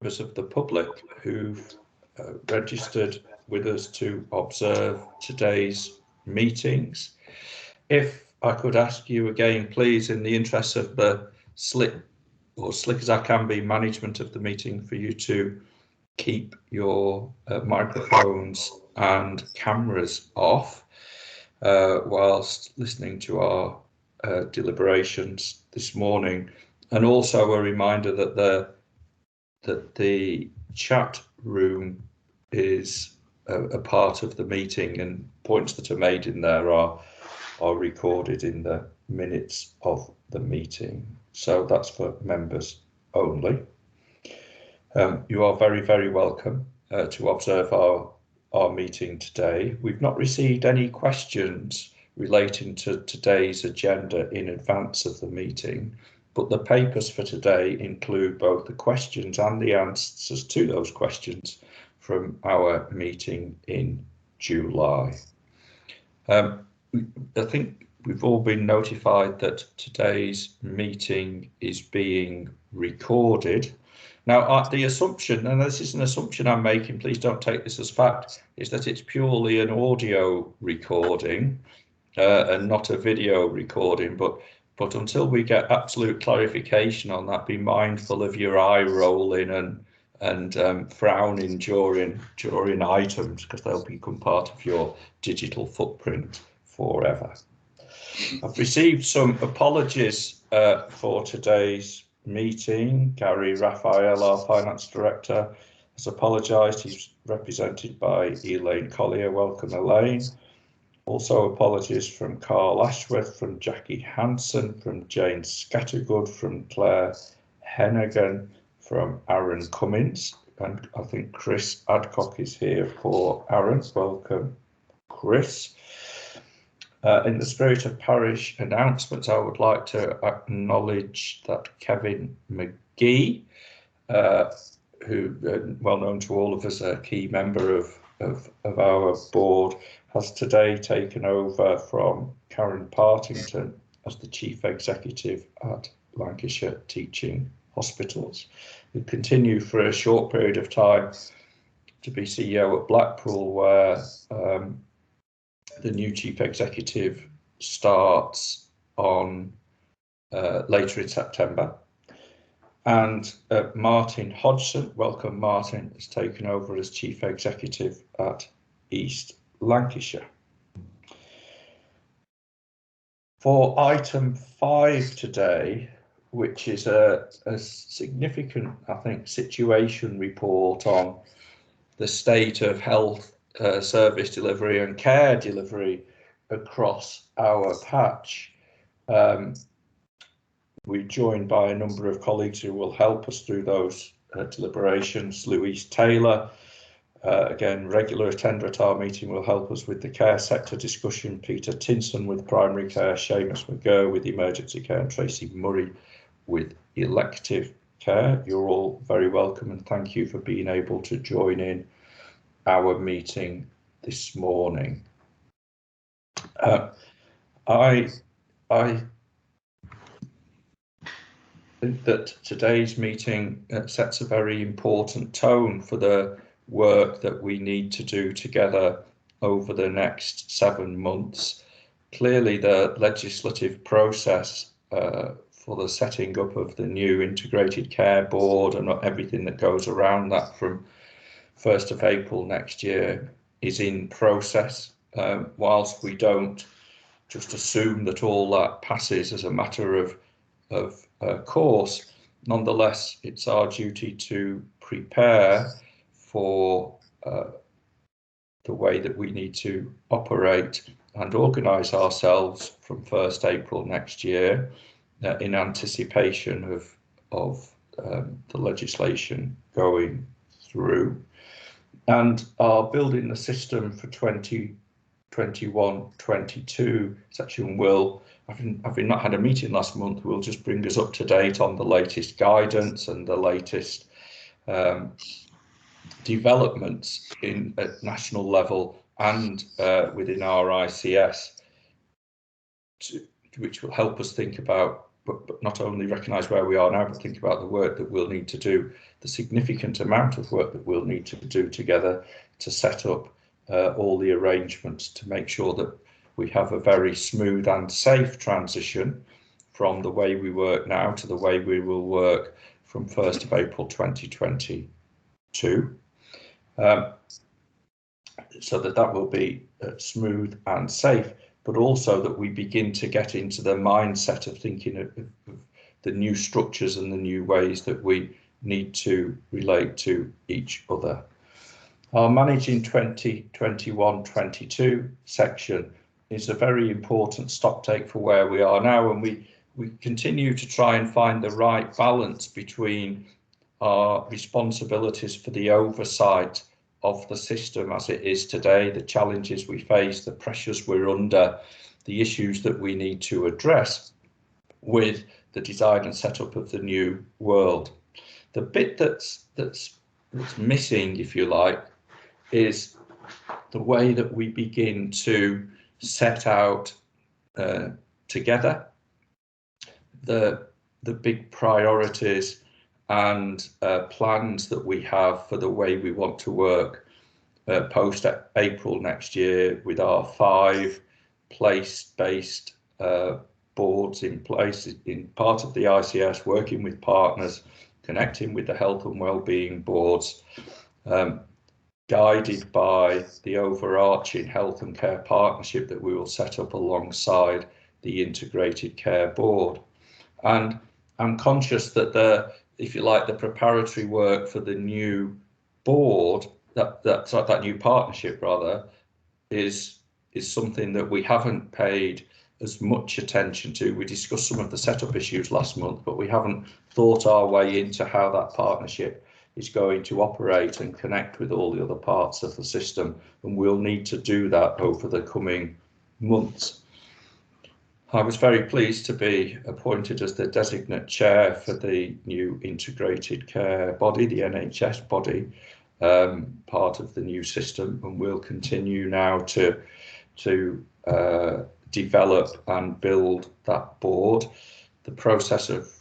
members of the public who've registered with us to observe today's meetings. If I could ask you again, please, in the interest of the slick as I can be management of the meeting, for you to keep your microphones and cameras off whilst listening to our deliberations this morning. And also a reminder that the chat room is a part of the meeting, and points that are made in there are recorded in the minutes of the meeting. So that's for members only. You are very, very welcome to observe our meeting today. We've not received any questions relating to today's agenda in advance of the meeting, but the papers for today include both the questions and the answers to those questions from our meeting in July. I think we've all been notified that today's meeting is being recorded. Now, the assumption, and this is an assumption I'm making, please don't take this as fact, is that it's purely an audio recording and not a video recording. But until we get absolute clarification on that, be mindful of your eye rolling and frowning during items, because they'll become part of your digital footprint forever. I've received some apologies for today's meeting. Gary Raphael, our Finance Director, has apologised. He's represented by Elaine Collier. Welcome, Elaine. Also apologies from Carl Ashworth, from Jackie Hanson, from Jane Scattergood, from Claire Hennigan, from Aaron Cummins, and I think Chris Adcock is here for Aaron. Welcome, Chris. In the spirit of parish announcements, I would like to acknowledge that Kevin McGee, who well known to all of us, a key member of our board, has today taken over from Karen Partington as the Chief Executive at Lancashire Teaching Hospitals. We continue for a short period of time to be CEO at Blackpool, where the new Chief Executive starts on later in September. And Martin Hodgson, welcome Martin, has taken over as Chief Executive at East Lancashire. For item 5 today, which is a significant, I think, situation report on the state of health service delivery and care delivery across our patch. We're joined by a number of colleagues who will help us through those deliberations. Louise Taylor, again, regular attender at our meeting, will help us with the care sector discussion. Peter Tinson with primary care, Seamus McGurr with emergency care, and Tracy Murray with elective care. You're all very welcome, and thank you for being able to join in our meeting this morning. I think that today's meeting sets a very important tone for the work that we need to do together over the next 7 months. Clearly, the legislative process for the setting up of the new Integrated Care Board and everything that goes around that from 1st of April next year is in process. Whilst we don't just assume that all that passes as a matter of course, nonetheless, it's our duty to prepare for the way that we need to operate and organise ourselves from 1st April next year in anticipation of the legislation going through, and are building the system for 2021-22 section will, having not had a meeting last month, will just bring us up to date on the latest guidance and the latest developments at national level and within our ICS, which will help us think about but not only recognise where we are now, but think about the work that we'll need to do, the significant amount of work that we'll need to do together to set up all the arrangements to make sure that we have a very smooth and safe transition from the way we work now to the way we will work from 1st of April 2022. So that will be smooth and safe, but also that we begin to get into the mindset of thinking of the new structures and the new ways that we need to relate to each other. Our Managing 2021-22 section is a very important stocktake for where we are now, and we continue to try and find the right balance between our responsibilities for the oversight of the system as it is today, the challenges we face, the pressures we're under, the issues that we need to address with the design and setup of the new world. The bit that's missing, if you like, is the way that we begin to set out together the big priorities and plans that we have for the way we want to work post April next year, with our 5 place-based boards in place in part of the ICS, working with partners, connecting with the health and wellbeing boards, guided by the overarching health and care partnership that we will set up alongside the integrated care board. And I'm conscious that if you like, the preparatory work for the new board, that new partnership rather, is something that we haven't paid as much attention to. We discussed some of the setup issues last month, but we haven't thought our way into how that partnership is going to operate and connect with all the other parts of the system, and we'll need to do that over the coming months. I was very pleased to be appointed as the designate chair for the new integrated care body, the NHS body, part of the new system, and we'll continue now to develop and build that board. The process of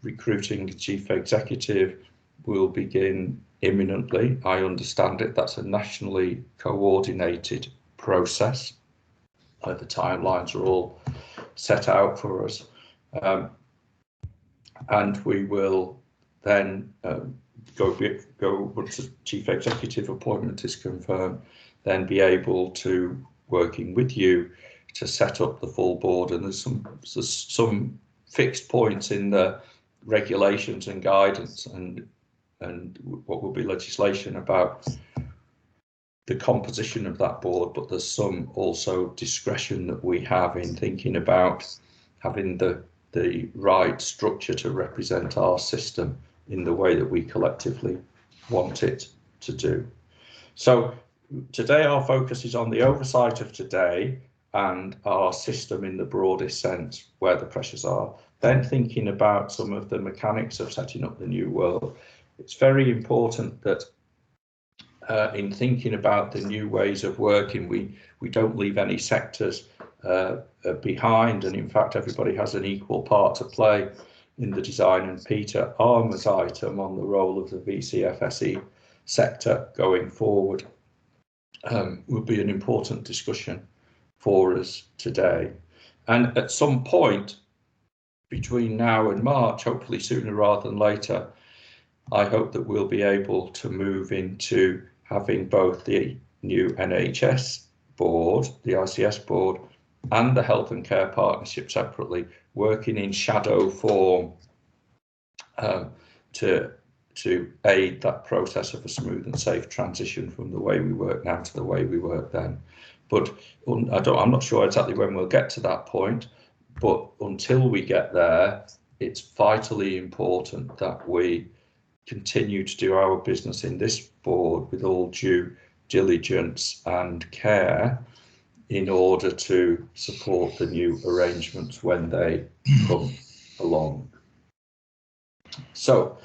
recruiting the chief executive will begin imminently. I understand it. That's a nationally coordinated process. The timelines are all set out for us, and we will then go once the chief executive appointment is confirmed, then be able to, working with you, to set up the full board. And there's some fixed points in the regulations and guidance and what will be legislation about the composition of that board, but there's some also discretion that we have in thinking about having the right structure to represent our system in the way that we collectively want it to do. So today our focus is on the oversight of today and our system in the broadest sense, where the pressures are. Then thinking about some of the mechanics of setting up the new world. It's very important that in thinking about the new ways of working, we don't leave any sectors behind, and in fact everybody has an equal part to play in the design. And Peter Armour's item on the role of the VCFSE sector going forward will be an important discussion for us today. And at some point between now and March, hopefully sooner rather than later, I hope that we'll be able to move into having both the new NHS board, the ICS board, and the health and care partnership separately, working in shadow form to aid that process of a smooth and safe transition from the way we work now to the way we work then. But I'm not sure exactly when we'll get to that point, but until we get there, it's vitally important that we continue to do our business in this board with all due diligence and care in order to support the new arrangements when they come along. So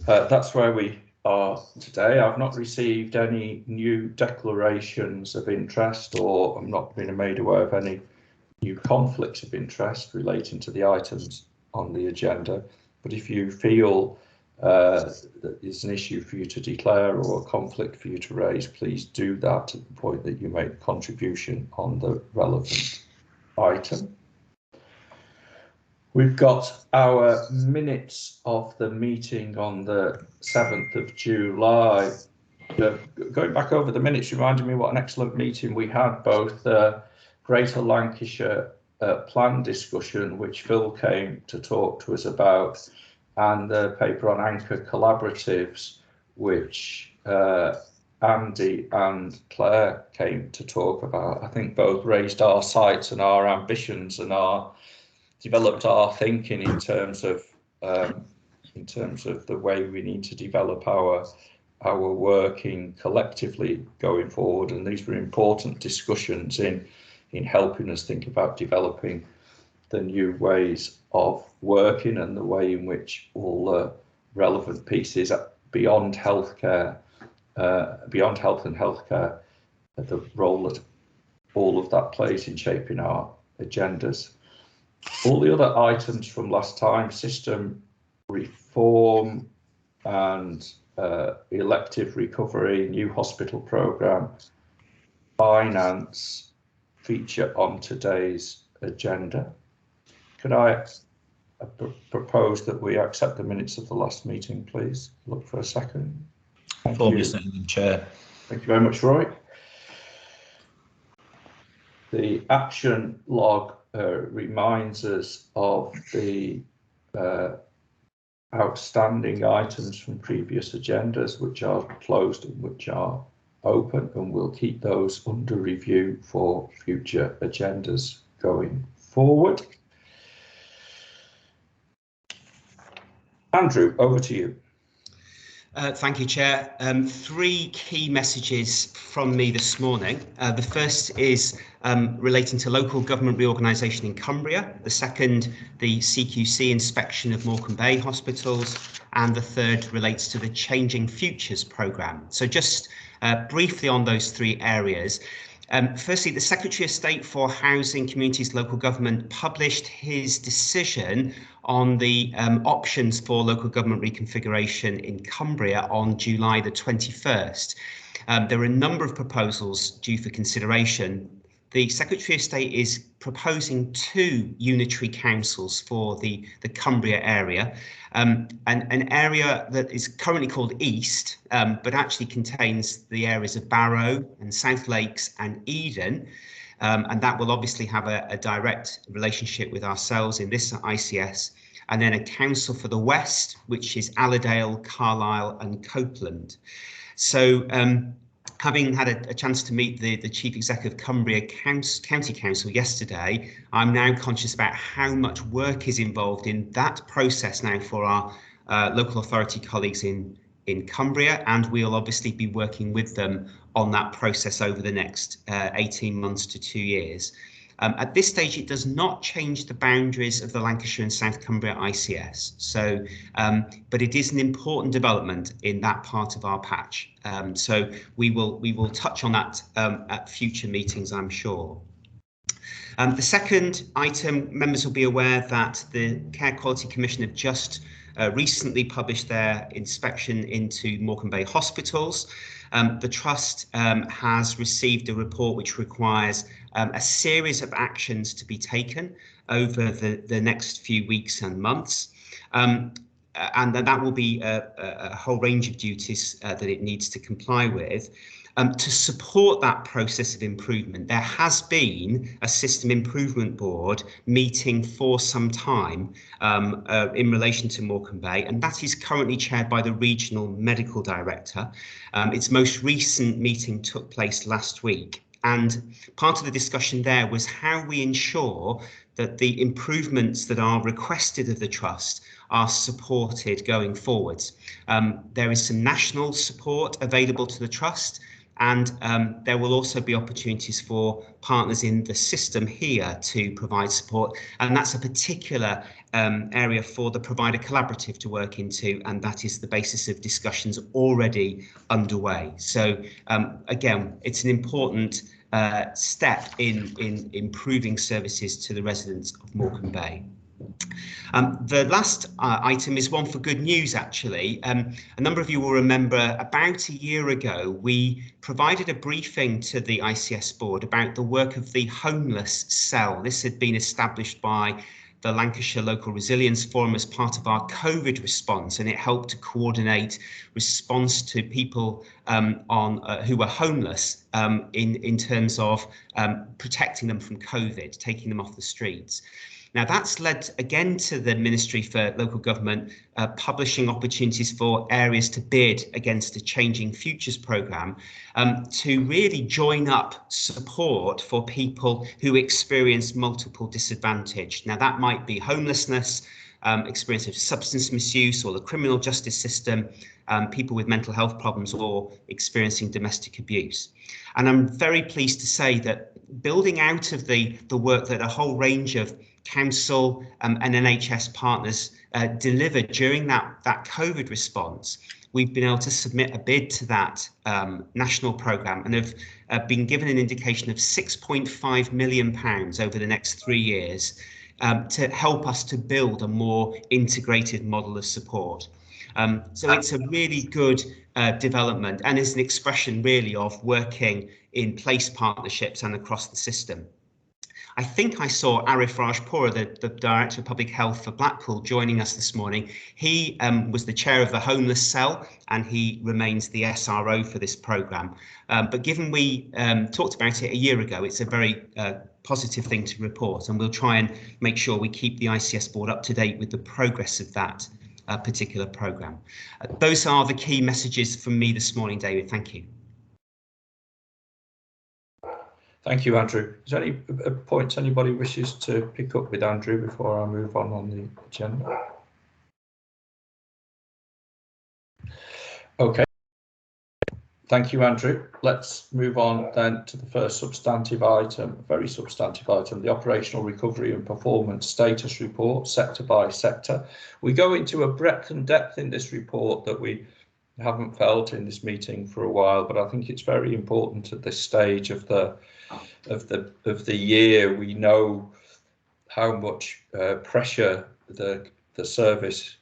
that's where we are today. I've not received any new declarations of interest, or I'm not being made aware of any new conflicts of interest relating to the items on the agenda. But if you feel that there's an issue for you to declare or a conflict for you to raise, please do that at the point that you make a contribution on the relevant item. We've got our minutes of the meeting on the 7th of July. Going back over the minutes reminded me what an excellent meeting we had, both the Greater Lancashire plan discussion, which Phil came to talk to us about, and the paper on anchor collaboratives, which Andy and Claire came to talk about. I think both raised our sights and our ambitions and developed our thinking in terms of the way we need to develop our working collectively going forward. And these were important discussions in helping us think about developing the new ways of working and the way in which all the relevant pieces beyond healthcare, beyond health and healthcare, the role that all of that plays in shaping our agendas. All the other items from last time, system reform and elective recovery, new hospital programme, finance, feature on today's agenda. Could I propose that we accept the minutes of the last meeting, please? Look for a second. Thank you, Chair. Thank you very much, Roy. The action log reminds us of the outstanding items from previous agendas, which are closed and which are open, and we'll keep those under review for future agendas going forward. Andrew, over to you. Thank you, Chair. Three key messages from me this morning. The first is relating to local government reorganisation in Cumbria. The second, the CQC inspection of Morecambe Bay hospitals. And the third relates to the Changing Futures programme. So just briefly on those three areas. Firstly, the Secretary of State for Housing, Communities, Local Government published his decision on the options for local government reconfiguration in Cumbria on July the 21st. There are a number of proposals due for consideration. The Secretary of State is proposing 2 unitary councils for the Cumbria area, an area that is currently called East, but actually contains the areas of Barrow and South Lakes and Eden. And that will obviously have a direct relationship with ourselves in this ICS, and then a council for the West, which is Allerdale, Carlisle and Copeland. So having had a chance to meet the Chief Executive of Cumbria County Council yesterday, I'm now conscious about how much work is involved in that process now for our local authority colleagues in Cumbria, and we'll obviously be working with them on that process over the next 18 months to 2 years. At this stage, it does not change the boundaries of the Lancashire and South Cumbria ICS. So, but it is an important development in that part of our patch. So we will touch on that at future meetings, I'm sure. The second item, members will be aware that the Care Quality Commission have just recently published their inspection into Morecambe Bay hospitals. The Trust has received a report which requires a series of actions to be taken over the next few weeks and months. And that will be a whole range of duties that it needs to comply with. To support that process of improvement, there has been a system improvement board meeting for some time in relation to Morecambe Bay, and that is currently chaired by the regional medical director. Its most recent meeting took place last week, and part of the discussion there was how we ensure that the improvements that are requested of the Trust are supported going forwards. There is some national support available to the Trust, and there will also be opportunities for partners in the system here to provide support, and that's a particular area for the provider collaborative to work into, and that is the basis of discussions already underway. So again, it's an important step in improving services to the residents of Morecambe Bay. The last item is one for good news, actually. A number of you will remember about a year ago, we provided a briefing to the ICS board about the work of the homeless cell. This had been established by the Lancashire Local Resilience Forum as part of our COVID response, and it helped to coordinate response to people who were homeless in terms of protecting them from COVID, taking them off the streets. Now, that's led again to the Ministry for Local Government publishing opportunities for areas to bid against a Changing Futures programme to really join up support for people who experience multiple disadvantage. Now, that might be homelessness, experience of substance misuse or the criminal justice system, people with mental health problems or experiencing domestic abuse. And I'm very pleased to say that building out of the work that a whole range of council and NHS partners delivered during that COVID response, we've been able to submit a bid to that national programme and have been given an indication of £6.5 million over the next 3 years to help us to build a more integrated model of support. So it's a really good development and is an expression really of working in place partnerships and across the system. I think I saw Arif Rajpura, the Director of Public Health for Blackpool, joining us this morning. He was the chair of the homeless cell and he remains the SRO for this programme. But given we talked about it a year ago, it's a very positive thing to report, and we'll try and make sure we keep the ICS board up to date with the progress of that particular programme. Those are the key messages from me this morning, David. Thank you. Thank you, Andrew. Is there any points anybody wishes to pick up with Andrew before I move on the agenda? Okay. Thank you, Andrew. Let's move on then to the first substantive item, very substantive item, the Operational Recovery and Performance Status Report, sector by sector. We go into a breadth and depth in this report that we haven't felt in this meeting for a while, but I think it's very important at this stage of the year. We know how much pressure the service,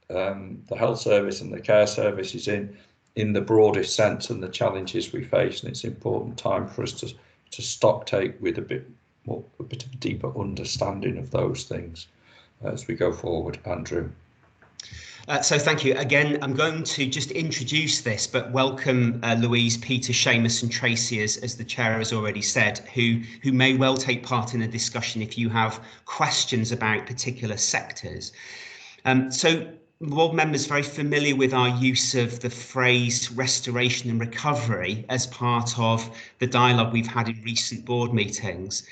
the health service and the care service is in the broadest sense, and the challenges we face, and it's an important time for us to stock take with a bit of a deeper understanding of those things as we go forward. Andrew. So thank you. Again, I'm going to just introduce this, but welcome Louise, Peter, Seamus and Tracy, as the chair has already said, who may well take part in the discussion if you have questions about particular sectors. So board members very familiar with our use of the phrase restoration and recovery as part of the dialogue we've had in recent board meetings.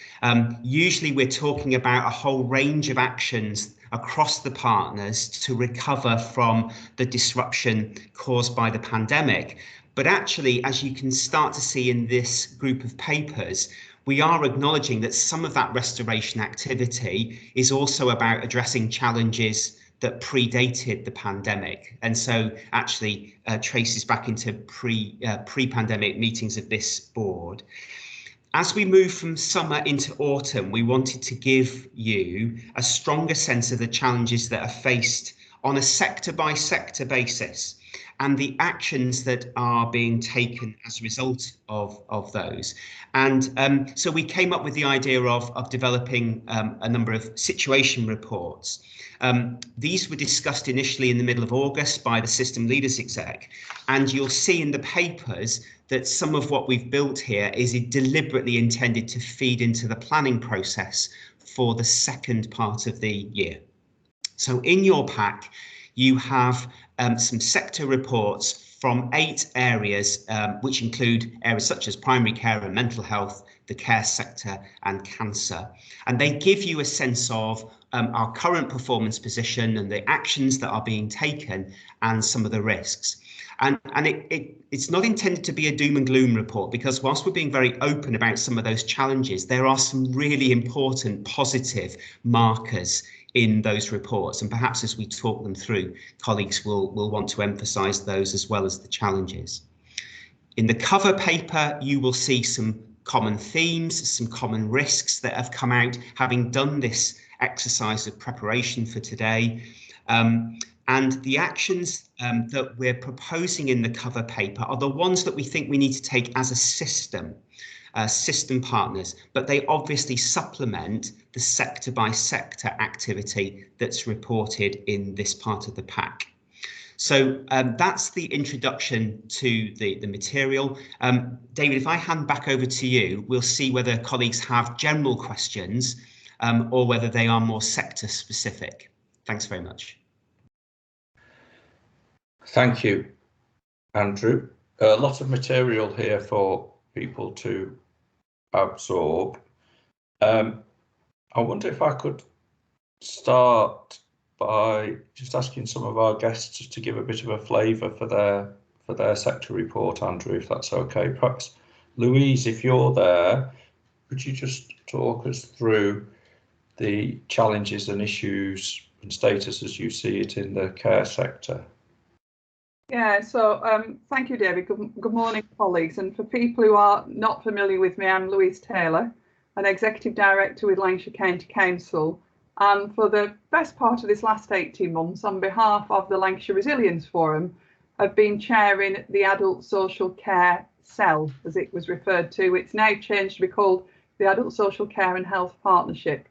Usually we're talking about a whole range of actions across the partners to recover from the disruption caused by the pandemic. But actually, as you can start to see in this group of papers, we are acknowledging that some of that restoration activity is also about addressing challenges that predated the pandemic. And so actually traces back into pre-pandemic meetings of this board. As we move from summer into autumn, we wanted to give you a stronger sense of the challenges that are faced on a sector by sector basis and the actions that are being taken as a result of those. And so we came up with the idea of developing a number of situation reports. These were discussed initially in the middle of August by the System Leaders Exec, and you'll see in the papers that some of what we've built here is deliberately intended to feed into the planning process for the second part of the year. So in your pack, you have some sector reports from 8 areas, which include areas such as primary care and mental health, the care sector and cancer. And they give you a sense of our current performance position and the actions that are being taken and some of the risks. And it's not intended to be a doom and gloom report, because whilst we're being very open about some of those challenges, there are some really important positive markers in those reports. And perhaps as we talk them through, colleagues will want to emphasise those as well as the challenges. In the cover paper, you will see some common themes, some common risks that have come out, having done this exercise of preparation for today. And the actions that we're proposing in the cover paper are the ones that we think we need to take as a system partners, but they obviously supplement the sector by sector activity that's reported in this part of the pack. So that's the introduction to the material. David, if I hand back over to you, we'll see whether colleagues have general questions or whether they are more sector specific. Thanks very much. Thank you, Andrew. A lot of material here for people to absorb. I wonder if I could start by just asking some of our guests to give a bit of a flavour for their sector report, Andrew, if that's okay. Perhaps Louise, if you're there, could you just talk us through the challenges and issues and status as you see it in the care sector? Yeah, so thank you, David. Good morning, colleagues. And for people who are not familiar with me, I'm Louise Taylor, an Executive Director with Lancashire County Council. And for the best part of this last 18 months, on behalf of the Lancashire Resilience Forum, I've been chairing the Adult Social Care Cell, as it was referred to. It's now changed to be called the Adult Social Care and Health Partnership.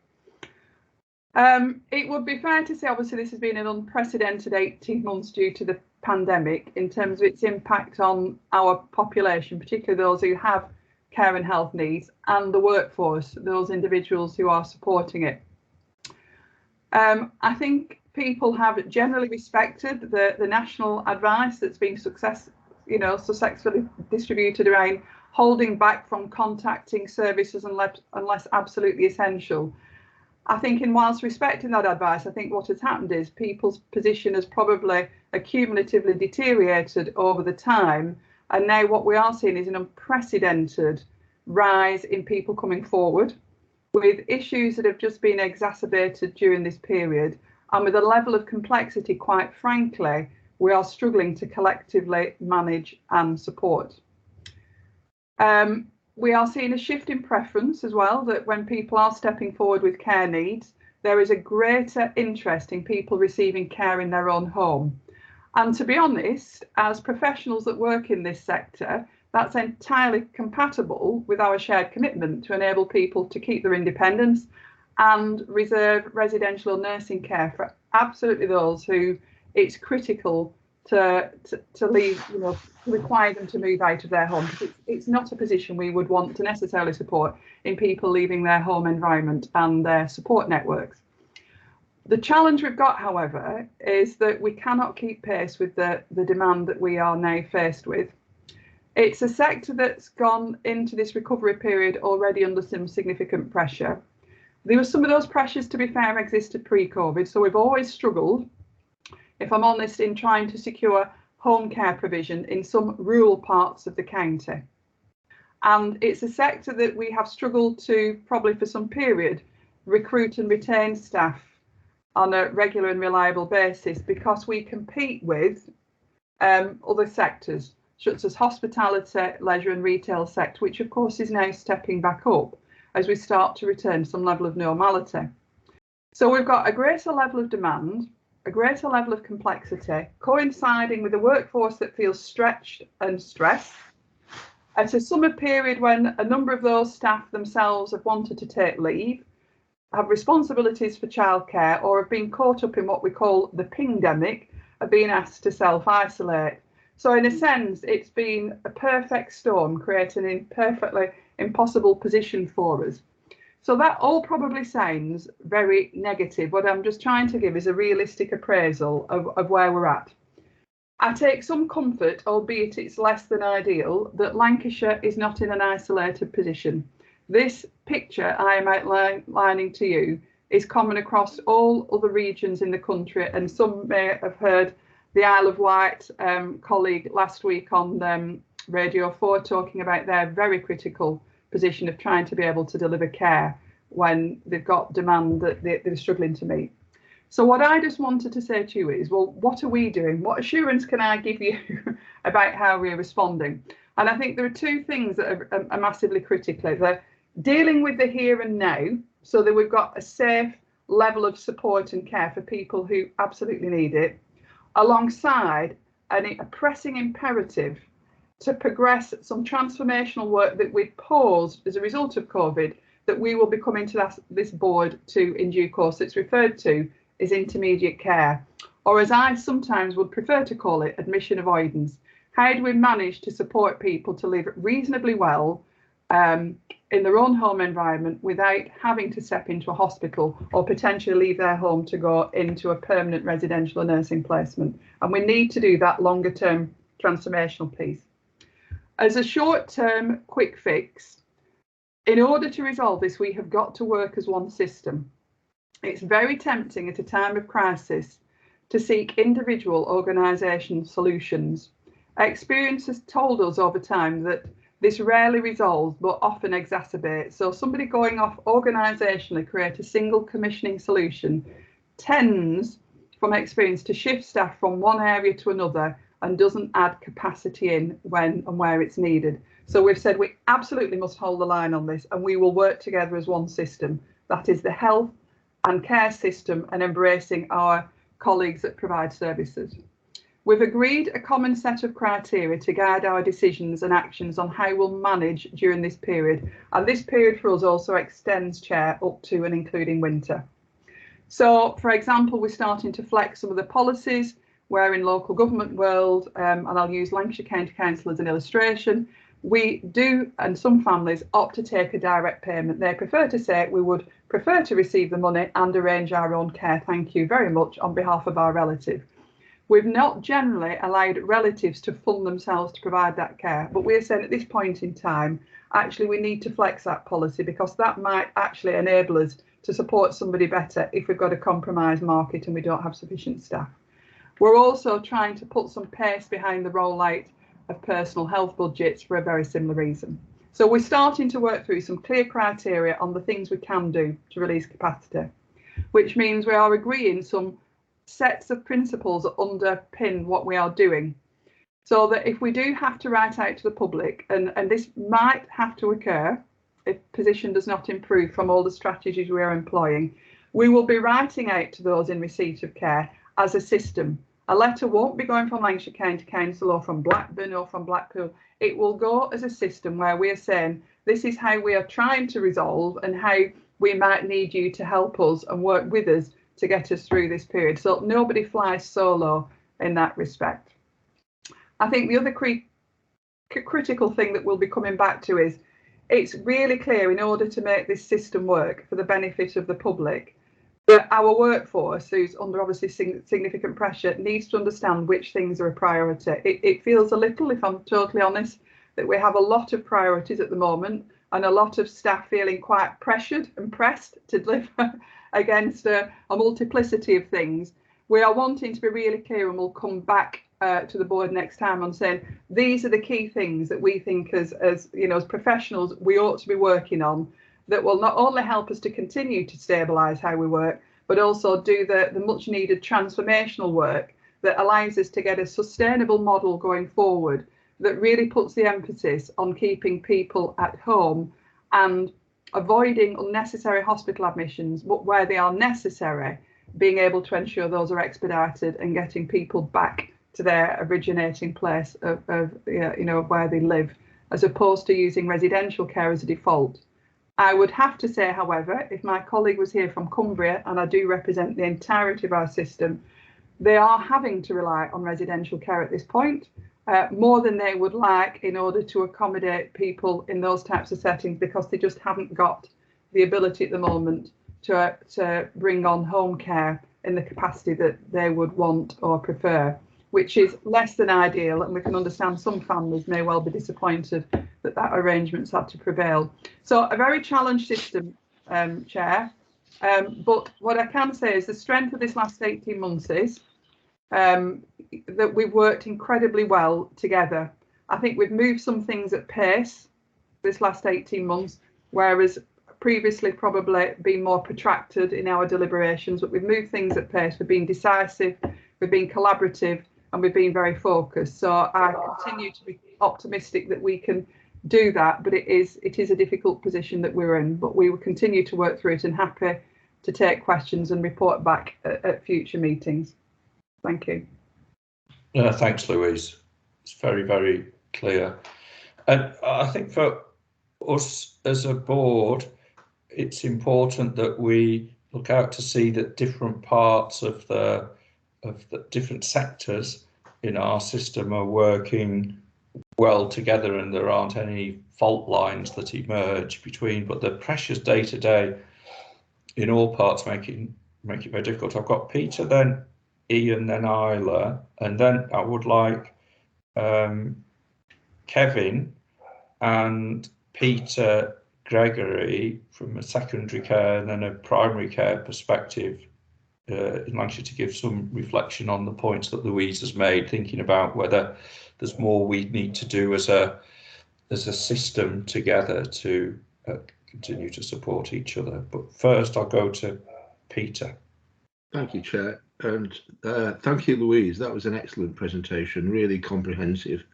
It would be fair to say, obviously, this has been an unprecedented 18 months due to the pandemic in terms of its impact on our population, particularly those who have care and health needs, and the workforce, those individuals who are supporting it. I think people have generally respected the national advice that's been successfully distributed around holding back from contacting services unless absolutely essential. I think whilst respecting that advice, I think what has happened is people's position has probably accumulatively deteriorated over the time. And now what we are seeing is an unprecedented rise in people coming forward with issues that have just been exacerbated during this period. And with a level of complexity, quite frankly, we are struggling to collectively manage and support. We are seeing a shift in preference as well, that when people are stepping forward with care needs, there is a greater interest in people receiving care in their own home. And to be honest, as professionals that work in this sector, that's entirely compatible with our shared commitment to enable people to keep their independence and reserve residential or nursing care for absolutely those who it's critical to leave, to require them to move out of their home. It's not a position we would want to necessarily support in people leaving their home environment and their support networks. The challenge we've got, however, is that we cannot keep pace with the demand that we are now faced with. It's a sector that's gone into this recovery period already under some significant pressure. There were some of those pressures, to be fair, existed pre-COVID, so we've always struggled, if I'm honest, in trying to secure home care provision in some rural parts of the county. And it's a sector that we have struggled to, probably for some period, recruit and retain staff on a regular and reliable basis, because we compete with other sectors, such as hospitality, leisure and retail sector, which of course is now stepping back up as we start to return some level of normality. So we've got a greater level of demand, a greater level of complexity, coinciding with a workforce that feels stretched and stressed, at a summer period when a number of those staff themselves have wanted to take leave, have responsibilities for childcare, or have been caught up in what we call the pingdemic, of being asked to self-isolate. So in a sense, it's been a perfect storm, creating a perfectly impossible position for us. So that all probably sounds very negative. What I'm just trying to give is a realistic appraisal of where we're at. I take some comfort, albeit it's less than ideal, that Lancashire is not in an isolated position. This picture I am outlining to you is common across all other regions in the country, and some may have heard the Isle of Wight colleague last week on Radio 4 talking about their very critical position of trying to be able to deliver care when they've got demand that they're struggling to meet. So what I just wanted to say to you is, well, what are we doing? What assurance can I give you about how we're responding? And I think there are two things that are massively critical. They're dealing with the here and now, so that we've got a safe, level of support and care for people who absolutely need it, alongside a pressing imperative to progress some transformational work that we'd paused as a result of COVID, that we will be coming to this board to in due course. It's referred to as intermediate care, or as I sometimes would prefer to call it, admission avoidance. How do we manage to support people to live reasonably well in their own home environment without having to step into a hospital or potentially leave their home to go into a permanent residential or nursing placement? And we need to do that longer term transformational piece. As a short term quick fix, in order to resolve this, we have got to work as one system. It's very tempting at a time of crisis to seek individual organisation solutions. Experience has told us over time that this rarely resolves but often exacerbates. So somebody going off organisationally create a single commissioning solution tends, from experience, to shift staff from one area to another and doesn't add capacity in when and where it's needed. So we've said we absolutely must hold the line on this, and we will work together as one system. That is the health and care system, and embracing our colleagues that provide services. We've agreed a common set of criteria to guide our decisions and actions on how we'll manage during this period. And this period for us also extends, Chair, up to and including winter. So, for example, we're starting to flex some of the policies where in local government world, and I'll use Lancashire County Council as an illustration, we do, and some families opt to take a direct payment. They prefer to say, we would prefer to receive the money and arrange our own care, thank you very much, on behalf of our relative. We've not generally allowed relatives to fund themselves to provide that care, but we're saying at this point in time, actually we need to flex that policy, because that might actually enable us to support somebody better if we've got a compromised market and we don't have sufficient staff. We're also trying to put some pace behind the rollout of personal health budgets for a very similar reason. So we're starting to work through some clear criteria on the things we can do to release capacity, which means we are agreeing some sets of principles that underpin what we are doing, so that if we do have to write out to the public, and this might have to occur if position does not improve from all the strategies we are employing, we will be writing out to those in receipt of care as a system. A letter won't be going from Lancashire County Council or from Blackburn or from Blackpool. It will go as a system where we are saying, this is how we are trying to resolve and how we might need you to help us and work with us to get us through this period. So nobody flies solo in that respect. I think the other critical thing that we'll be coming back to is, it's really clear, in order to make this system work for the benefit of the public, that our workforce, who's under obviously significant pressure, needs to understand which things are a priority. It feels a little, if I'm totally honest, that we have a lot of priorities at the moment, and a lot of staff feeling quite pressured and pressed to deliver against a multiplicity of things. We are wanting to be really clear, and we'll come back to the board next time on saying, these are the key things that we think as you know, as professionals, we ought to be working on, that will not only help us to continue to stabilise how we work, but also do the much needed transformational work that allows us to get a sustainable model going forward that really puts the emphasis on keeping people at home and avoiding unnecessary hospital admissions, but where they are necessary, being able to ensure those are expedited and getting people back to their originating place of where they live, as opposed to using residential care as a default. I would have to say, however, if my colleague was here from Cumbria, and I do represent the entirety of our system, they are having to rely on residential care at this point, more than they would like, in order to accommodate people in those types of settings, because they just haven't got the ability at the moment to bring on home care in the capacity that they would want or prefer, which is less than ideal. And we can understand some families may well be disappointed that arrangement's had to prevail. So a very challenged system, Chair. But what I can say is the strength of this last 18 months is that we've worked incredibly well together. I think we've moved some things at pace this last 18 months, whereas previously probably been more protracted in our deliberations, but we've moved things at pace. We've been decisive, we've been collaborative, and we've been very focused. So I continue to be optimistic that we can do that, but it is a difficult position that we're in, but we will continue to work through it, and happy to take questions and report back at future meetings. Thank you. Thanks, Louise. It's very, very clear. And I think for us as a board, it's important that we look out to see that different parts of the different sectors in our system are working well together and there aren't any fault lines that emerge between, but the pressures day to day in all parts make it very difficult. I've got Peter, then Ian, then Isla, and then I would like Kevin and Peter Gregory from a secondary care and then a primary care perspective in Lancashire to give some reflection on the points that Louise has made, thinking about whether there's more we need to do as a system together to continue to support each other. But first I'll go to Peter. Thank you, Chair, and thank you, Louise. That was an excellent presentation, really comprehensive.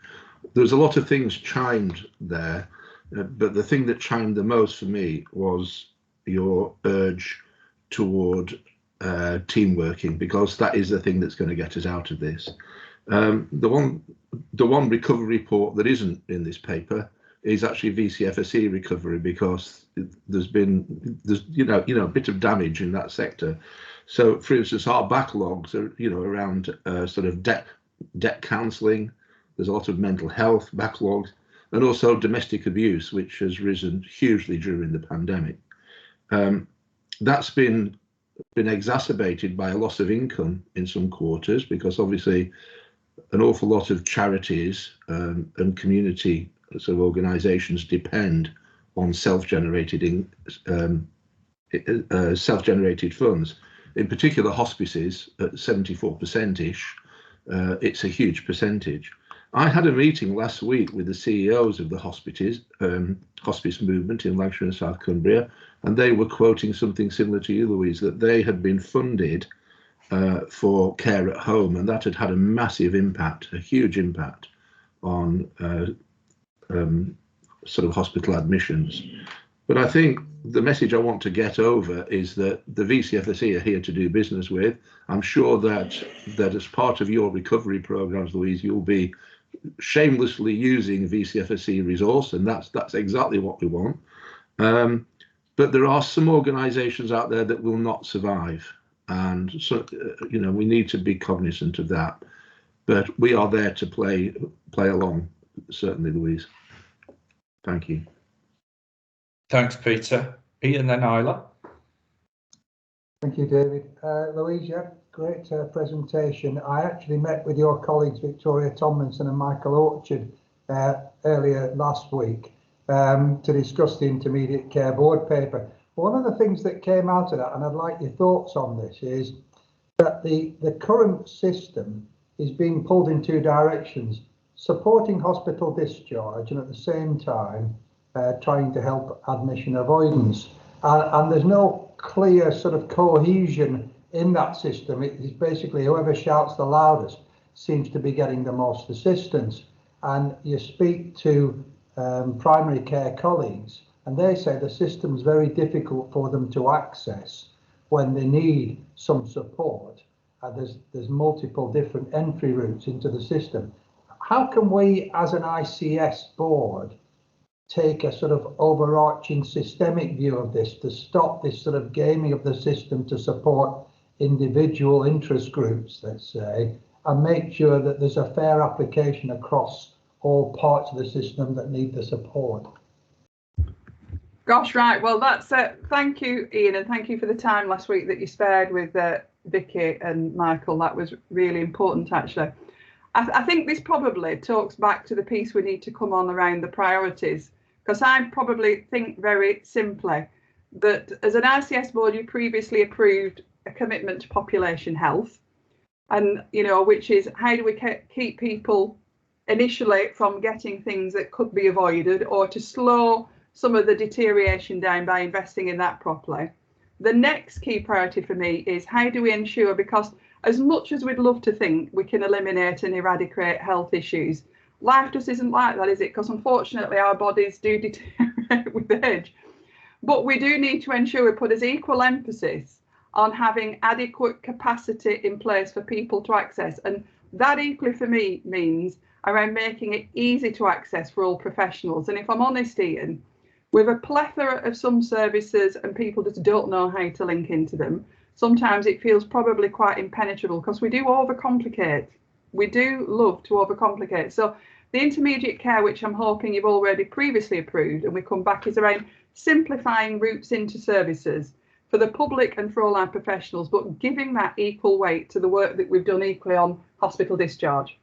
There's a lot of things chimed there, but the thing that chimed the most for me was your urge toward team working, because that is the thing that's going to get us out of this. The one recovery report that isn't in this paper is actually VCFSE recovery, because there's a bit of damage in that sector. So, for instance, our backlogs are around sort of debt counselling. There's a lot of mental health backlogs, and also domestic abuse, which has risen hugely during the pandemic. That's been exacerbated by a loss of income in some quarters, because obviously an awful lot of charities and community sort of organisations depend on self-generated funds. In particular, hospices at 74%-ish. It's a huge percentage. I had a meeting last week with the CEOs of the hospice movement in Lancashire and South Cumbria, and they were quoting something similar to you, Louise, that they had been funded for care at home, and that had a massive impact, a huge impact on sort of hospital admissions. But I think the message I want to get over is that the VCFSE are here to do business with. I'm sure that as part of your recovery programs, Louise, you'll be shamelessly using VCFSE resource, and that's exactly what we want. But there are some organisations out there that will not survive, and so we need to be cognizant of that. But we are there to play along, certainly, Louise. Thank you. Thanks, Peter. Ian, then Isla. Thank you, David. Louise, yeah, great presentation. I actually met with your colleagues Victoria Tomlinson and Michael Orchard earlier last week to discuss the Intermediate Care Board paper. One of the things that came out of that, and I'd like your thoughts on this, is that the current system is being pulled in two directions: supporting hospital discharge and at the same time trying to help admission avoidance. And there's no clear sort of cohesion in that system. It's basically whoever shouts the loudest seems to be getting the most assistance. And you speak to primary care colleagues, and they say the system's very difficult for them to access when they need some support. There's multiple different entry routes into the system. How can we, as an ICS board, take a sort of overarching systemic view of this to stop this sort of gaming of the system to support individual interest groups, let's say, and make sure that there's a fair application across all parts of the system that need the support? Gosh, right. Well, that's thank you, Ian, and thank you for the time last week that you spared with Vicky and Michael. That was really important, actually. I think this probably talks back to the piece we need to come on around the priorities, because I probably think very simply that as an ICS board, you previously approved a commitment to population health, and which is how do we keep people initially from getting things that could be avoided, or to slow some of the deterioration down by investing in that properly. The next key priority for me is how do we ensure, because as much as we'd love to think we can eliminate and eradicate health issues, life just isn't like that, is it? Because unfortunately our bodies do deteriorate with age. But we do need to ensure we put as equal emphasis on having adequate capacity in place for people to access. And that equally for me means around making it easy to access for all professionals. And if I'm honest, Ian, with a plethora of some services and people just don't know how to link into them, sometimes it feels probably quite impenetrable because we do overcomplicate. We do love to overcomplicate. So the intermediate care, which I'm hoping you've already previously approved, and we come back, is around simplifying routes into services for the public and for all our professionals, but giving that equal weight to the work that we've done equally on hospital discharge.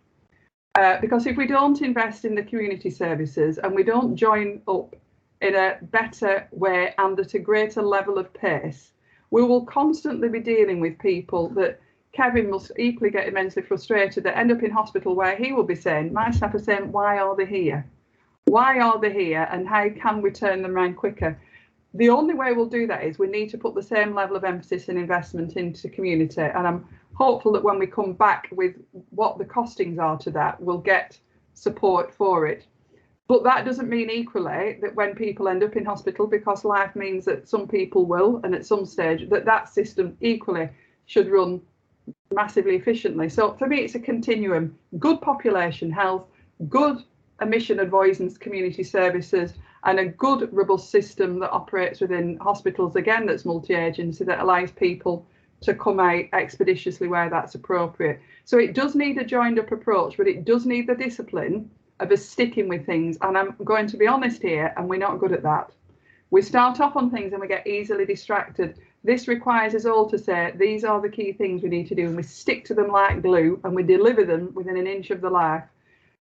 Because if we don't invest in the community services and we don't join up in a better way and at a greater level of pace, we will constantly be dealing with people that Kevin must equally get immensely frustrated that end up in hospital where he will be saying, my staff are saying, why are they here? Why are they here and how can we turn them around quicker? The only way we'll do that is we need to put the same level of emphasis and investment into community. And I'm hopeful that when we come back with what the costings are to that, we'll get support for it. But that doesn't mean equally that when people end up in hospital, because life means that some people will, and at some stage, that system equally should run massively efficiently. So for me, it's a continuum: good population health, good emission avoidance community services, and a good robust system that operates within hospitals, again, that's multi-agency, that allows people to come out expeditiously where that's appropriate. So it does need a joined up approach, but it does need the discipline of us sticking with things. And I'm going to be honest here, and we're not good at that. We start off on things and we get easily distracted. This requires us all to say, these are the key things we need to do, and we stick to them like glue and we deliver them within an inch of the life,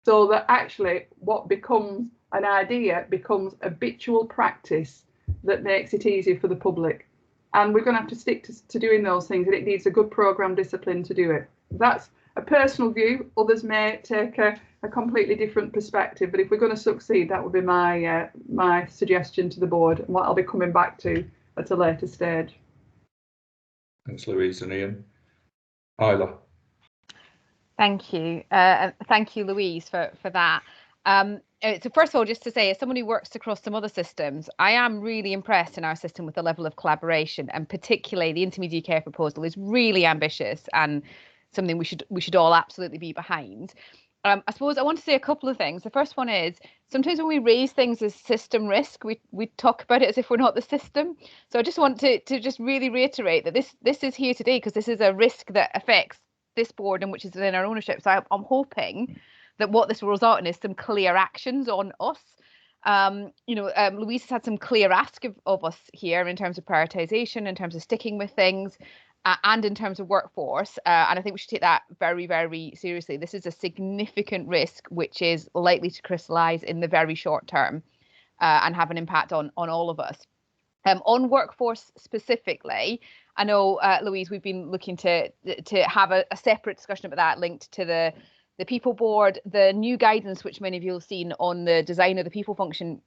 so that actually what becomes an idea becomes habitual practice that makes it easier for the public. And we're going to have to stick to doing those things, and it needs a good programme discipline to do it. That's a personal view. Others may take a completely different perspective, but if we're going to succeed, that would be my my suggestion to the board, and what I'll be coming back to at a later stage. Thanks, Louise and Ian. Isla. Thank you. Thank you, Louise, for that. So first of all, just to say, as someone who works across some other systems, I am really impressed in our system with the level of collaboration, and particularly the intermediate care proposal is really ambitious and something we should all absolutely be behind. I suppose I want to say a couple of things. The first one is, sometimes when we raise things as system risk, we talk about it as if we're not the system. So I just want to just really reiterate that this is here today because this is a risk that affects this board and which is within our ownership. So I'm hoping that what this will result in is some clear actions on us. Louise has had some clear ask of us here in terms of prioritisation, in terms of sticking with things, and in terms of workforce. And I think we should take that very, very seriously. This is a significant risk which is likely to crystallise in the very short term and have an impact on all of us. On workforce specifically, I know, Louise, we've been looking to have a separate discussion about that linked to the people board. The new guidance, which many of you have seen on the design of the people function,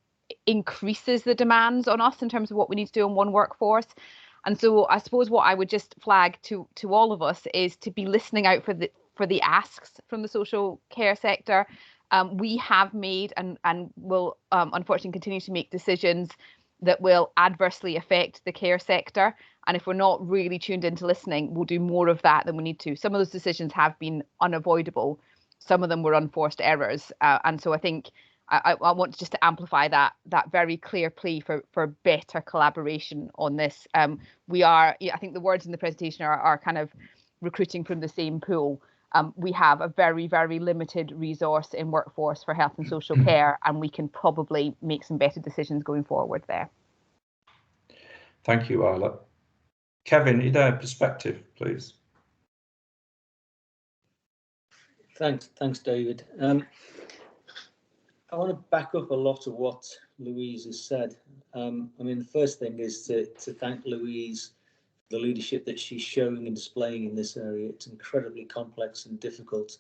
increases the demands on us in terms of what we need to do on one workforce. And so I suppose what I would just flag to all of us is to be listening out for the asks from the social care sector. We have made and will unfortunately continue to make decisions that will adversely affect the care sector. And if we're not really tuned into listening, we'll do more of that than we need to. Some of those decisions have been unavoidable. Some of them were unforced errors. And so I think I want just to amplify that very clear plea for better collaboration on this. We are, I think the words in the presentation are kind of recruiting from the same pool. We have a very, very limited resource in workforce for health and social care, and we can probably make some better decisions going forward there. Thank you, Isla. Kevin, you there, perspective, please. Thanks, David. I want to back up a lot of what Louise has said. I mean, the first thing is to thank Louise for the leadership that she's showing and displaying in this area. It's incredibly complex and difficult,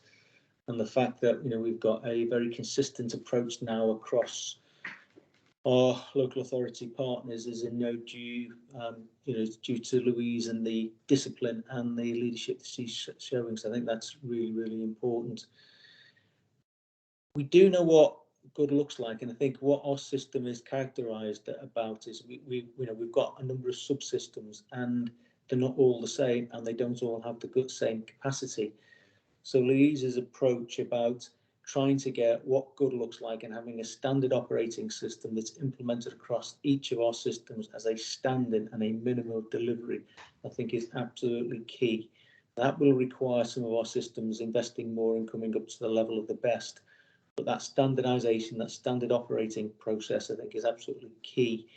and the fact that we've got a very consistent approach now across our local authority partners is in no due to Louise and the discipline and the leadership that she's showing. So I think that's really, really important. We do know what good looks like. And I think what our system is characterised about is we've got a number of subsystems, and they're not all the same, and they don't all have the same capacity. So Louise's approach about trying to get what good looks like and having a standard operating system that's implemented across each of our systems as a standard and a minimum of delivery, I think is absolutely key. That will require some of our systems investing more and coming up to the level of the best. But that standardization, that standard operating process, I think is absolutely key.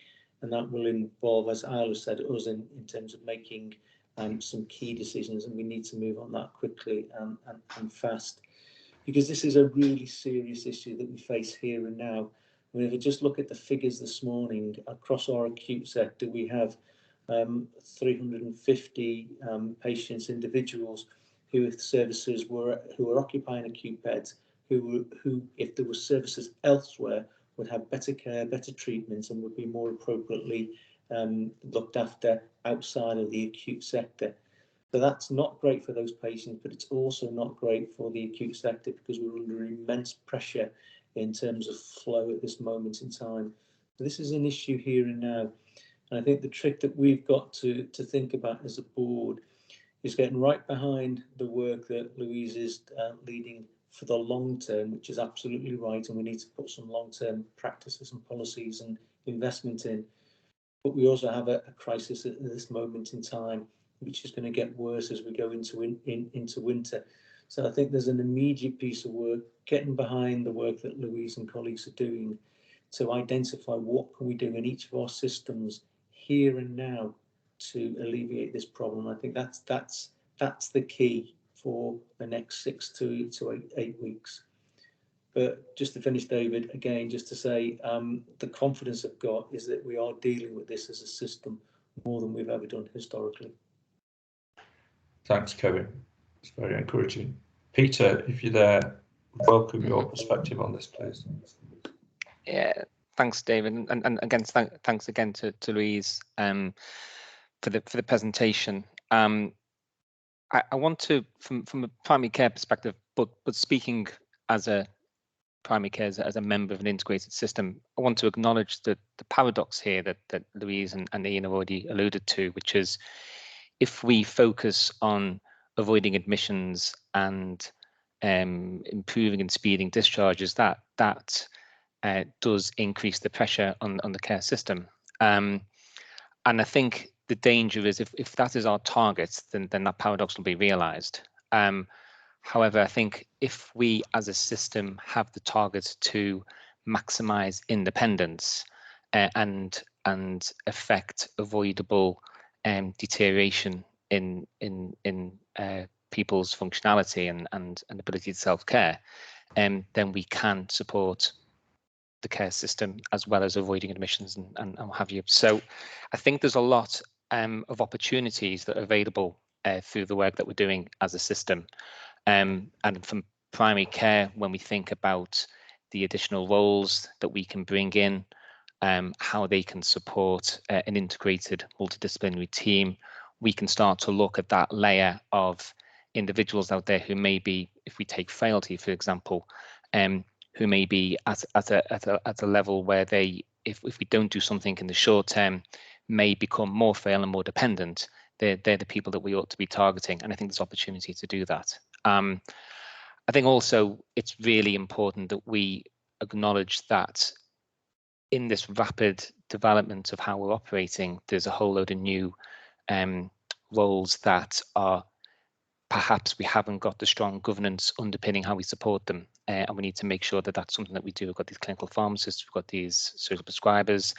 And that will involve, as Isla said, us in terms of making some key decisions, and we need to move on that quickly and fast, because this is a really serious issue that we face here and now. I mean, if you just look at the figures this morning across our acute sector, we have 350 patients, individuals who, if services who are occupying acute beds, who if there were services elsewhere, would have better care, better treatments, and would be more appropriately looked after outside of the acute sector. So that's not great for those patients, but it's also not great for the acute sector, because we're under immense pressure in terms of flow at this moment in time. So this is an issue here and now. And I think the trick that we've got to think about as a board is getting right behind the work that Louise is leading for the long term, which is absolutely right. And we need to put some long-term practices and policies and investment in. But we also have a crisis at this moment in time, which is going to get worse as we go into winter. So I think there's an immediate piece of work, getting behind the work that Louise and colleagues are doing to identify what can we do in each of our systems here and now to alleviate this problem. I think that's the key for the next 6 to 8 weeks. But just to finish, David, again, just to say the confidence I've got is that we are dealing with this as a system more than we've ever done historically. Thanks, Kevin. It's very encouraging. Peter, if you're there, welcome your perspective on this, please. Yeah, thanks, David, and again, thanks again to Louise for the presentation. I want to, from a primary care perspective, but speaking as a primary care as a member of an integrated system, I want to acknowledge the paradox here that Louise and Ian have already alluded to, which is if we focus on avoiding admissions and improving and speeding discharges, that does increase the pressure on the care system. And I think the danger is if that is our target, then that paradox will be realized. However, I think if we as a system have the target to maximize independence and affect avoidable deterioration in people's functionality and ability to self-care, then we can support the care system as well as avoiding admissions and what have you. So I think there's a lot of opportunities that are available through the work that we're doing as a system. And from primary care, when we think about the additional roles that we can bring in, how they can support an integrated multidisciplinary team, we can start to look at that layer of individuals out there who may be, if we take frailty, for example, who may be at a level where they, if we don't do something in the short term, may become more frail and more dependent. They're the people that we ought to be targeting, and I think there's opportunity to do that. I think also it's really important that we acknowledge that in this rapid development of how we're operating, there's a whole load of new roles that are perhaps we haven't got the strong governance underpinning how we support them, and we need to make sure that that's something that we do. We've got these clinical pharmacists, we've got these social prescribers,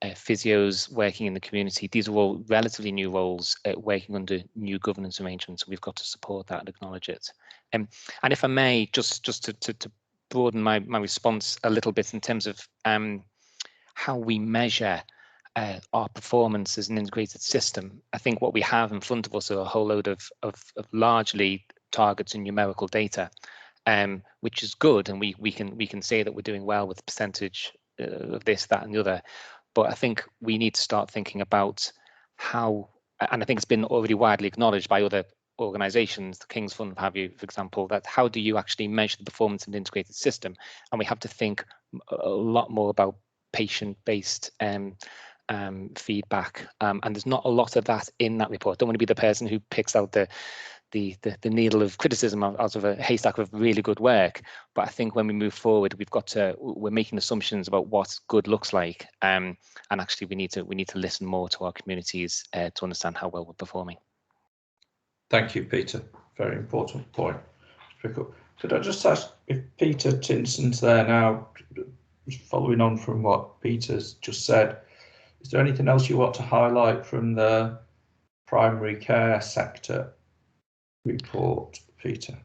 physios working in the community. These are all relatively new roles working under new governance arrangements. So we've got to support that and acknowledge it. And if I may, just to broaden my response a little bit in terms of how we measure our performance as an integrated system, I think what we have in front of us are a whole load of largely targets and numerical data, which is good, and we can say that we're doing well with percentage of this, that, and the other. But I think we need to start thinking about how, and I think it's been already widely acknowledged by other organisations, the King's Fund, have you, for example, that how do you actually measure the performance of an integrated system? And we have to think a lot more about patient-based feedback, and there's not a lot of that in that report. Don't want to be the person who picks out the needle of criticism out of a haystack of really good work, but I think when we move forward, we're making assumptions about what good looks like, and actually we need to listen more to our communities to understand how well we're performing. Thank you, Peter. Very important point. Could I just ask if Peter Tinson's there now, following on from what Peter's just said, is there anything else you want to highlight from the primary care sector report, Peter?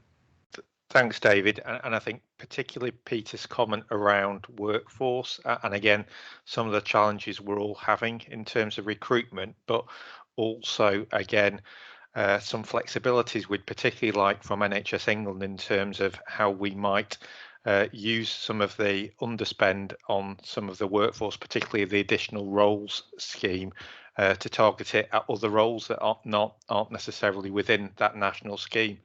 Thanks, David. And I think particularly Peter's comment around workforce, and again, some of the challenges we're all having in terms of recruitment, but also, again, some flexibilities we'd particularly like from NHS England in terms of how we might use some of the underspend on some of the workforce, particularly the additional roles scheme, to target it at other roles that aren't necessarily within that national scheme.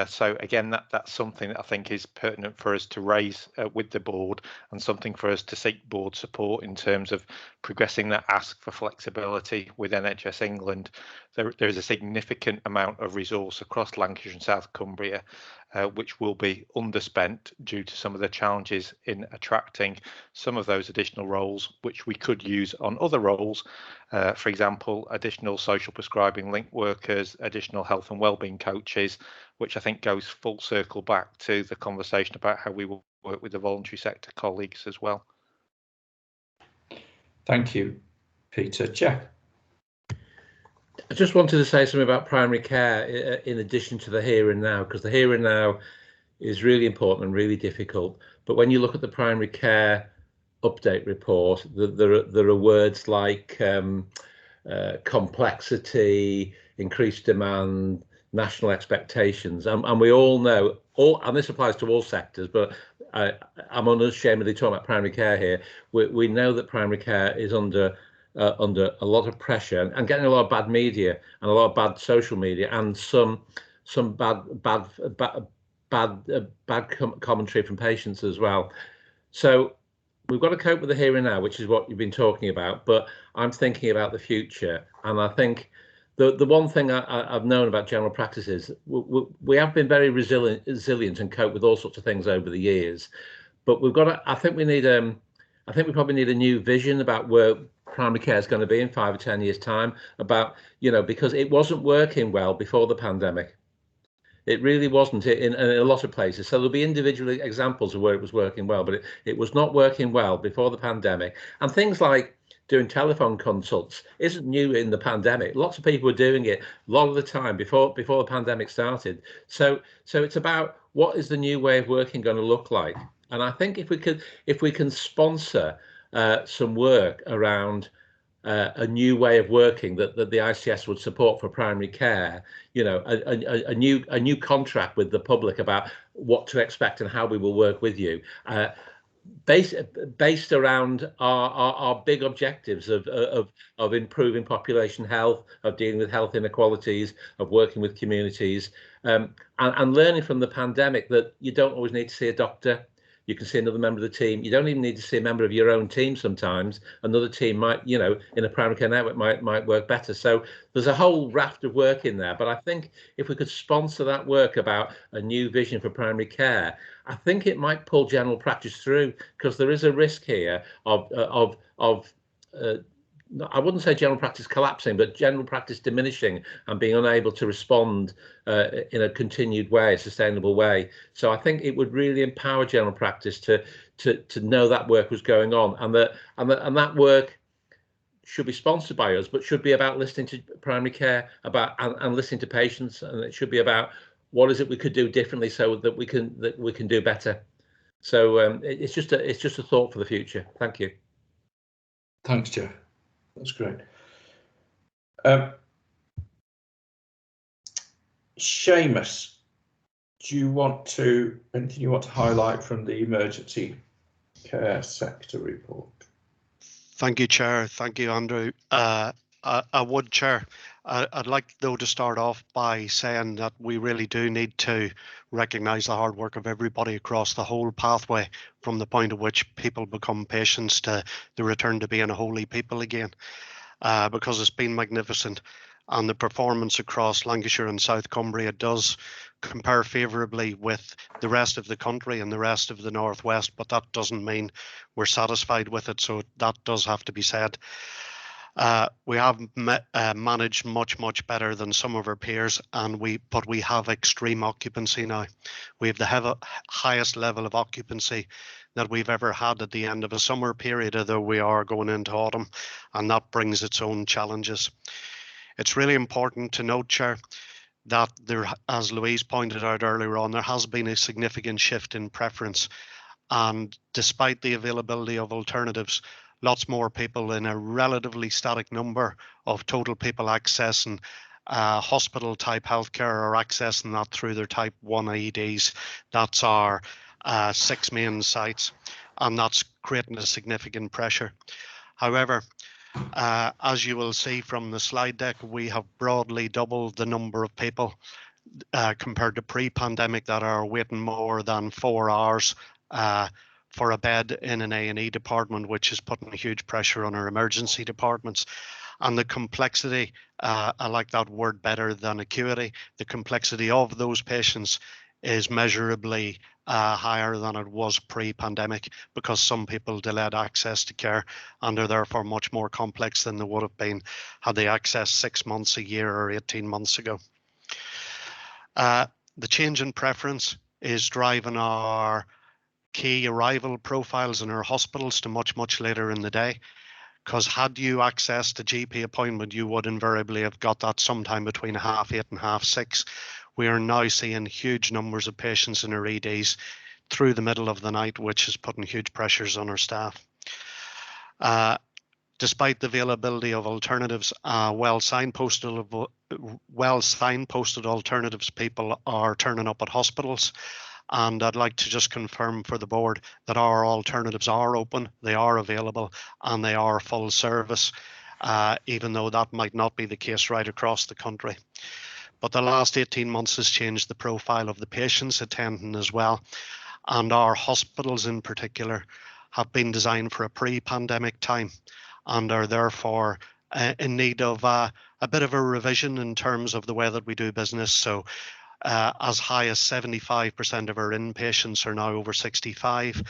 So again, that's something that I think is pertinent for us to raise with the board, and something for us to seek board support in terms of progressing that ask for flexibility with NHS England. There is a significant amount of resource across Lancashire and South Cumbria, which will be underspent due to some of the challenges in attracting some of those additional roles, which we could use on other roles. For example, additional social prescribing link workers, additional health and wellbeing coaches, which I think goes full circle back to the conversation about how we will work with the voluntary sector colleagues as well. Thank you, Peter. Jeff? I just wanted to say something about primary care in addition to the here and now, because the here and now is really important and really difficult. But when you look at the primary care update report, there are words like complexity, increased demand, national expectations, and we all know, and this applies to all sectors, but I'm unashamedly talking about primary care here. We know that primary care is under a lot of pressure and getting a lot of bad media and a lot of bad social media and some bad commentary from patients as well. So we've got to cope with the here and now, which is what you've been talking about, but I'm thinking about the future. And I think the one thing I've known about general practice is we have been very resilient and cope with all sorts of things over the years, but we've got to, I think we probably need a new vision about where primary care is going to be in 5 or 10 years time, about, because it wasn't working well before the pandemic. It really wasn't in a lot of places. So there'll be individual examples of where it was working well, but it was not working well before the pandemic. And things like doing telephone consults isn't new in the pandemic. Lots of people were doing it a lot of the time before the pandemic started. So it's about what is the new way of working going to look like. And I think if we can sponsor some work around a new way of working that the ICS would support for primary care, a new contract with the public about what to expect and how we will work with you, based around our big objectives of improving population health, of dealing with health inequalities, of working with communities, and learning from the pandemic that you don't always need to see a doctor. You can see another member of the team. You don't even need to see a member of your own team sometimes. Another team might, in a primary care network might work better. So there's a whole raft of work in there. But I think if we could sponsor that work about a new vision for primary care, I think it might pull general practice through, because there is a risk here of I wouldn't say general practice collapsing, but general practice diminishing and being unable to respond in a continued way, a sustainable way. So I think it would really empower general practice to know that work was going on, and that work should be sponsored by us, but should be about listening to primary care and listening to patients, and it should be about what is it we could do differently so that we can do better. So it's just a thought for the future. Thank you. Thanks, Jeff. That's great. Seamus, do you want anything you want to highlight from the emergency care sector report? Thank you, Chair. Thank you, Andrew. I would, Chair. I'd like, though, to start off by saying that we really do need to recognise the hard work of everybody across the whole pathway, from the point at which people become patients to the return to being a holy people again, because it's been magnificent. And the performance across Lancashire and South Cumbria does compare favourably with the rest of the country and the rest of the Northwest, but that doesn't mean we're satisfied with it, so that does have to be said. We have managed much better than some of our peers, but we have extreme occupancy now. We have the highest level of occupancy that we've ever had at the end of a summer period, although we are going into autumn, and that brings its own challenges. It's really important to note, Chair, that there, as Louise pointed out earlier on, there has been a significant shift in preference, and despite the availability of alternatives, lots more people in a relatively static number of total people accessing hospital type healthcare are accessing that through their type 1 EDs. That's our 6 main sites, and that's creating a significant pressure. However, as you will see from the slide deck, we have broadly doubled the number of people compared to pre-pandemic that are waiting more than 4 hours for a bed in an A&E department, which is putting a huge pressure on our emergency departments. And the complexity, I like that word better than acuity, the complexity of those patients is measurably higher than it was pre-pandemic, because some people delayed access to care and are therefore much more complex than they would have been had they accessed 6 months, a year, or 18 months ago. The change in preference is driving our key arrival profiles in our hospitals to much later in the day, because had you accessed a GP appointment, you would invariably have got that sometime between 8:30 and 6:30. We are now seeing huge numbers of patients in our EDs through the middle of the night, which is putting huge pressures on our staff. Despite the availability of alternatives, well signposted alternatives, people are turning up at hospitals. And I'd like to just confirm for the board that our alternatives are open, they are available, and they are full service, even though that might not be the case right across the country. But the last 18 months has changed the profile of the patients attending as well. And our hospitals in particular have been designed for a pre-pandemic time and are therefore in need of a bit of a revision in terms of the way that we do business. So as high as 75% of our inpatients are now over 65,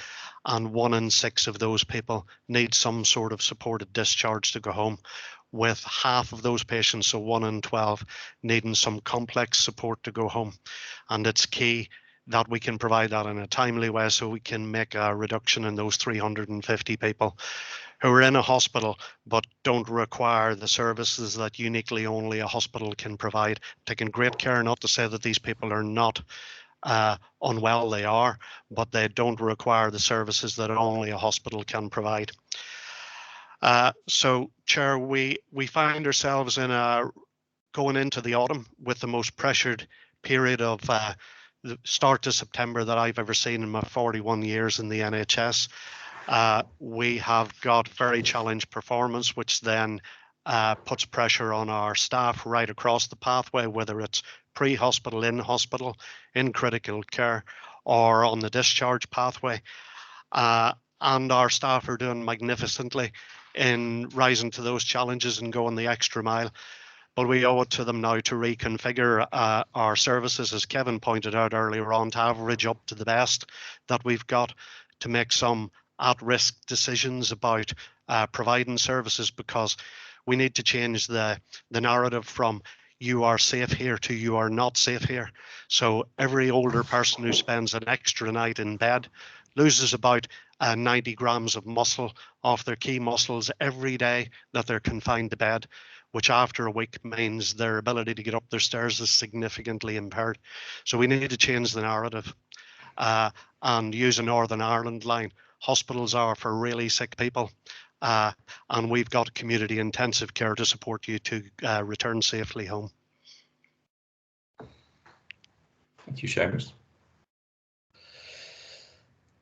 and 1 in 6 of those people need some sort of supported discharge to go home, with half of those patients, so 1 in 12, needing some complex support to go home. And it's key that we can provide that in a timely way so we can make a reduction in those 350 people who are in a hospital but don't require the services that uniquely only a hospital can provide. Taking great care, not to say that these people are not unwell, they are, but they don't require the services that only a hospital can provide. So, Chair, we find ourselves in going into the autumn with the most pressured period of the start to September that I've ever seen in my 41 years in the NHS. We have got very challenged performance, which then puts pressure on our staff right across the pathway, whether it's pre-hospital, in-hospital, in critical care, or on the discharge pathway. And our staff are doing magnificently in rising to those challenges and going the extra mile. But we owe it to them now to reconfigure our services, as Kevin pointed out earlier on, to average up to the best that we've got, to make some at-risk decisions about providing services, because we need to change the narrative from you are safe here to you are not safe here. So every older person who spends an extra night in bed loses about 90 grams of muscle off their key muscles every day that they're confined to bed, which after a week means their ability to get up their stairs is significantly impaired. So we need to change the narrative and use a Northern Ireland line. Hospitals are for really sick people, and we've got community intensive care to support you to return safely home. Thank you, Seamus.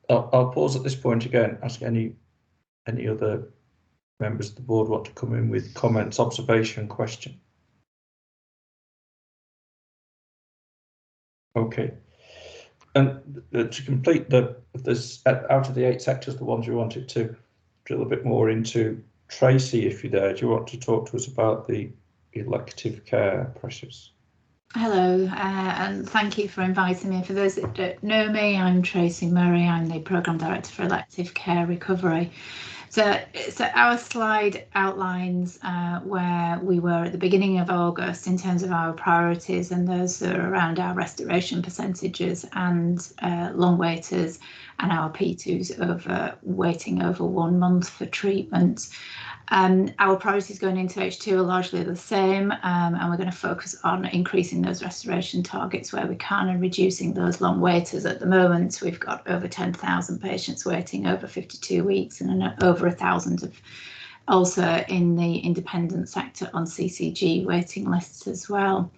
I'll pause at this point again, ask any other members of the board want to come in with comments, observation, question. Okay. And to complete there's out of the 8 sectors, the ones you wanted to drill a bit more into, Tracy, if you're there, do you want to talk to us about the elective care pressures? Hello, and thank you for inviting me. For those that don't know me, I'm Tracy Murray. I'm the Programme Director for Elective Care Recovery. So our slide outlines where we were at the beginning of August in terms of our priorities, and those are around our restoration percentages and long waiters and our P2s waiting over 1 month for treatment. Our priorities going into H2 are largely the same, and we're going to focus on increasing those restoration targets where we can and reducing those long waiters. At the moment, we've got over 10,000 patients waiting over 52 weeks and over 1,000 of also in the independent sector on CCG waiting lists as well.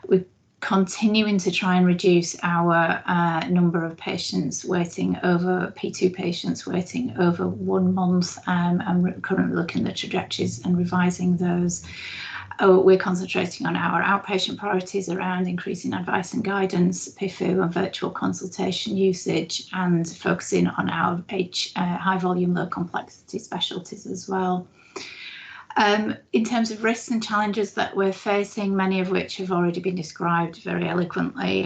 We're continuing to try and reduce our number of patients waiting over, P2 patients waiting over 1 month, and we're currently looking at the trajectories and revising those. We're concentrating on our outpatient priorities around increasing advice and guidance, PIFU and virtual consultation usage, and focusing on our high volume, low complexity specialties as well. In terms of risks and challenges that we're facing, many of which have already been described very eloquently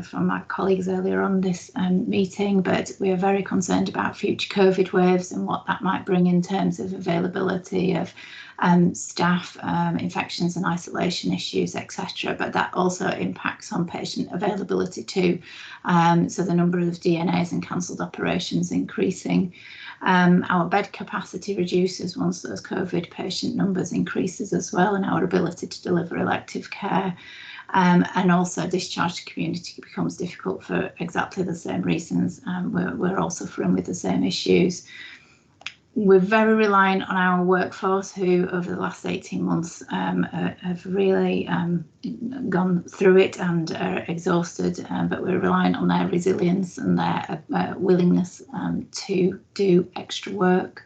from my colleagues earlier on this meeting, but we are very concerned about future COVID waves and what that might bring in terms of availability of staff, infections and isolation issues, etc. But that also impacts on patient availability too. So the number of DNAs and cancelled operations increasing. Our bed capacity reduces once those COVID patient numbers increases as well, and our ability to deliver elective care. And also discharge to community becomes difficult for exactly the same reasons. We're all suffering with the same issues. We're very reliant on our workforce who over the last 18 months have really gone through it and are exhausted, but we're reliant on their resilience and their willingness to do extra work.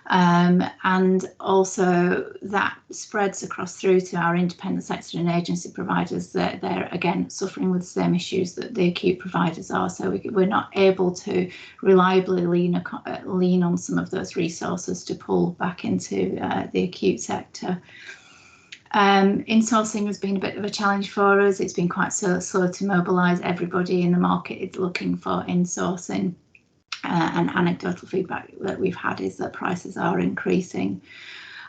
And also that spreads across through to our independent sector and agency providers, that they're again suffering with the same issues that the acute providers are. So we're not able to reliably lean on some of those resources to pull back into the acute sector. Insourcing has been a bit of a challenge for us. It's been quite slow to mobilise. Everybody in the market is looking for insourcing. And anecdotal feedback that we've had is that prices are increasing.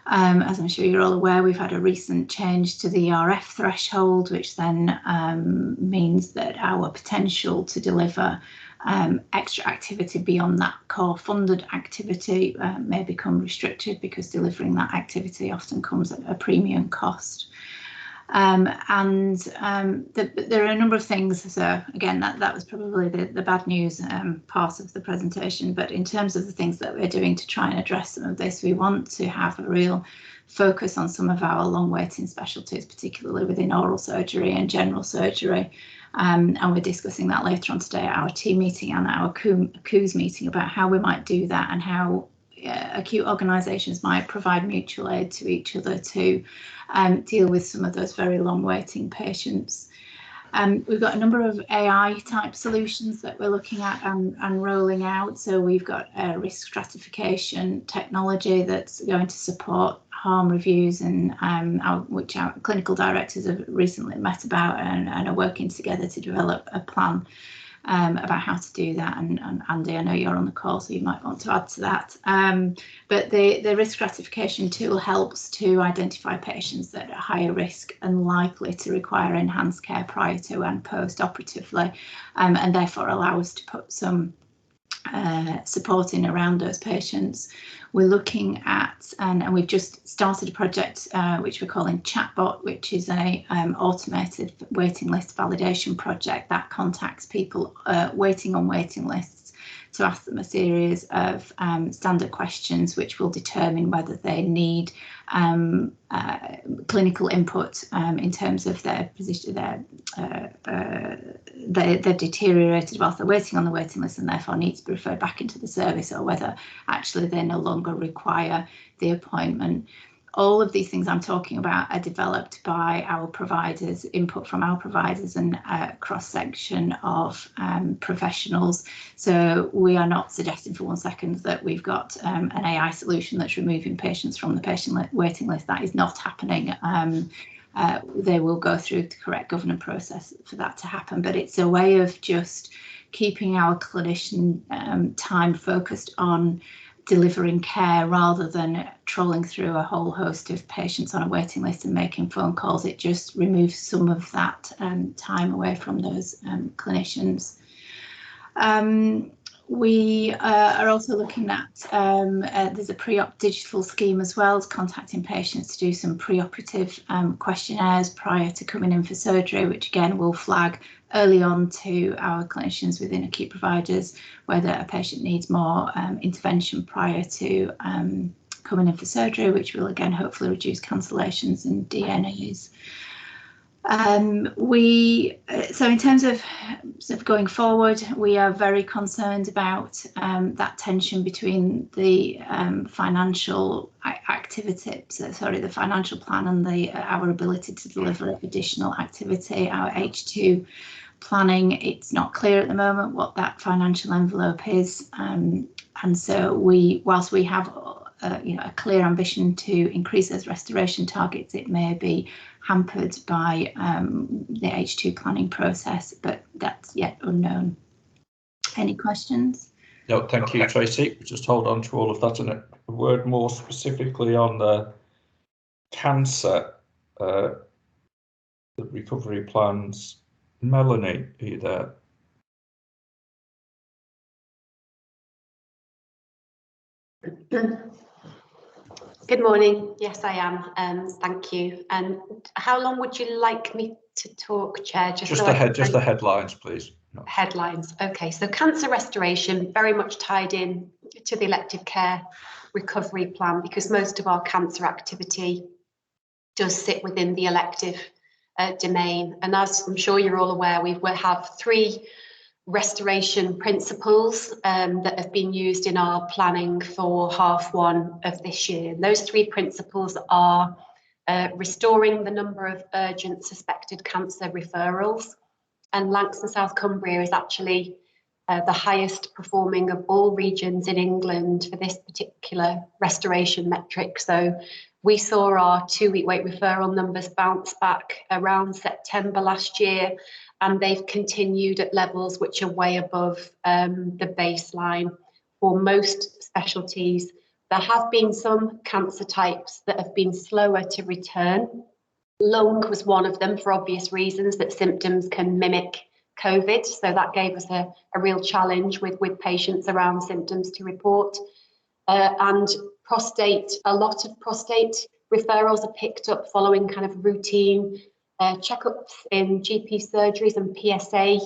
As I'm sure you're all aware, we've had a recent change to the RF threshold, which then means that our potential to deliver extra activity beyond that core funded activity may become restricted, because delivering that activity often comes at a premium cost. There are a number of things. So again, that was probably the bad news part of the presentation. But in terms of the things that we're doing to try and address some of this, we want to have a real focus on some of our long waiting specialties, particularly within oral surgery and general surgery. And we're discussing that later on today at our team meeting and our COOS meeting about how we might do that and how acute organisations might provide mutual aid to each other to deal with some of those very long waiting patients. We've got a number of AI type solutions that we're looking at and rolling out. So we've got a risk stratification technology that's going to support harm reviews, and which our clinical directors have recently met about and are working together to develop a plan about how to do that. And Andy, I know you're on the call, so you might want to add to that. But the risk stratification tool helps to identify patients that are higher risk and likely to require enhanced care prior to and post-operatively, and therefore allow us to put some support in around those patients. We're looking at, and we've just started a project which we're calling Chatbot, which is a automated waiting list validation project that contacts people waiting on waiting lists to ask them a series of standard questions, which will determine whether they need clinical input in terms of their position. They've deteriorated whilst they're waiting on the waiting list and therefore need to be referred back into the service, or whether actually they no longer require the appointment. all of these things I'm talking about are developed by our providers, input from our providers, and a cross-section of professionals. So we are not suggesting for 1 second that we've got an AI solution that's removing patients from the patient waiting list. That is not happening. They will go through the correct governance process for that to happen, but it's a way of just keeping our clinician time focused on delivering care rather than trolling through a whole host of patients on a waiting list and making phone calls. It just removes some of that time away from those clinicians. We are also looking at, there's a pre-op digital scheme as well, as contacting patients to do some pre-operative questionnaires prior to coming in for surgery, which again will flag early on to our clinicians within acute providers whether a patient needs more intervention prior to coming in for surgery, which will again hopefully reduce cancellations and DNAs. So in terms of going forward, we are very concerned about that tension between the financial activity, the financial plan and our ability to deliver additional activity. Our H2 planning, it's not clear at the moment what that financial envelope is, and so whilst we have a clear ambition to increase those restoration targets, it may be hampered by the H2 planning process, but that's yet unknown. Any questions? No, thank you, Tracy. Just hold on to all of that, and a word more specifically on the cancer, the recovery plans. Melanie, are you there? Good morning. Yes, I am. Thank you. And how long would you like me to talk, Chair? Just the headlines, please. No. Headlines. Okay. So cancer restoration very much tied in to the elective care recovery plan, because most of our cancer activity does sit within the elective domain. And as I'm sure you're all aware, we have 3 restoration principles that have been used in our planning for H1 of this year. And those 3 principles are restoring the number of urgent suspected cancer referrals. And Lancashire and South Cumbria is actually the highest performing of all regions in England for this particular restoration metric. So we saw our 2-week wait referral numbers bounce back around September last year, and they've continued at levels which are way above the baseline for most specialties. There have been some cancer types that have been slower to return. Lung was one of them for obvious reasons, that symptoms can mimic COVID. So that gave us a real challenge with patients around symptoms to report. And prostate, a lot of prostate referrals are picked up following kind of routine checkups in GP surgeries and PSA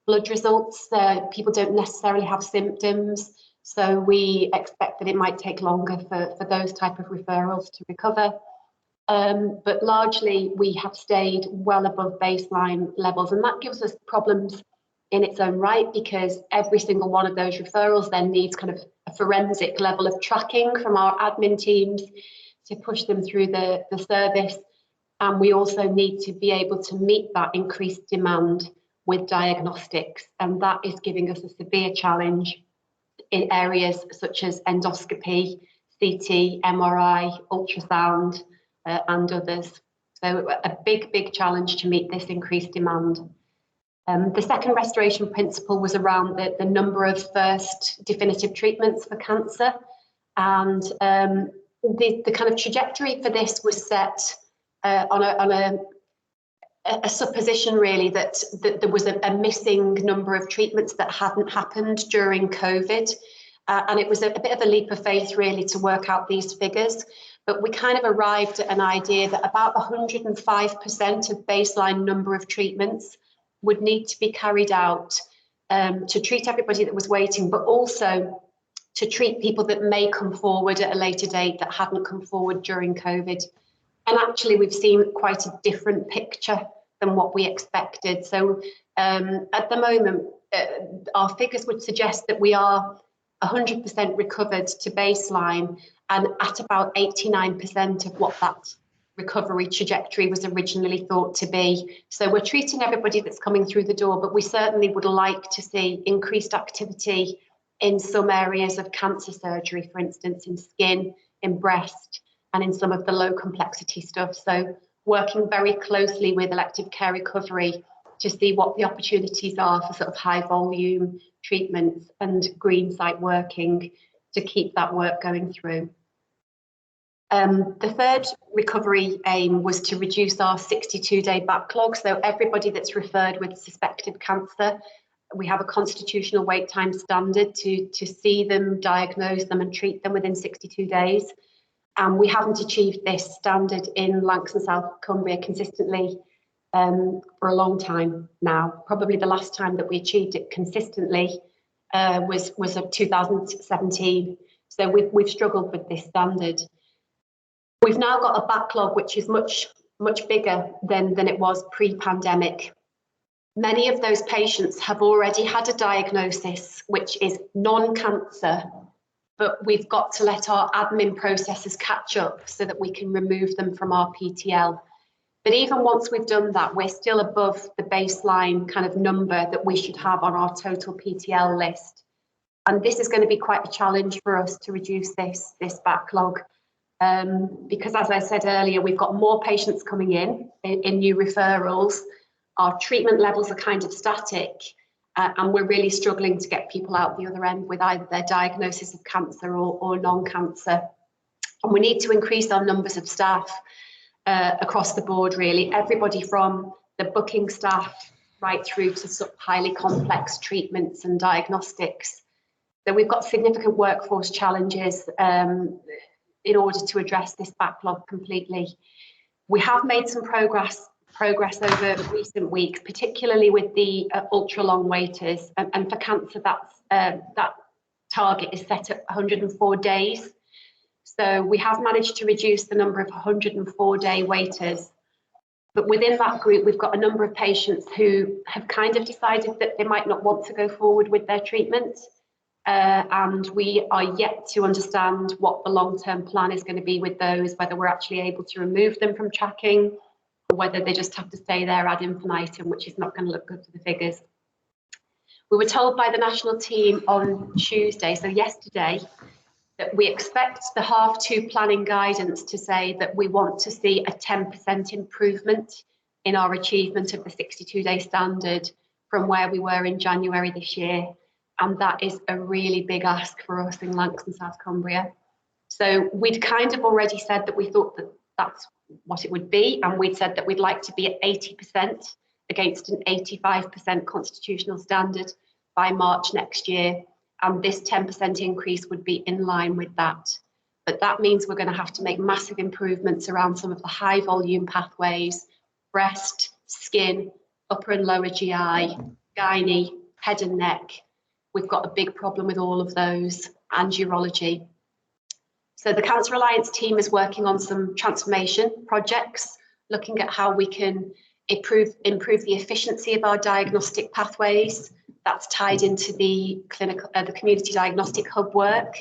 blood results. People don't necessarily have symptoms, so we expect that it might take longer for those type of referrals to recover. But largely we have stayed well above baseline levels, and that gives us problems in its own right, because every single one of those referrals then needs kind of a forensic level of tracking from our admin teams to push them through the service. And we also need to be able to meet that increased demand with diagnostics. And that is giving us a severe challenge in areas such as endoscopy, CT, MRI, ultrasound, and others. So a big challenge to meet this increased demand. The second restoration principle was around the number of first definitive treatments for cancer. And the kind of trajectory for this was set on a supposition really that there was a missing number of treatments that hadn't happened during COVID. And it was a bit of a leap of faith really to work out these figures. But we kind of arrived at an idea that about 105% of baseline number of treatments would need to be carried out to treat everybody that was waiting, but also to treat people that may come forward at a later date that hadn't come forward during COVID. And actually, we've seen quite a different picture than what we expected. So at the moment, our figures would suggest that we are 100% recovered to baseline and at about 89% of what that recovery trajectory was originally thought to be. So we're treating everybody that's coming through the door, but we certainly would like to see increased activity in some areas of cancer surgery, for instance, in skin, in breast, and in some of the low complexity stuff. So working very closely with elective care recovery to see what the opportunities are for sort of high volume treatments and green site working to keep that work going through. The third recovery aim was to reduce our 62-day backlog. So everybody that's referred with suspected cancer, we have a constitutional wait time standard to see them, diagnose them and treat them within 62 days. And we haven't achieved this standard in Lancashire and South Cumbria consistently for a long time now. Probably the last time that we achieved it consistently was 2017. So we've struggled with this standard. We've now got a backlog which is much bigger than it was pre-pandemic. Many of those patients have already had a diagnosis which is non-cancer, but we've got to let our admin processes catch up so that we can remove them from our PTL. But even once we've done that, we're still above the baseline kind of number that we should have on our total PTL list. And this is going to be quite a challenge for us to reduce this backlog. Because as I said earlier, we've got more patients coming in new referrals. Our treatment levels are kind of static, and we're really struggling to get people out the other end with either their diagnosis of cancer or non-cancer. And we need to increase our numbers of staff across the board, really. Everybody from the booking staff right through to sort of highly complex treatments and diagnostics. So we've got significant workforce challenges in order to address this backlog completely. We have made some progress over recent weeks, particularly with the ultra long waiters, and for cancer that target is set at 104 days. So we have managed to reduce the number of 104-day waiters, but within that group we've got a number of patients who have kind of decided that they might not want to go forward with their treatment. And we are yet to understand what the long-term plan is going to be with those, whether we're actually able to remove them from tracking, or whether they just have to stay there ad infinitum, which is not going to look good for the figures. We were told by the national team on Tuesday, so yesterday, that we expect the H2 planning guidance to say that we want to see a 10% improvement in our achievement of the 62-day standard from where we were in January this year. And that is a really big ask for us in Lancashire and South Cumbria. So we'd kind of already said that we thought that that's what it would be. And we'd said that we'd like to be at 80% against an 85% constitutional standard by March next year. And this 10% increase would be in line with that. But that means we're going to have to make massive improvements around some of the high volume pathways, breast, skin, upper and lower GI, gynae, head and neck. We've got a big problem with all of those, and urology. So the Cancer Alliance team is working on some transformation projects, looking at how we can improve the efficiency of our diagnostic pathways. That's tied into the community diagnostic hub work.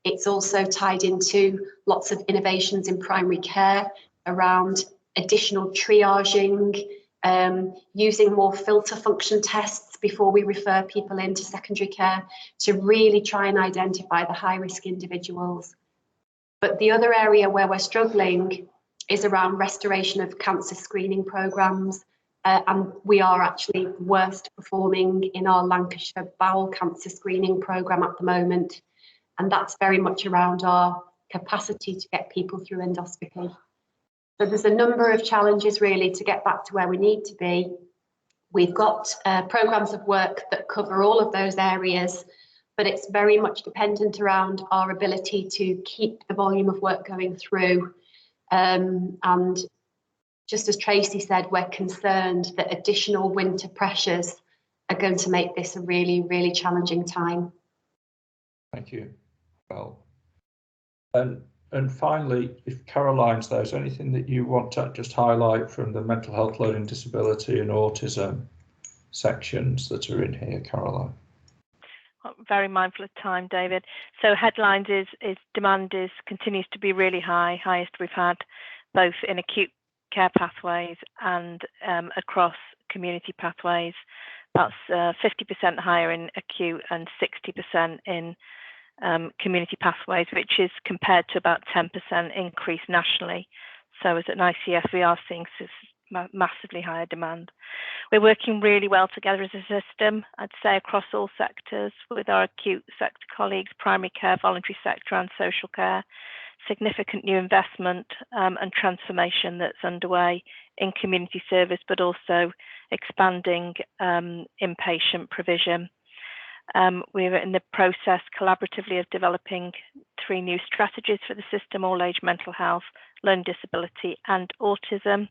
It's also tied into lots of innovations in primary care around additional triaging, using more filter function tests before we refer people into secondary care to really try and identify the high-risk individuals. But the other area where we're struggling is around restoration of cancer screening programmes, and we are actually worst performing in our Lancashire bowel cancer screening programme at the moment, and that's very much around our capacity to get people through endoscopy. So there's a number of challenges really to get back to where we need to be. We've got programmes of work that cover all of those areas, but it's very much dependent around our ability to keep the volume of work going through. And just as Tracy said, we're concerned that additional winter pressures are going to make this a really, really challenging time. Thank you, Well. And finally, if Caroline's there, is there anything that you want to just highlight from the mental health, learning disability and autism sections that are in here, Caroline? very mindful of time, David. So headlines is demand continues to be really high, highest we've had, both in acute care pathways and across community pathways. That's 50% higher in acute and 60% in community pathways, which is compared to about 10% increase nationally. So as an ICS, we are seeing massively higher demand. We're working really well together as a system, I'd say, across all sectors with our acute sector colleagues, primary care, voluntary sector and social care. Significant new investment and transformation that's underway in community service, but also expanding inpatient provision. We're in the process collaboratively of developing 3 new strategies for the system: all age mental health, learning disability and autism.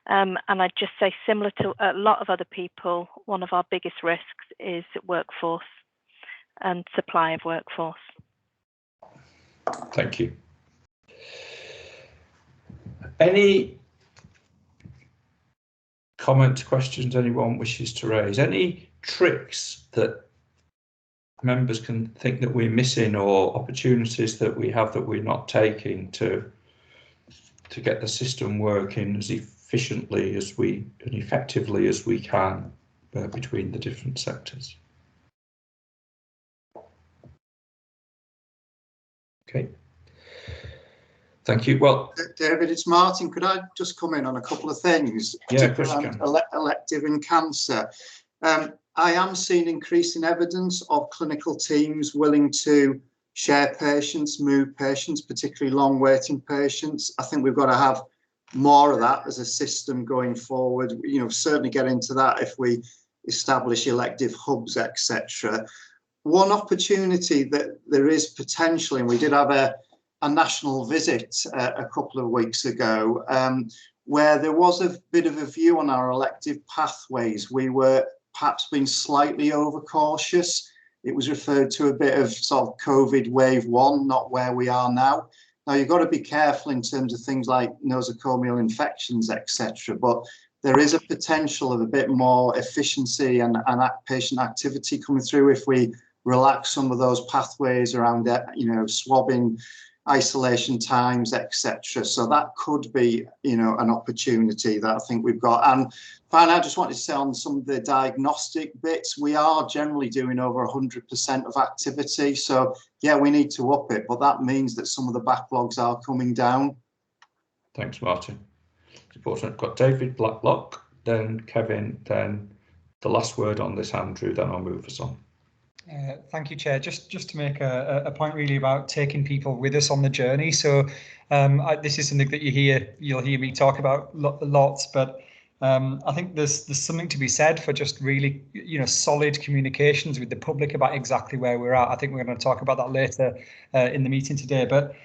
And I'd just say, similar to a lot of other people, one of our biggest risks is workforce and supply of workforce. Thank you. Any comments, questions anyone wishes to raise? Any tricks that members can think that we're missing, or opportunities that we have that we're not taking to get the system working as efficiently as and effectively as we can between the different sectors? Okay. Thank you. Well, David, it's Martin. Could I just come in on a couple of things? Yeah, of course you can. Elective and cancer. I am seeing increasing evidence of clinical teams willing to share patients, move patients, particularly long waiting patients. I think we've got to have more of that as a system going forward. You know, certainly get into that if we establish elective hubs, etc. One opportunity that there is potentially, and we did have a national visit a couple of weeks ago, where there was a bit of a view on our elective pathways. We were perhaps being slightly overcautious. It was referred to a bit of sort of COVID wave 1, not where we are now. Now, you've got to be careful in terms of things like nosocomial infections, etc. But there is a potential of a bit more efficiency and patient activity coming through if we relax some of those pathways around, you know, swabbing, isolation times, etc. So that could be, you know, an opportunity that I think we've got. And finally, I just wanted to say on some of the diagnostic bits, we are generally doing over 100% of activity. So yeah, we need to up it, but that means that some of the backlogs are coming down. Thanks, Martin. It's important. I've got David Blacklock, then Kevin, then the last word on this, Andrew, then I'll move us on. Thank you, Chair. Just to make a point really about taking people with us on the journey. So this is something that you'll hear me talk about lots, but I think there's something to be said for just really, you know, solid communications with the public about exactly where we're at. I think we're going to talk about that later in the meeting today. But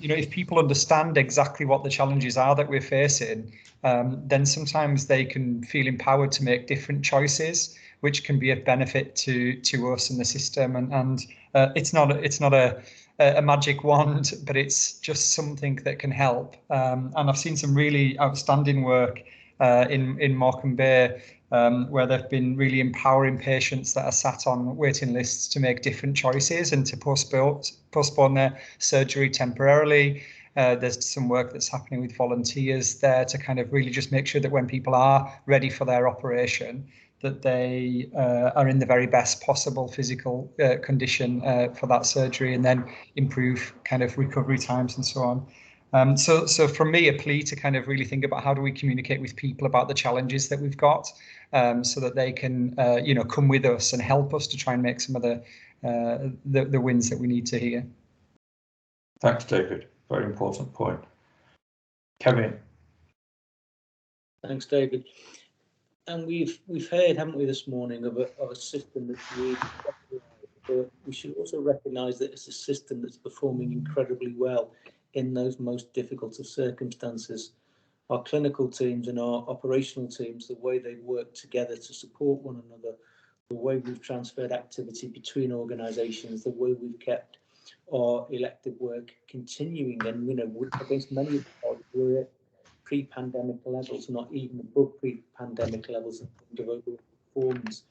you know, if people understand exactly what the challenges are that we're facing, then sometimes they can feel empowered to make different choices, which can be of benefit to us and the system. And it's not a magic wand, but it's just something that can help. And I've seen some really outstanding work in Morecambe Bay, where they've been really empowering patients that are sat on waiting lists to make different choices and to postpone their surgery temporarily. There's some work that's happening with volunteers there to kind of really just make sure that when people are ready for their operation, that they are in the very best possible physical condition for that surgery, and then improve kind of recovery times and so on. So from me, a plea to kind of really think about how do we communicate with people about the challenges that we've got, so that they can you know, come with us and help us to try and make some of the wins that we need to hear. Thanks, David. Very important point. Kevin. Thanks, David. And we've heard, haven't we, this morning of a system that's really, but we should also recognise that it's a system that's performing incredibly well in those most difficult of circumstances. Our clinical teams and our operational teams, the way they work together to support one another, the way we've transferred activity between organisations, the way we've kept our elective work continuing, and, you know, against many of the odds, we're at pre-pandemic levels, not even above pre-pandemic levels of overall performance.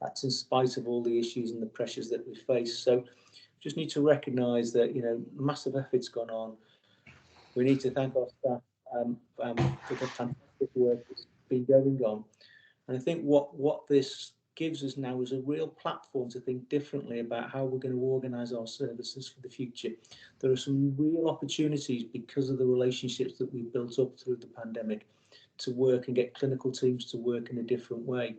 That's in spite of all the issues and the pressures that we face. So just need to recognise that, you know, massive effort's gone on. We need to thank our staff for the fantastic work that's been going on. And I think what this gives us now is a real platform to think differently about how we're going to organise our services for the future. There are some real opportunities because of the relationships that we've built up through the pandemic to work and get clinical teams to work in a different way.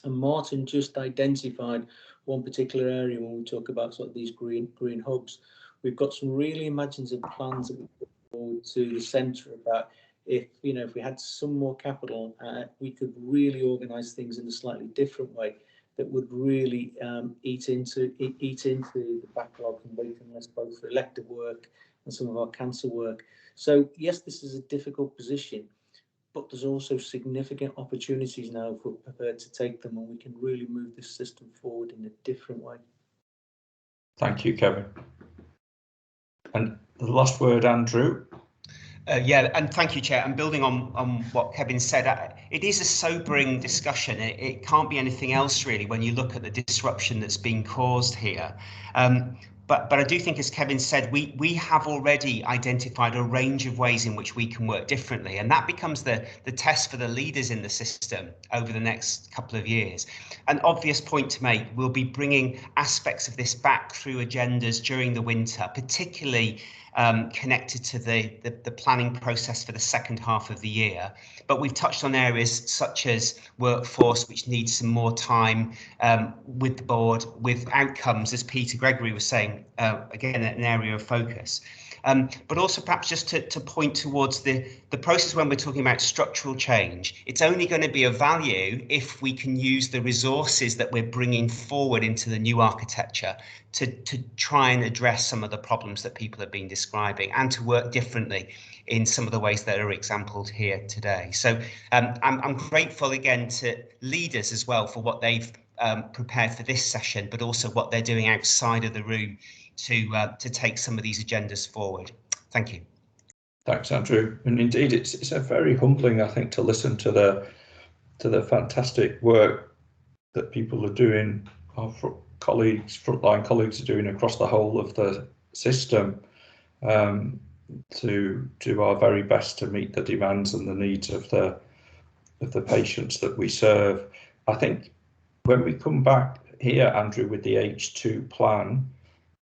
And Martin just identified one particular area when we talk about sort of these green hubs. We've got some really imaginative plans that we put forward to the centre about if we had some more capital, we could really organise things in a slightly different way that would really eat into the backlog and waiting list, both for elective work and some of our cancer work. So yes, this is a difficult position, but there's also significant opportunities now if we're prepared to take them, and we can really move this system forward in a different way. Thank you, Kevin. And the last word, Andrew. Yeah, and thank you, Chair. And building on what Kevin said, it is a sobering discussion. It can't be anything else really when you look at the disruption that's been caused here. But I do think, as Kevin said, we have already identified a range of ways in which we can work differently, and that becomes the test for the leaders in the system over the next couple of years. An obvious point to make, we'll be bringing aspects of this back through agendas during the winter, particularly connected to the planning process for the second half of the year. But we've touched on areas such as workforce, which needs some more time with the board, with outcomes, as Peter Gregory was saying, again, an area of focus. But also perhaps just to point towards the process when we're talking about structural change. It's only going to be of value if we can use the resources that we're bringing forward into the new architecture to try and address some of the problems that people have been describing and to work differently in some of the ways that are exampled here today. So I'm grateful again to leaders as well for what they've prepared for this session, but also what they're doing outside of the room to take some of these agendas forward. Thank you. Thanks, Andrew. And indeed, it's a very humbling, I think, to listen to the fantastic work that people are doing, our frontline colleagues are doing across the whole of the system, to do our very best to meet the demands and the needs of the patients that we serve. I think when we come back here, Andrew, with the H2 plan,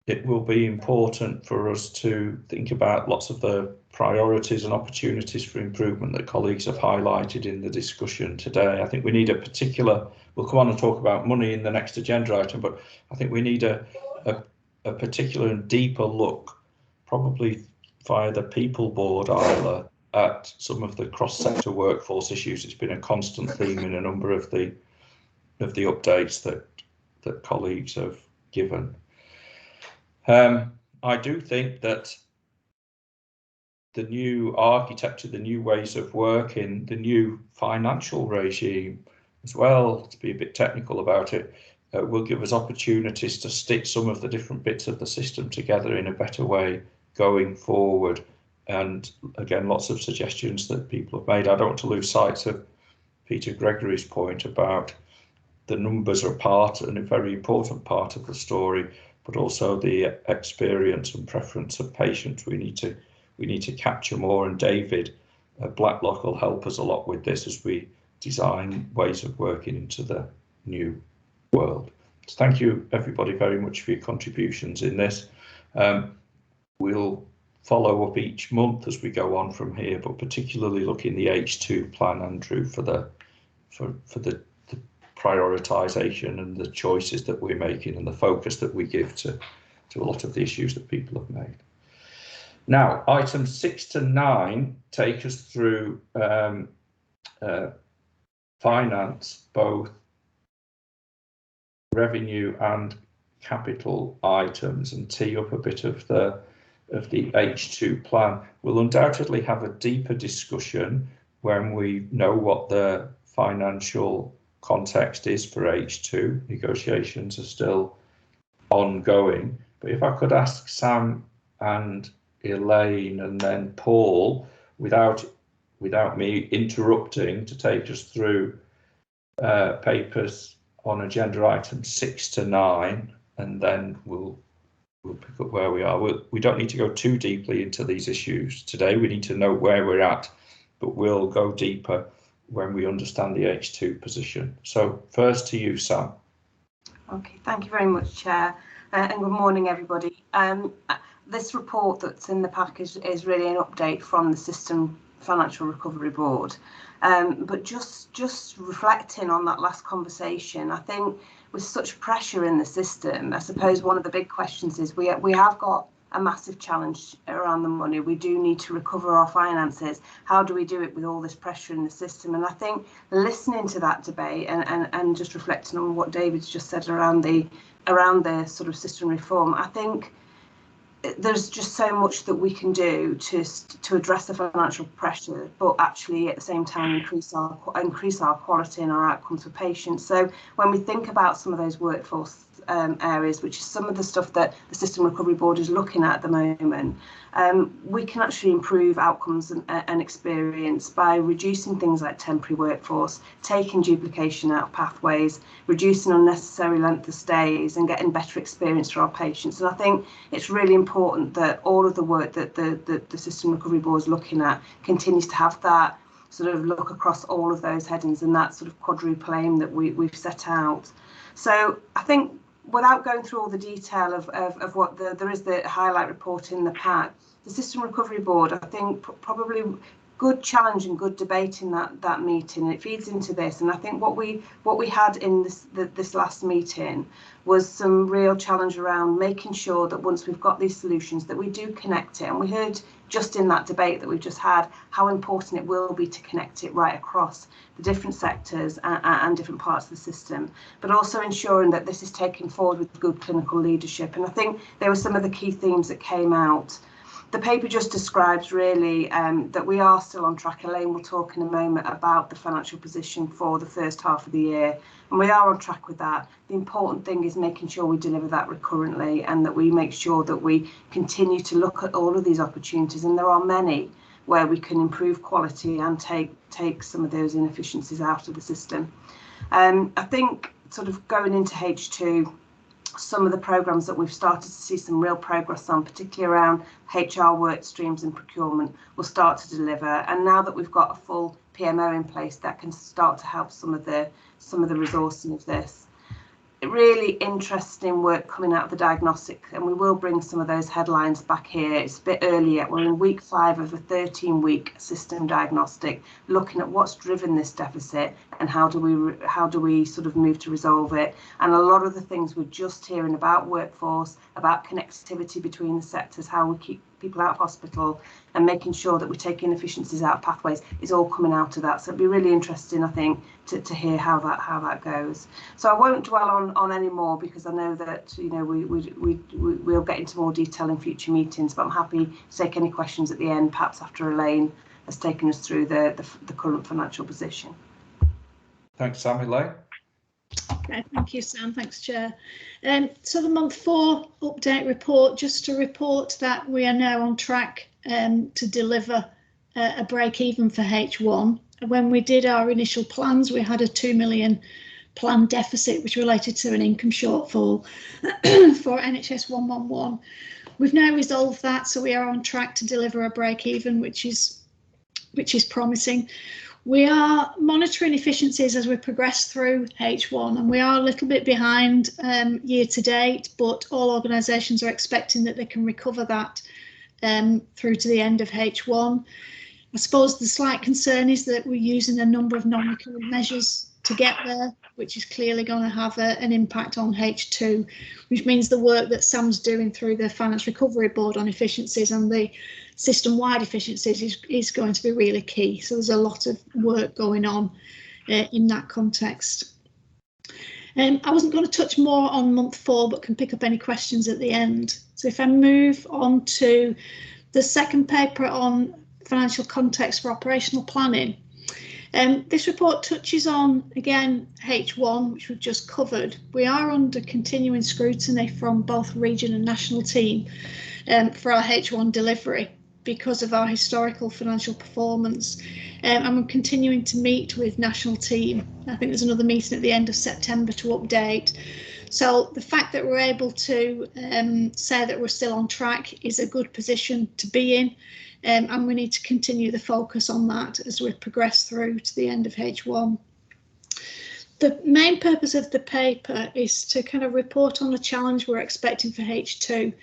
it will be important for us to think about lots of the priorities and opportunities for improvement that colleagues have highlighted in the discussion today. I think we need a particular, we'll come on and talk about money in the next agenda item, but I think we need a particular and deeper look, probably via the People Board, Isla, at some of the cross-sector workforce issues. It's been a constant theme in a number of the updates that colleagues have given. I do think that the new architecture, the new ways of working, the new financial regime as well, to be a bit technical about it, will give us opportunities to stitch some of the different bits of the system together in a better way going forward. And again, lots of suggestions that people have made. I don't want to lose sight of Peter Gregory's point about the numbers are part and a very important part of the story, but also the experience and preference of patients. We need to capture more, and David Blacklock will help us a lot with this as we design ways of working into the new world. So thank you everybody very much for your contributions in this. We'll follow up each month as we go on from here, but particularly look in the H2 plan, Andrew, for the prioritisation and the choices that we're making and the focus that we give to a lot of the issues that people have made. Now, items 6 to 9 take us through finance, both revenue and capital items, and tee up a bit of the H2 plan. We'll undoubtedly have a deeper discussion when we know what the financial context is for H2. Negotiations are still ongoing, but if I could ask Sam and Elaine and then Paul, without me interrupting, to take us through papers on agenda items 6 to 9, and then we'll pick up where we are. We don't need to go too deeply into these issues today. We need to know where we're at, but we'll go deeper when we understand the H2 position. So first to you, Sam. Okay, thank you very much, Chair, and good morning, everybody. This report that's in the package is really an update from the System Financial Recovery Board. But just reflecting on that last conversation, I think with such pressure in the system, I suppose one of the big questions is we have got a massive challenge around the money. We do need to recover our finances. How do we do it with all this pressure in the system? And I think listening to that debate and just reflecting on what David's just said around the sort of system reform, I think there's just so much that we can do to address the financial pressure, but actually at the same time increase our quality and our outcomes for patients. So when we think about some of those workforce areas, which is some of the stuff that the System Recovery Board is looking at the moment, we can actually improve outcomes and experience by reducing things like temporary workforce, taking duplication out of pathways, reducing unnecessary length of stays, and getting better experience for our patients. And I think it's really important that all of the work that the System Recovery Board is looking at continues to have that sort of look across all of those headings and that sort of quadruple aim that we've set out. So I think, without going through all the detail of what there is the highlight report in the pack, the System Recovery Board, I think probably good challenge and good debate in that meeting, and it feeds into this. And I think what we had in this last meeting was some real challenge around making sure that once we've got these solutions that we do connect it. And we heard just in that debate that we've just had how important it will be to connect it right across the different sectors and different parts of the system, but also ensuring that this is taken forward with good clinical leadership. And I think there were some of the key themes that came out. The paper just describes really that we are still on track. Elaine will talk in a moment about the financial position for the first half of the year, and we are on track with that. The important thing is making sure we deliver that recurrently and that we make sure that we continue to look at all of these opportunities, and there are many where we can improve quality and take some of those inefficiencies out of the system. I think sort of going into H2, some of the programmes that we've started to see some real progress on, particularly around HR work streams and procurement, will start to deliver. And now that we've got a full PMO in place, that can start to help some of the resourcing of this. Really interesting work coming out of the diagnostic, and we will bring some of those headlines back here. It's a bit early yet. We're in week 5 of a 13-week system diagnostic, looking at what's driven this deficit and how do we sort of move to resolve it. And a lot of the things we're just hearing about workforce, about connectivity between the sectors, how we keep people out of hospital and making sure that we're taking efficiencies out of pathways is all coming out of that. So it'd be really interesting, I think, to hear how that goes. So I won't dwell on any more because I know that we'll get into more detail in future meetings, but I'm happy to take any questions at the end, perhaps after Elaine has taken us through the current financial position. Thanks, Sam. Elaine? Okay, thank you, Sam. Thanks, Chair. So the month 4 update report, just to report that we are now on track to deliver a break even for H1. When we did our initial plans, we had a 2 million plan deficit, which related to an income shortfall for NHS 111. We've now resolved that, so we are on track to deliver a break even, which is promising. We are monitoring efficiencies as we progress through H1, and we are a little bit behind year to date, but all organisations are expecting that they can recover that through to the end of H1. I suppose the slight concern is that we're using a number of non-recurrent measures to get there, which is clearly going to have an impact on H2, which means the work that Sam's doing through the Finance Recovery Board on efficiencies and the system-wide efficiencies is going to be really key. So there's a lot of work going on in that context. I wasn't going to touch more on month 4, but can pick up any questions at the end. So if I move on to the second paper on financial context for operational planning. This report touches on, again, H1, which we've just covered. We are under continuing scrutiny from both region and national team for our H1 delivery. because of our historical financial performance. And we're continuing to meet with national team. I think there's another meeting at the end of September to update. So the fact that we're able to say that we're still on track is a good position to be in, and we need to continue the focus on that as we progress through to the end of H1. The main purpose of the paper is to kind of report on the challenge we're expecting for H2.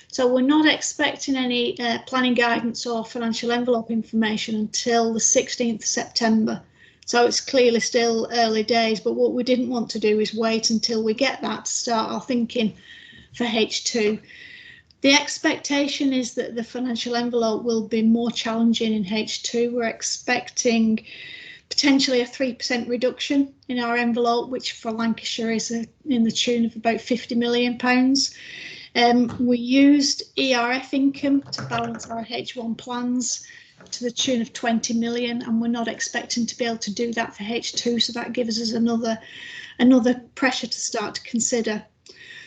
So we're not expecting any planning guidance or financial envelope information until the 16th of September. So it's clearly still early days, but what we didn't want to do is wait until we get that to start our thinking for H2. The expectation is that the financial envelope will be more challenging in H2. We're expecting potentially a 3% reduction in our envelope, which for Lancashire is in the tune of about £50 million. We used ERF income to balance our H1 plans to the tune of 20 million, and we're not expecting to be able to do that for H2, so that gives us another pressure to start to consider.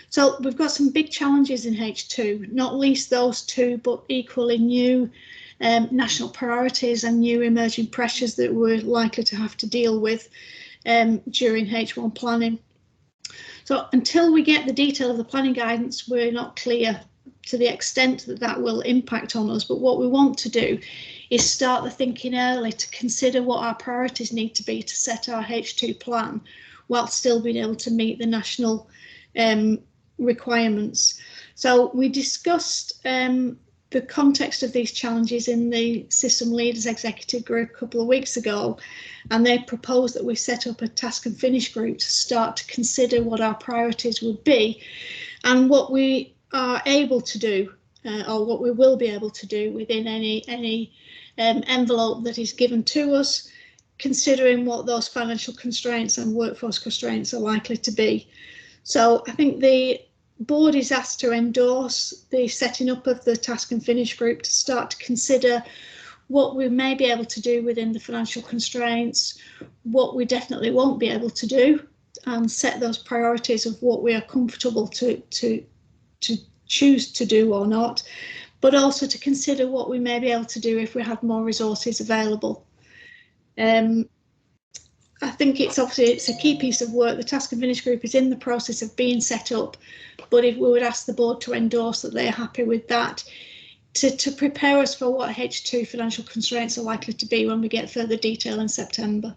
So we've got some big challenges in H2, not least those two, but equally new national priorities and new emerging pressures that we're likely to have to deal with during H1 planning. So until we get the detail of the planning guidance, we're not clear to the extent that that will impact on us. But what we want to do is start the thinking early to consider what our priorities need to be to set our H2 plan, while still being able to meet the national requirements. So we discussed the context of these challenges in the System Leaders Executive Group a couple of weeks ago, and they proposed that we set up a task and finish group to start to consider what our priorities would be and what we are able to do, or what we will be able to do within any envelope that is given to us, considering what those financial constraints and workforce constraints are likely to be. So I think the board is asked to endorse the setting up of the task and finish group to start to consider what we may be able to do within the financial constraints, what we definitely won't be able to do, and set those priorities of what we are comfortable to choose to do or not, but also to consider what we may be able to do if we have more resources available. I think it's a key piece of work. The task and finish group is in the process of being set up, but if we would ask the board to endorse that they're happy with that, to prepare us for what H2 financial constraints are likely to be when we get further detail in September.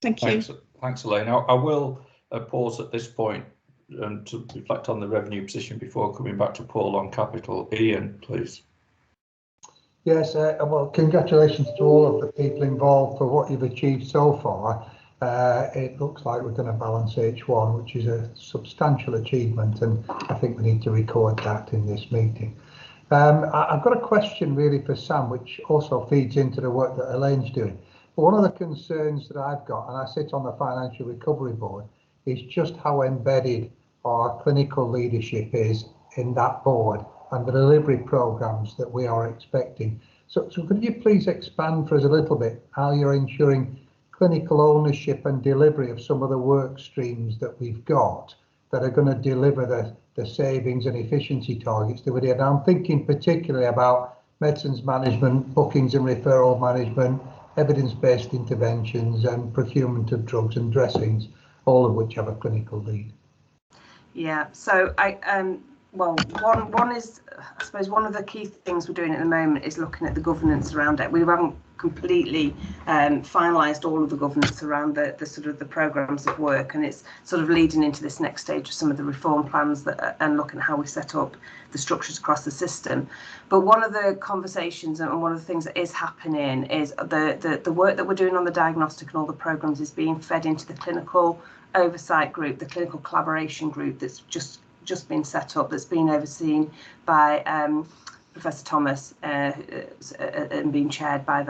Thank you. Thanks, Elaine. I will pause at this point to reflect on the revenue position before coming back to Paul on capital. Ian, please. Yes, well, congratulations to all of the people involved for what you've achieved so far. It looks like we're going to balance H1, which is a substantial achievement, and I think we need to record that in this meeting. I've got a question really for Sam, which also feeds into the work that Elaine's doing. But one of the concerns that I've got, and I sit on the Financial Recovery Board, is just how embedded our clinical leadership is in that board and the delivery programs that we are expecting. So could you please expand for us a little bit how you're ensuring clinical ownership and delivery of some of the work streams that we've got that are going to deliver the savings and efficiency targets that we did? I'm thinking particularly about medicines management, bookings and referral management, evidence-based interventions and procurement of drugs and dressings, all of which have a clinical lead. Yeah, so well, one is, I suppose, one of the key things we're doing at the moment is looking at the governance around it. We haven't completely finalised all of the governance around the sort of the programmes of work, and it's sort of leading into this next stage of some of the reform plans that and looking at how we set up the structures across the system. But one of the conversations and one of the things that is happening is the work that we're doing on the diagnostic and all the programmes is being fed into the clinical oversight group, the clinical collaboration group that's just been set up, that's been overseen by Professor Thomas and being chaired by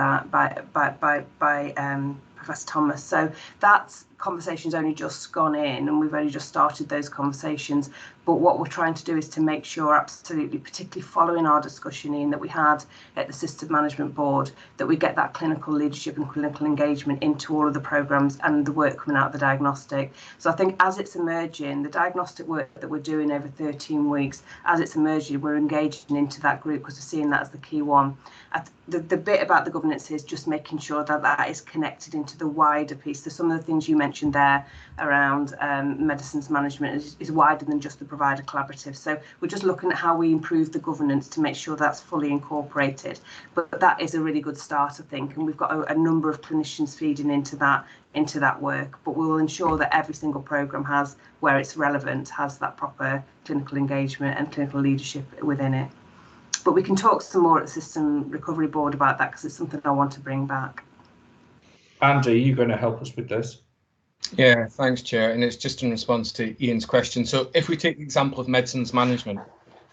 Professor Thomas. So that's conversation's only just gone in and we've only just started those conversations. But what we're trying to do is to make sure, absolutely, particularly following our discussion in that we had at the System Management Board, that we get that clinical leadership and clinical engagement into all of the programmes and the work coming out of the diagnostic. So I think as it's emerging, the diagnostic work that we're doing over 13 weeks, as it's emerging, we're engaging into that group because we're seeing that as the key one. The bit about the governance is just making sure that that is connected into the wider piece. So some of the things you mentioned there around medicines management is wider than just the provider collaborative. So we're just looking at how we improve the governance to make sure that's fully incorporated. But that is a really good start, I think, and we've got a number of clinicians feeding into that work. But we will ensure that every single programme has, where it's relevant, has that proper clinical engagement and clinical leadership within it. But we can talk some more at the System Recovery Board about that because it's something I want to bring back. Andy, are you going to help us with this? Yeah, thanks, Chair. And it's just in response to Ian's question. So if we take the example of medicines management,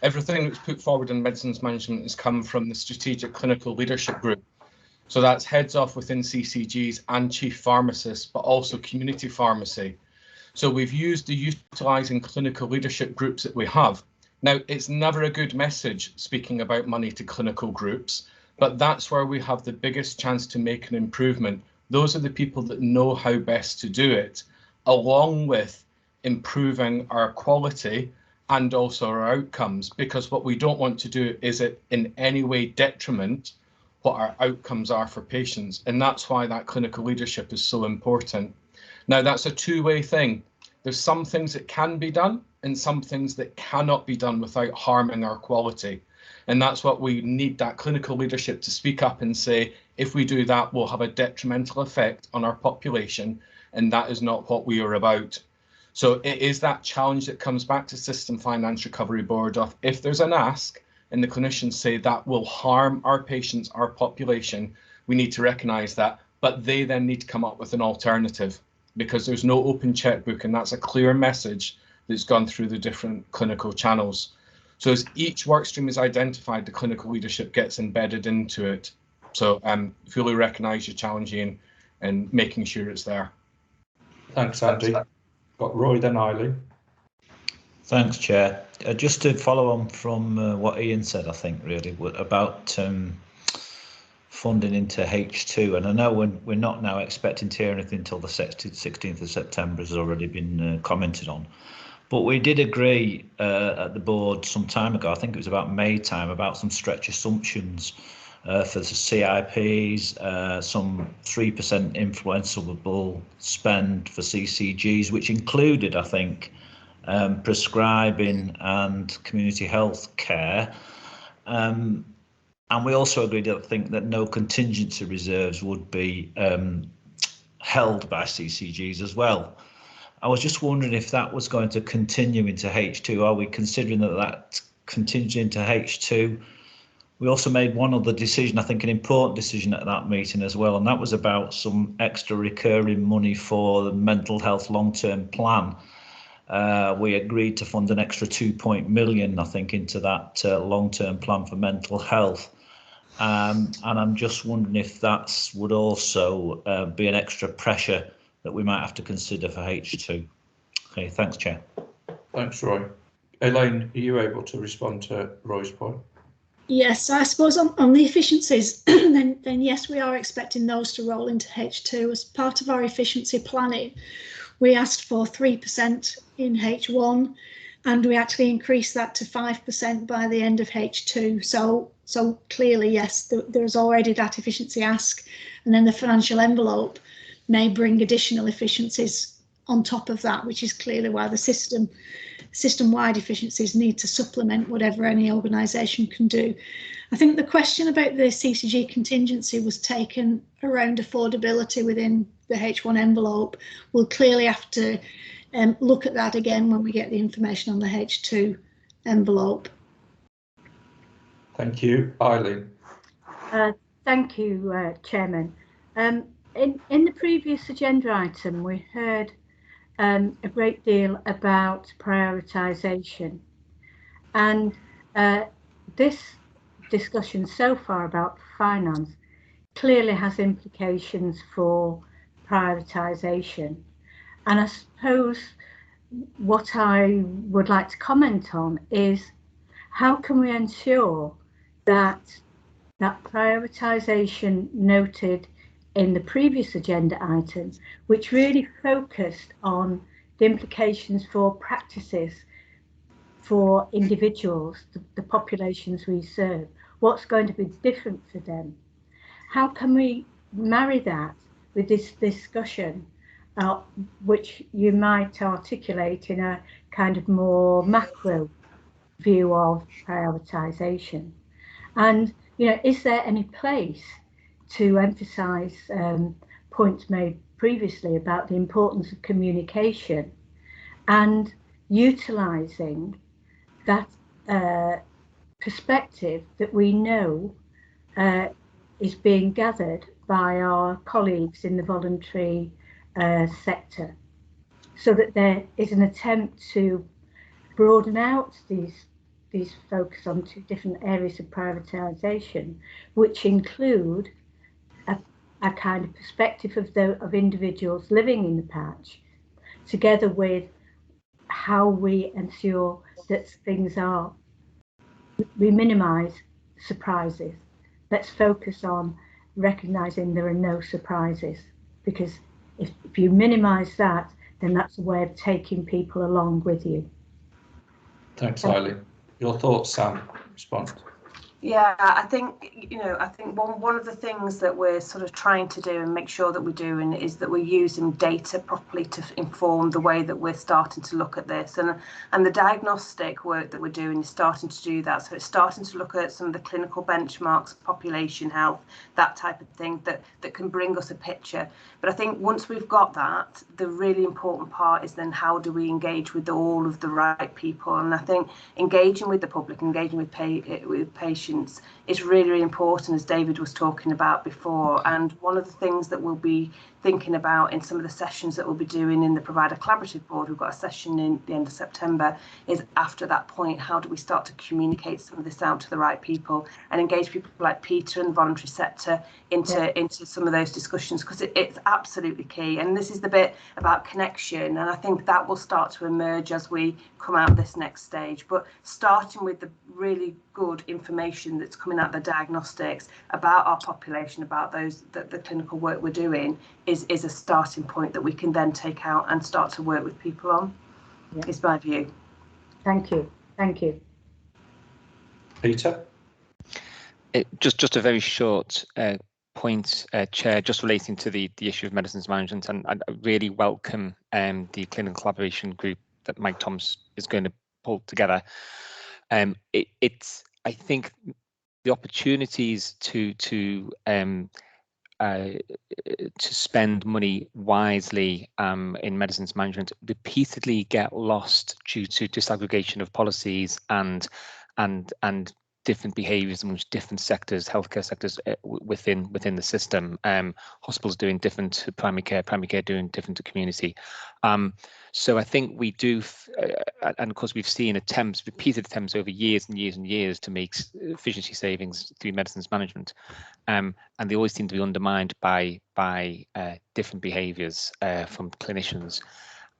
everything that's put forward in medicines management has come from the Strategic Clinical Leadership Group. So that's heads off within CCGs and chief pharmacists, but also community pharmacy. So we've used the utilising clinical leadership groups that we have. Now, it's never a good message speaking about money to clinical groups, but that's where we have the biggest chance to make an improvement. Those are the people that know how best to do it, along with improving our quality and also our outcomes, because what we don't want to do is it in any way detriment what our outcomes are for patients. And that's why that clinical leadership is so important. Now, that's a two-way thing. There's some things that can be done and some things that cannot be done without harming our quality. And that's what we need, that clinical leadership to speak up and say, if we do that, we'll have a detrimental effect on our population. And that is not what we are about. So it is that challenge that comes back to System Finance Recovery Board of if there's an ask and the clinicians say that will harm our patients, our population, we need to recognise that, but they then need to come up with an alternative because there's no open checkbook, and that's a clear message that's gone through the different clinical channels. So as each work stream is identified, the clinical leadership gets embedded into it. So fully recognise your challenge, Ian, and making sure it's there. Thanks, Andy. Got Roy, then Eileen. Thanks, Chair. Just to follow on from what Ian said, I think really about funding into H2, and I know we're not now expecting to hear anything until the 16th of September has already been commented on. But we did agree at the board some time ago, I think it was about May time, about some stretch assumptions for the CIPs, some 3% influenceable spend for CCGs, which included, I think, prescribing and community health care. And we also agreed, I think, that no contingency reserves would be held by CCGs as well. I was just wondering if that was going to continue into H2. Are we considering that continues into H2? We also made one other decision, I think an important decision at that meeting as well, and that was about some extra recurring money for the mental health long-term plan. We agreed to fund an extra 2 million, I think, into that long-term plan for mental health. And I'm just wondering if that would also be an extra pressure that we might have to consider for H2. Okay, thanks, Chair. Thanks, Roy. Elaine, are you able to respond to Roy's point? Yes, I suppose on the efficiencies, then yes, we are expecting those to roll into H2 as part of our efficiency planning. We asked for 3% in H1, and we actually increased that to 5% by the end of H2. So clearly, yes, there's already that efficiency ask, and then the financial envelope may bring additional efficiencies on top of that, which is clearly why the system-wide efficiencies need to supplement whatever any organisation can do. I think the question about the CCG contingency was taken around affordability within the H1 envelope. We'll clearly have to look at that again when we get the information on the H2 envelope. Thank you. Eileen. Thank you, Chairman. In the previous agenda item, we heard a great deal about prioritisation, and this discussion so far about finance clearly has implications for prioritisation. And I suppose what I would like to comment on is how can we ensure that that prioritisation noted in the previous agenda item, which really focused on the implications for practices for individuals, the populations we serve, what's going to be different for them. How can we marry that with this discussion, which you might articulate in a kind of more macro view of prioritisation? And, you know, is there any place to emphasise points made previously about the importance of communication and utilising that perspective that we know is being gathered by our colleagues in the voluntary sector, so that there is an attempt to broaden out these focus on two different areas of prioritisation, which include a kind of perspective of individuals living in the patch, together with how we ensure that things are, we minimise surprises. Let's focus on recognising there are no surprises, because if you minimise that, then that's a way of taking people along with you. Thanks, Eileen. Your thoughts, Sam? Respond. Yeah, I think, you know, I think one of the things that we're sort of trying to do and make sure that we're doing is that we're using data properly to inform the way that we're starting to look at this. And the diagnostic work that we're doing is starting to do that. So it's starting to look at some of the clinical benchmarks, population health, that type of thing that can bring us a picture. But I think once we've got that, the really important part is then how do we engage with all of the right people? And I think engaging with the public, engaging with patients is really, really important, as David was talking about before. And one of the things that we'll be thinking about in some of the sessions that we'll be doing in the Provider Collaborative Board, we've got a session in the end of September, is after that point, how do we start to communicate some of this out to the right people and engage people like Peter and the voluntary sector into some of those discussions, because it's absolutely key. And this is the bit about connection, and I think that will start to emerge as we come out this next stage. But starting with the really good information that's coming out of the diagnostics about our population, about those the clinical work we're doing, is a starting point that we can then take out and start to work with people on. Yeah. Is my view. Thank you. Thank you. Peter? Just a very short point, Chair, just relating to the issue of medicines management, and I really welcome the clinical collaboration group that Mike Thomas is going to pull together. It's, I think, the opportunities to spend money wisely in medicines management repeatedly get lost due to disaggregation of policies and different behaviours amongst different sectors, healthcare sectors within the system. Hospitals doing different to primary care doing different to community. So I think we do, and of course we've seen repeated attempts over years and years and years to make efficiency savings through medicines management, and they always seem to be undermined by different behaviours from clinicians.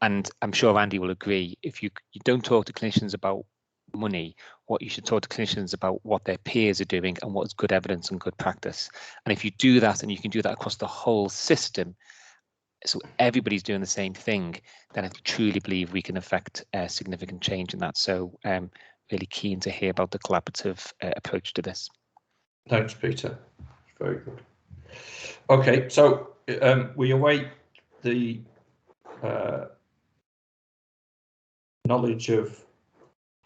And I'm sure Andy will agree, if you don't talk to clinicians about money, what you should talk to clinicians about what their peers are doing and what's good evidence and good practice. And if you do that, and you can do that across the whole system, so everybody's doing the same thing, then I truly believe we can affect significant change in that. So really keen to hear about the collaborative approach to this. Thanks, Peter. Very good. Okay, so we await the knowledge of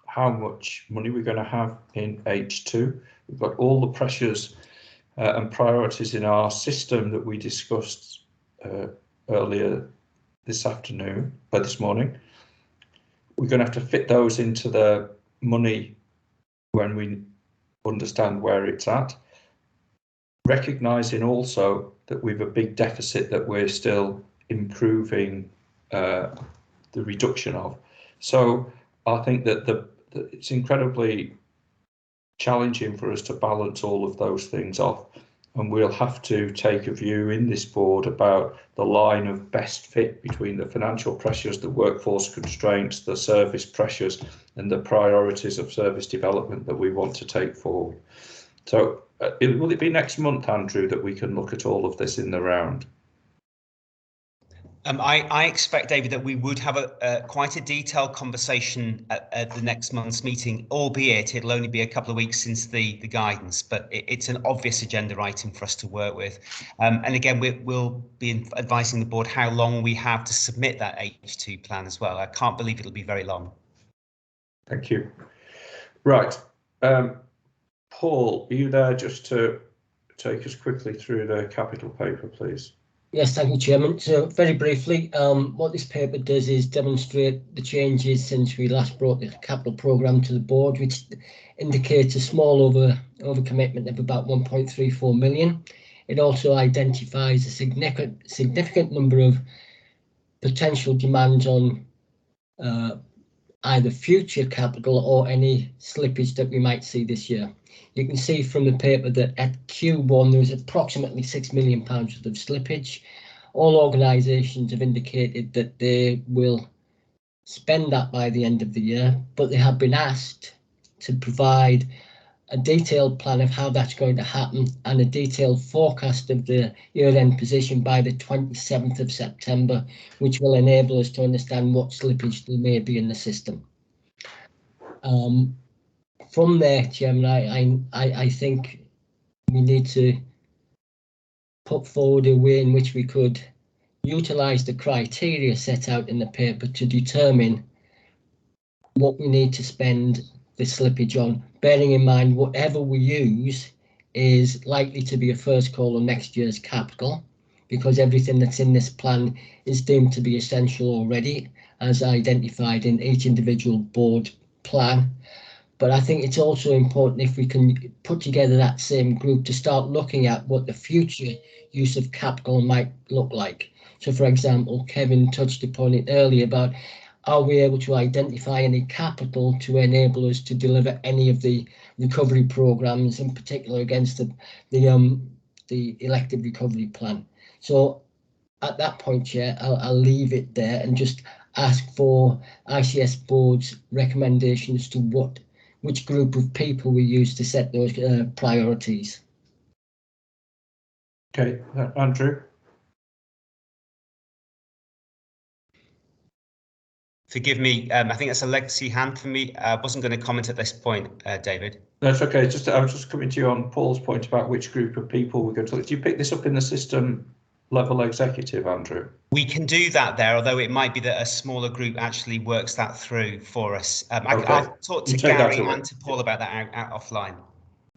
how much money we're going to have in H2. We've got all the pressures and priorities in our system that we discussed earlier this morning. We're going to have to fit those into the money when we understand where it's at, recognising also that we've a big deficit that we're still improving the reduction of. So I think that it's incredibly challenging for us to balance all of those things off. and we'll have to take a view in this board about the line of best fit between the financial pressures, the workforce constraints, the service pressures, and the priorities of service development that we want to take forward. So will it be next month, Andrew, that we can look at all of this in the round? I expect, David, that we would have quite a detailed conversation at the next month's meeting, albeit it'll only be a couple of weeks since the guidance, but it's an obvious agenda item for us to work with. And again, we'll be advising the board how long we have to submit that H2 plan as well. I can't believe it'll be very long. Thank you. Right. Paul, are you there just to take us quickly through the capital paper, please? Yes, thank you, Chairman. So very briefly, what this paper does is demonstrate the changes since we last brought the capital programme to the board, which indicates a small overcommitment of about 1.34 million. It also identifies a significant number of potential demands on either future capital or any slippage that we might see this year. You can see from the paper that at Q1 there was approximately £6 million worth of slippage. All organisations have indicated that they will spend that by the end of the year, but they have been asked to provide a detailed plan of how that's going to happen and a detailed forecast of the year-end position by the 27th of September, which will enable us to understand what slippage there may be in the system. From there, Chairman, I think we need to put forward a way in which we could utilise the criteria set out in the paper to determine what we need to spend the slippage on, bearing in mind whatever we use is likely to be a first call on next year's capital, because everything that's in this plan is deemed to be essential already, as identified in each individual board plan. But I think it's also important if we can put together that same group to start looking at what the future use of capital might look like. So, for example, Kevin touched upon it earlier about, are we able to identify any capital to enable us to deliver any of the recovery programmes, in particular against the elective recovery plan? So at that point, Chair, I'll leave it there and just ask for ICS Board's recommendation as to which group of people we use to set those priorities. Okay, Andrew. Forgive me, I think that's a legacy hand for me. I wasn't going to comment at this point, David. That's okay. I was just coming to you on Paul's point about which group of people we're going to look. Do you pick this up in the system level executive, Andrew? We can do that there, although it might be that a smaller group actually works that through for us. Okay. I'll talk to Gary and to Paul about that out offline.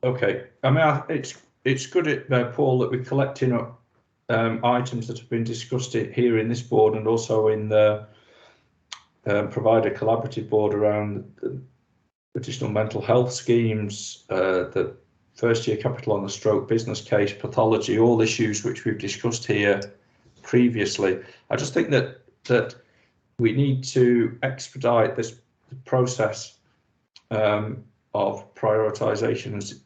Okay. I mean, it's good, Paul, that we're collecting up items that have been discussed here in this board and also in the provider collaborative board around the additional mental health schemes, the first year capital on the stroke business case, pathology, all issues which we've discussed here previously. I just think that we need to expedite this process of prioritisation as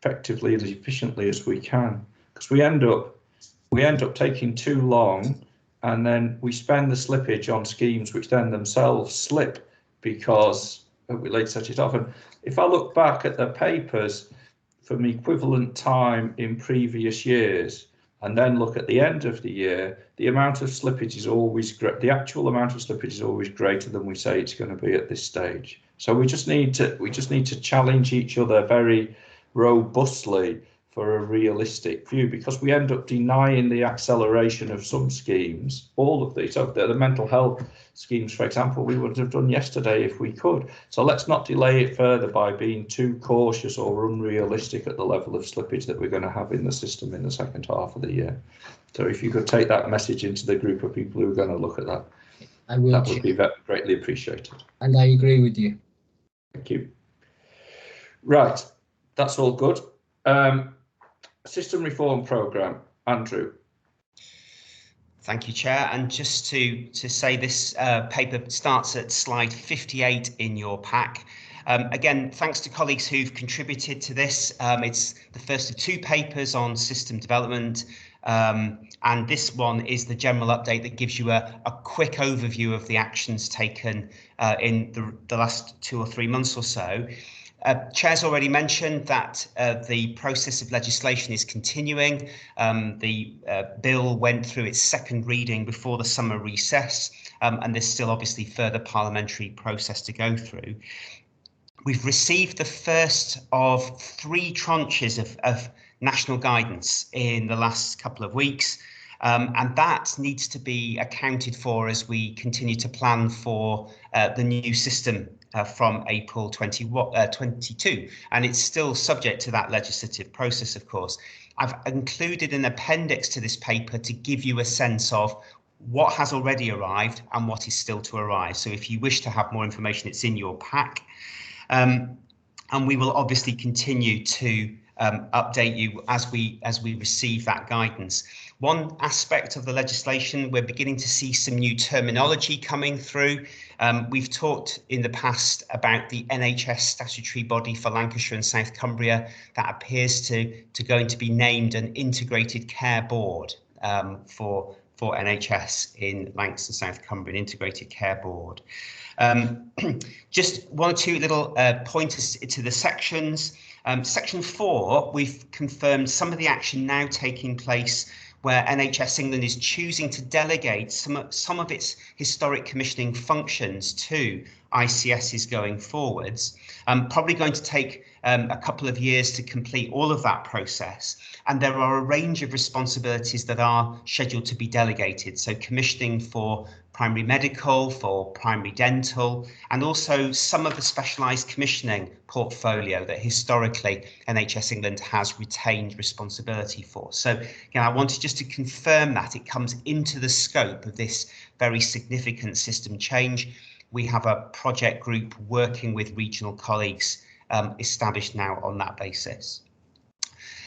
effectively and as efficiently as we can, because we end up taking too long, and then we spend the slippage on schemes which then themselves slip because we late set it off. And if I look back at the papers from equivalent time in previous years and then look at the end of the year, the amount of slippage is always great. The actual amount of slippage is always greater than we say it's going to be at this stage. So we just need to challenge each other very robustly for a realistic view, because we end up denying the acceleration of some schemes, all of these. So the mental health schemes, for example, we would have done yesterday if we could. So let's not delay it further by being too cautious or unrealistic at the level of slippage that we're going to have in the system in the second half of the year. So if you could take that message into the group of people who are going to look at that, I will. That would be greatly appreciated. And I agree with you. Thank you. Right, that's all good. System reform programme, Andrew. Thank you, Chair. And just to say, this paper starts at slide 58 in your pack. Again, thanks to colleagues who've contributed to this. It's the first of 2 papers on system development, and this one is the general update that gives you a quick overview of the actions taken in the last 2 or 3 months or so. Chair's already mentioned that the process of legislation is continuing. The bill went through its 2nd reading before the summer recess, and there's still obviously further parliamentary process to go through. We've received the first of 3 tranches of national guidance in the last couple of weeks, and that needs to be accounted for as we continue to plan for the new system from April 2022, and it's still subject to that legislative process, of course. I've included an appendix to this paper to give you a sense of what has already arrived and what is still to arrive. So if you wish to have more information, it's in your pack. And we will obviously continue to update you as we receive that guidance. One aspect of the legislation, we're beginning to see some new terminology coming through. We've talked in the past about the NHS statutory body for Lancashire and South Cumbria that appears to going to be named an Integrated Care Board for NHS in Lancashire and South Cumbria, an Integrated Care Board. Just 1 or 2 little pointers to the sections. Section 4, we've confirmed some of the action now taking place where NHS England is choosing to delegate some of its historic commissioning functions to ICSs going forwards. Probably going to take a couple of years to complete all of that process. And there are a range of responsibilities that are scheduled to be delegated. So commissioning for primary medical, for primary dental, and also some of the specialised commissioning portfolio that historically NHS England has retained responsibility for. So again, I wanted just to confirm that it comes into the scope of this very significant system change. We have a project group working with regional colleagues established now on that basis.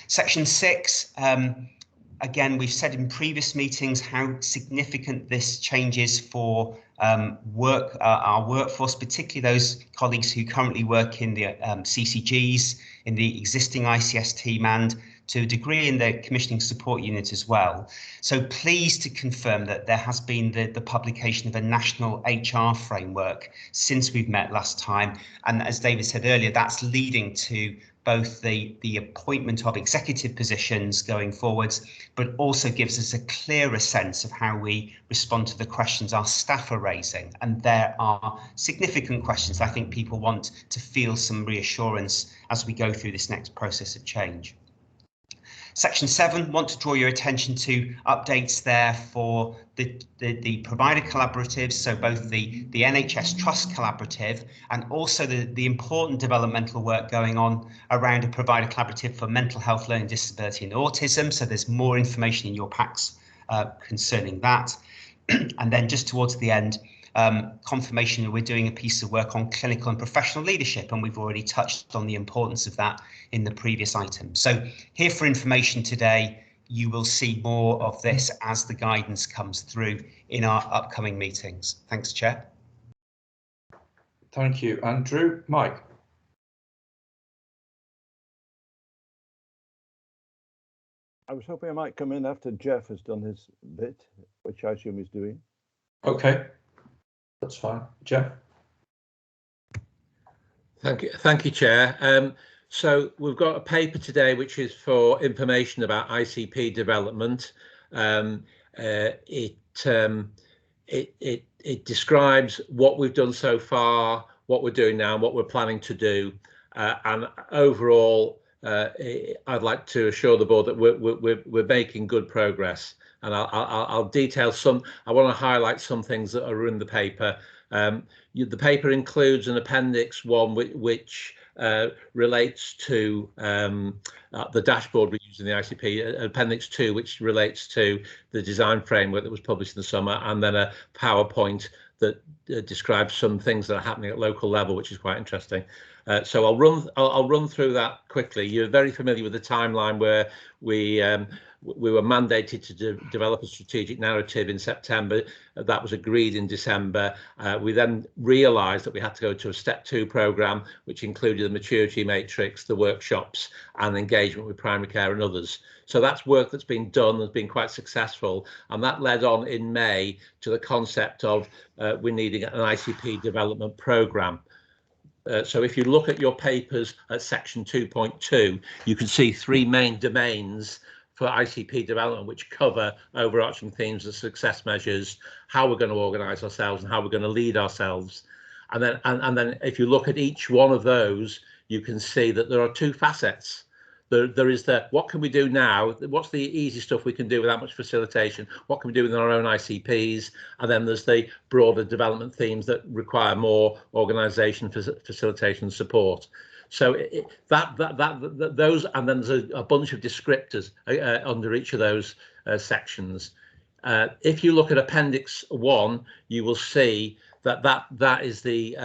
Section 6, again, we've said in previous meetings how significant this change is for our workforce, particularly those colleagues who currently work in the CCGs, in the existing ICS team, and to a degree in the commissioning support unit as well. So pleased to confirm that there has been the publication of a national HR framework since we've met last time. And as David said earlier, that's leading to both the appointment of executive positions going forwards, but also gives us a clearer sense of how we respond to the questions our staff are raising. And there are significant questions I think people want to feel some reassurance as we go through this next process of change. Section 7, want to draw your attention to updates there for the provider collaboratives, so both the NHS Trust Collaborative and also the important developmental work going on around a provider collaborative for mental health, learning disability and autism. So there's more information in your packs concerning that. And then just towards the end, confirmation that we're doing a piece of work on clinical and professional leadership, and we've already touched on the importance of that in the previous item. So here for information today, you will see more of this as the guidance comes through in our upcoming meetings. Thanks, Chair. Thank you, Andrew. Mike. I was hoping I might come in after Jeff has done his bit, which I assume he's doing. Okay. That's fine. Jeff? Thank you, Chair. So we've got a paper today which is for information about ICP development. It describes what we've done so far, what we're doing now, and what we're planning to do. And overall, I'd like to assure the board that we're making good progress. And I'll detail some. I want to highlight some things that are in the paper. The paper includes an appendix 1 which relates to the dashboard we use in the ICP, appendix 2 which relates to the design framework that was published in the summer, and then a PowerPoint that describes some things that are happening at local level, which is quite interesting. So I'll run through that quickly. You're very familiar with the timeline where we were mandated to develop a strategic narrative in September. That was agreed in December. We then realised that we had to go to a step 2 programme, which included the maturity matrix, the workshops, and engagement with primary care and others. So that's work that's been done, has been quite successful, and that led on in May to the concept of we're needing an ICP development programme. So if you look at your papers at section 2.2, you can see 3 main domains for ICP development, which cover overarching themes of success measures, how we're going to organise ourselves and how we're going to lead ourselves. And then if you look at each one of those, you can see that there are 2 facets. There is the what can we do now? What's the easy stuff we can do without much facilitation? What can we do within our own ICPs? And then there's the broader development themes that require more organisation, facilitation, and support. So those, and then there's a bunch of descriptors under each of those sections. If you look at Appendix 1, you will see that is the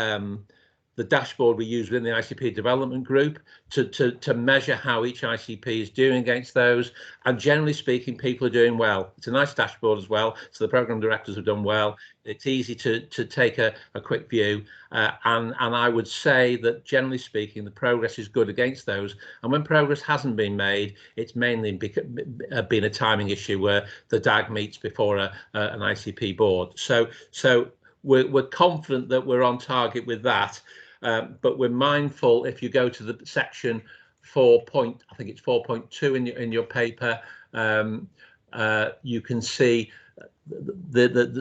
dashboard we use within the ICP development group to measure how each ICP is doing against those. And generally speaking, people are doing well. It's a nice dashboard as well, so the programme directors have done well. It's easy to take a quick view, and I would say that generally speaking, the progress is good against those. And when progress hasn't been made, it's mainly been a timing issue where the DAG meets before an ICP board. So we're confident that we're on target with that. But we're mindful, if you go to the section 4.2 in your paper, you can see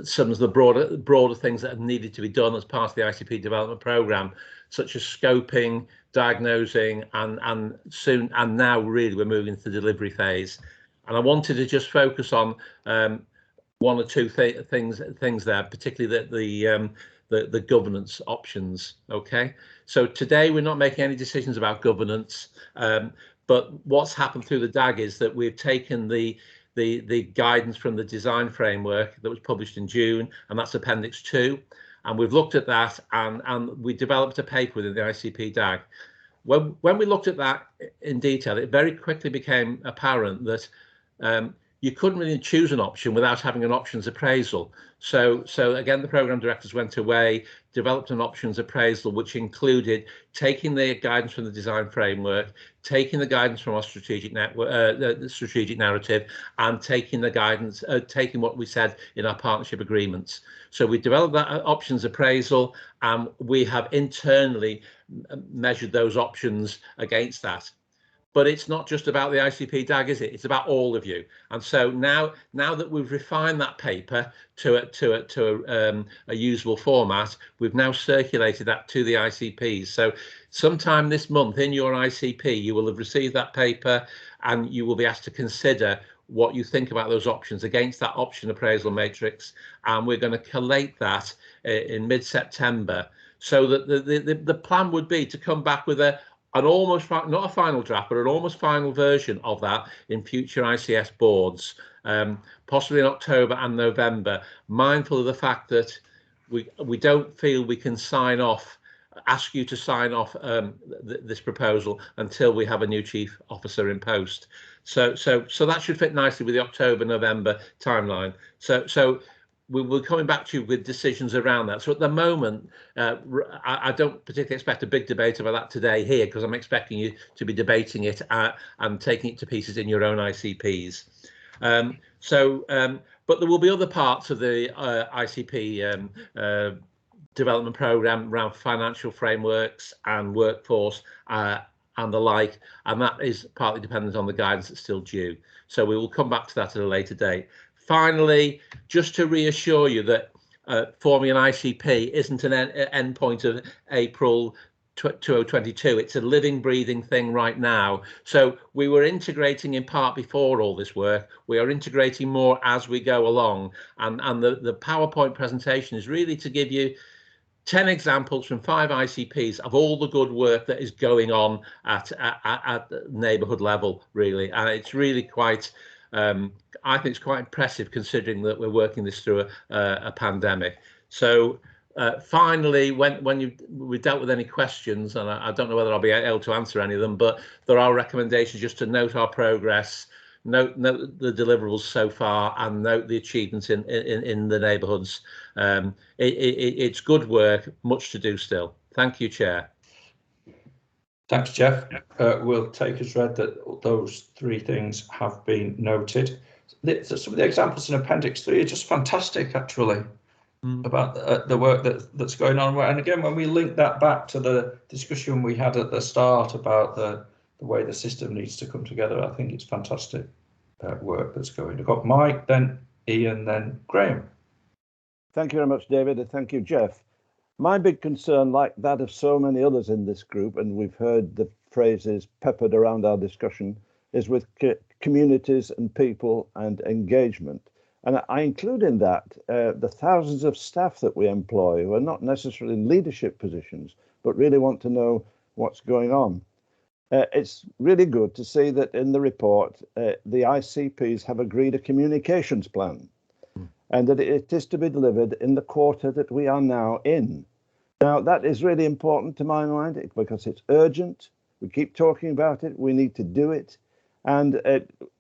some of the broader things that have needed to be done as part of the ICP development programme, such as scoping, diagnosing, and now really we're moving to the delivery phase. And I wanted to just focus on 1 or 2 things there, particularly the governance options. Okay, so today we're not making any decisions about governance, but what's happened through the DAG is that we've taken the guidance from the design framework that was published in June, and that's Appendix 2, and we've looked at that and we developed a paper within the ICP DAG. When we looked at that in detail, it very quickly became apparent that you couldn't really choose an option without having an options appraisal. So again, the programme directors went away, developed an options appraisal, which included taking the guidance from the design framework, taking the guidance from our strategic narrative, and taking the guidance, taking what we said in our partnership agreements. So we developed that options appraisal, and we have internally measured those options against that. But it's not just about the ICP DAG, is it? It's about all of you. And so now that we've refined that paper to a usable format, we've now circulated that to the ICPs. So sometime this month in your ICP, you will have received that paper, and you will be asked to consider what you think about those options against that option appraisal matrix. And we're going to collate that in mid-September, so that the plan would be to come back with an almost, not a final draft, but an almost final version of that in future ICS boards, possibly in October and November, mindful of the fact that we don't feel we can ask you to sign off this proposal until we have a new chief officer in post. So that should fit nicely with the October-November timeline. So we're coming back to you with decisions around that. So at the moment, I don't particularly expect a big debate about that today here, because I'm expecting you to be debating it and taking it to pieces in your own ICPs. But there will be other parts of the ICP development programme around financial frameworks and workforce and the like, and that is partly dependent on the guidance that's still due. So we will come back to that at a later date. Finally, just to reassure you that forming an ICP isn't an end point of April 2022. It's a living, breathing thing right now. So we were integrating in part before all this work. We are integrating more as we go along. And the PowerPoint presentation is really to give you 10 examples from 5 ICPs of all the good work that is going on at the neighbourhood level, really. And it's really quite, I think it's quite impressive considering that we're working this through a pandemic. So finally, when we've dealt with any questions, and I don't know whether I'll be able to answer any of them, but there are recommendations just to note our progress, note the deliverables so far, and note the achievements in the neighbourhoods. It's good work, much to do still. Thank you, Chair. Thanks, Jeff. We'll take as read that those three things have been noted. Some of the examples in Appendix 3 are just fantastic, actually, about the work that's going on. And again, when we link that back to the discussion we had at the start about the way the system needs to come together, I think it's fantastic work that's going. I've got Mike, then Ian, then Graham. Thank you very much, David, and thank you, Jeff. My big concern, like that of so many others in this group, and we've heard the phrases peppered around our discussion, is with communities and people and engagement. And I include in that the thousands of staff that we employ who are not necessarily in leadership positions, but really want to know what's going on. It's really good to see that in the report, the ICPs have agreed a communications plan, and that it is to be delivered in the quarter that we are now in. Now, that is really important to my mind because it's urgent. We keep talking about it. We need to do it. And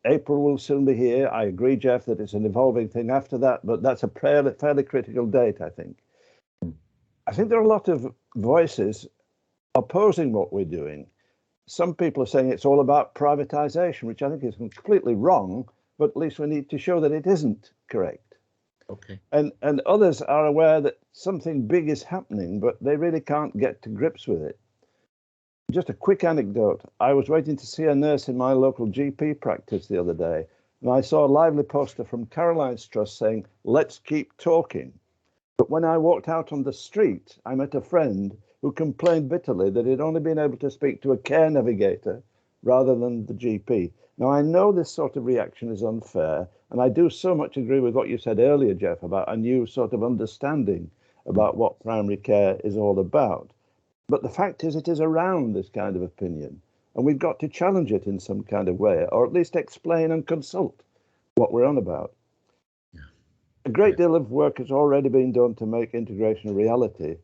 April will soon be here. I agree, Jeff, that it's an evolving thing after that, but that's a fairly critical date, I think. I think there are a lot of voices opposing what we're doing. Some people are saying it's all about privatization, which I think is completely wrong, but at least we need to show that it isn't correct. Okay. And others are aware that something big is happening, but they really can't get to grips with it. Just a quick anecdote. I was waiting to see a nurse in my local GP practice the other day, and I saw a lively poster from Caroline's Trust saying, "Let's keep talking." But when I walked out on the street, I met a friend who complained bitterly that he'd only been able to speak to a care navigator rather than the GP. Now, I know this sort of reaction is unfair, and I do so much agree with what you said earlier, Jeff, about a new sort of understanding about what primary care is all about. But the fact is, it is around this kind of opinion, and we've got to challenge it in some kind of way, or at least explain and consult what we're on about. Yeah. A great deal of work has already been done to make integration a reality,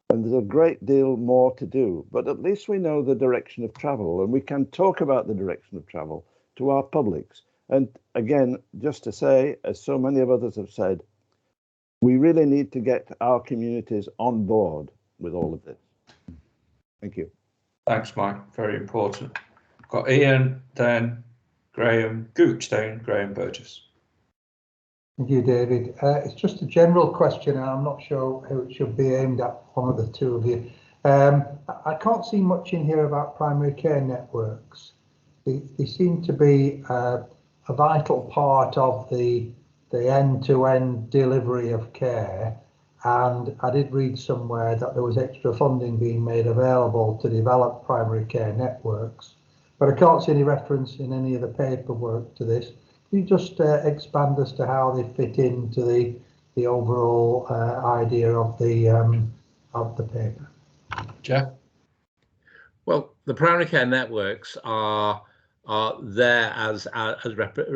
and there's a great deal more to do, but at least we know the direction of travel, and we can talk about the direction of travel to our publics. And again, just to say, as so many of others have said, we really need to get our communities on board with all of this. Thank you. Thanks, Mike. Very important. Got Ian, then Graham Gooch, then Graham Burgess. Thank you, David. It's just a general question, and I'm not sure who it should be aimed at, one of the two of you. I can't see much in here about primary care networks. They seem to be a vital part of the end-to-end delivery of care. And I did read somewhere that there was extra funding being made available to develop primary care networks, but I can't see any reference in any of the paperwork to this. Can you just expand as to how they fit into the overall idea of the paper? Jeff? Well, the primary care networks are there as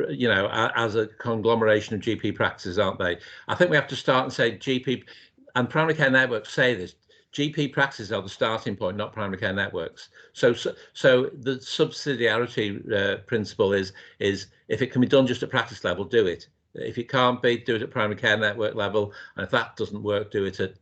you know, as a conglomeration of GP practices, aren't they? I think we have to start and say GP and primary care networks say this. GP practices are the starting point, not primary care networks. So the subsidiarity principle is if it can be done just at practice level, do it. If it can't be, do it at primary care network level, and if that doesn't work, do it at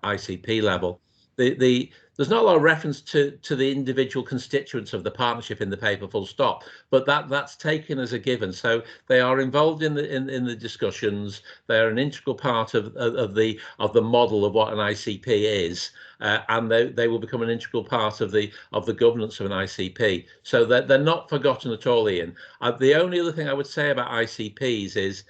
ICP level. There's not a lot of reference to the individual constituents of the partnership in the paper, full stop, but that's taken as a given. So they are involved in the discussions. They're an integral part of the model of what an ICP is, and they will become an integral part of the governance of an ICP. So they're not forgotten at all, Ian. The only other thing I would say about ICPs is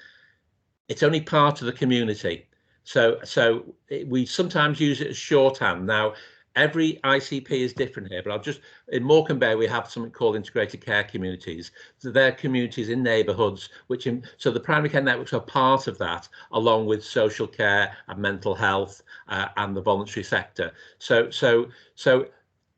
it's only part of the community. So we sometimes use it as shorthand. Now, every ICP is different here, but I'll just, in Morecambe Bay, we have something called integrated care communities. So they're communities in neighbourhoods, so the primary care networks are part of that, along with social care and mental health and the voluntary sector. So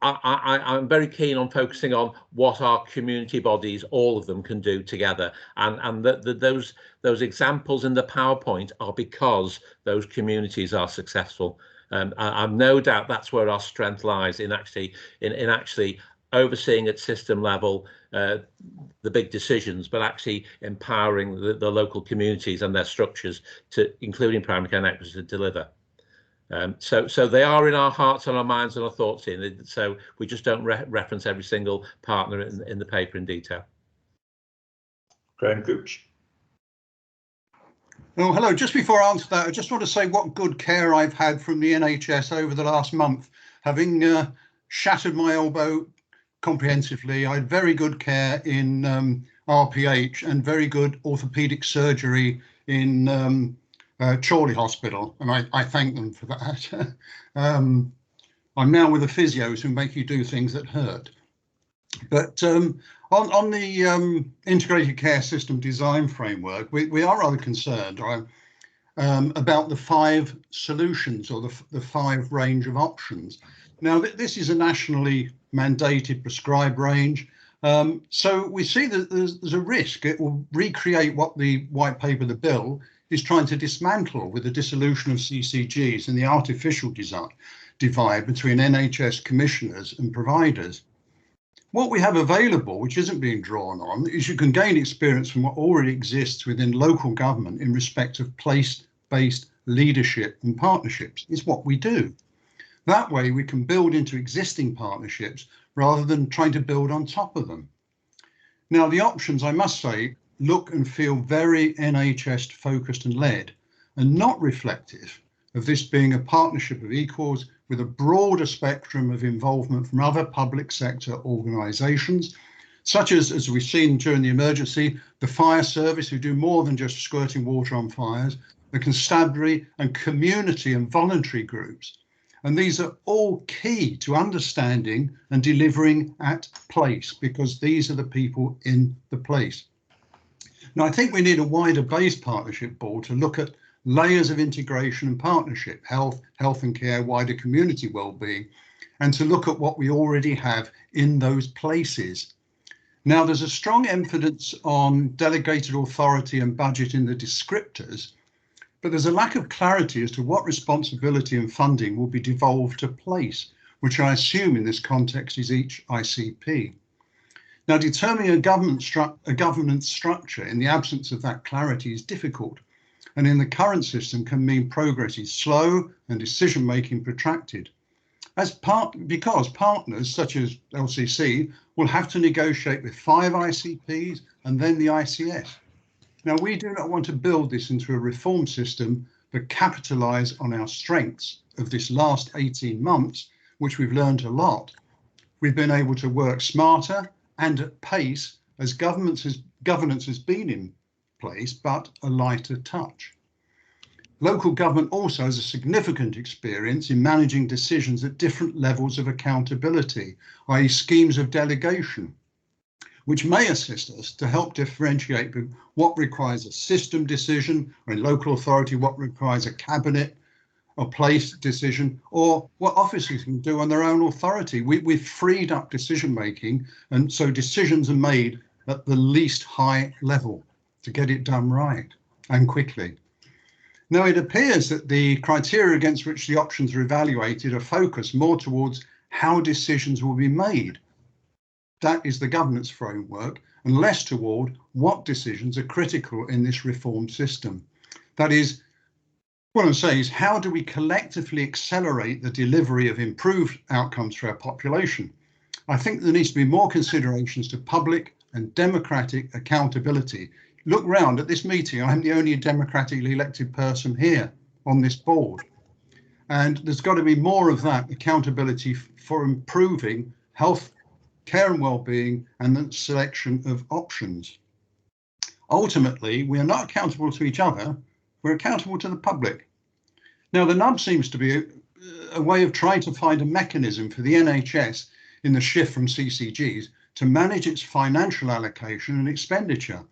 I'm very keen on focusing on what our community bodies, all of them, can do together, and those examples in the PowerPoint are because those communities are successful. I've no doubt that's where our strength lies, in actually overseeing at system level the big decisions, but actually empowering the local communities and their structures, to including primary care networks, to deliver. So they are in our hearts and our minds and our thoughts in. So we just don't reference every single partner in the paper in detail. Graham Gooch. Oh, hello. Just before I answer that, I just want to say what good care I've had from the NHS over the last month. Having shattered my elbow comprehensively, I had very good care in RPH and very good orthopaedic surgery in Chorley Hospital, and I thank them for that. I'm now with the physios who make you do things that hurt. But on the integrated care system design framework, we are rather concerned about the 5 solutions, or the 5 range of options. Now, this is a nationally mandated prescribed range. So we see that there's a risk it will recreate what the white paper, the bill, is trying to dismantle with the dissolution of CCGs and the artificial divide between NHS commissioners and providers. What we have available, which isn't being drawn on, is you can gain experience from what already exists within local government in respect of place-based leadership and partnerships. It's what we do. That way we can build into existing partnerships rather than trying to build on top of them. Now, the options, I must say, look and feel very NHS focused and led, and not reflective of this being a partnership of equals with a broader spectrum of involvement from other public sector organisations, such as we've seen during the emergency, the fire service, who do more than just squirting water on fires, the constabulary and community and voluntary groups. And these are all key to understanding and delivering at place, because these are the people in the place. Now, I think we need a wider based partnership board to look at layers of integration and partnership, health and care, wider community well-being, and to look at what we already have in those places. Now, there's a strong emphasis on delegated authority and budget in the descriptors, but there's a lack of clarity as to what responsibility and funding will be devolved to place, which I assume in this context is each ICP. Now, determining a governance structure in the absence of that clarity is difficult, and in the current system can mean progress is slow and decision-making protracted, because partners such as LCC will have to negotiate with 5 ICPs and then the ICS. Now, we do not want to build this into a reform system, but capitalise on our strengths of this last 18 months, which we've learned a lot. We've been able to work smarter and at pace as governance has been in place, but a lighter touch. Local government also has a significant experience in managing decisions at different levels of accountability, i.e. schemes of delegation, which may assist us to help differentiate what requires a system decision, or in local authority, what requires a cabinet or place decision, or what officers can do on their own authority. We've freed up decision making, and so decisions are made at the least high level to get it done right and quickly. Now, it appears that the criteria against which the options are evaluated are focused more towards how decisions will be made. That is the governance framework, and less toward what decisions are critical in this reform system. That is, what I'm saying is, how do we collectively accelerate the delivery of improved outcomes for our population? I think there needs to be more considerations to public and democratic accountability. Look round at this meeting. I'm the only democratically elected person here on this board. And there's got to be more of that accountability for improving health, care and well-being, and the selection of options. Ultimately, we are not accountable to each other, we're accountable to the public. Now, the nub seems to be a way of trying to find a mechanism for the NHS in the shift from CCGs to manage its financial allocation and expenditure.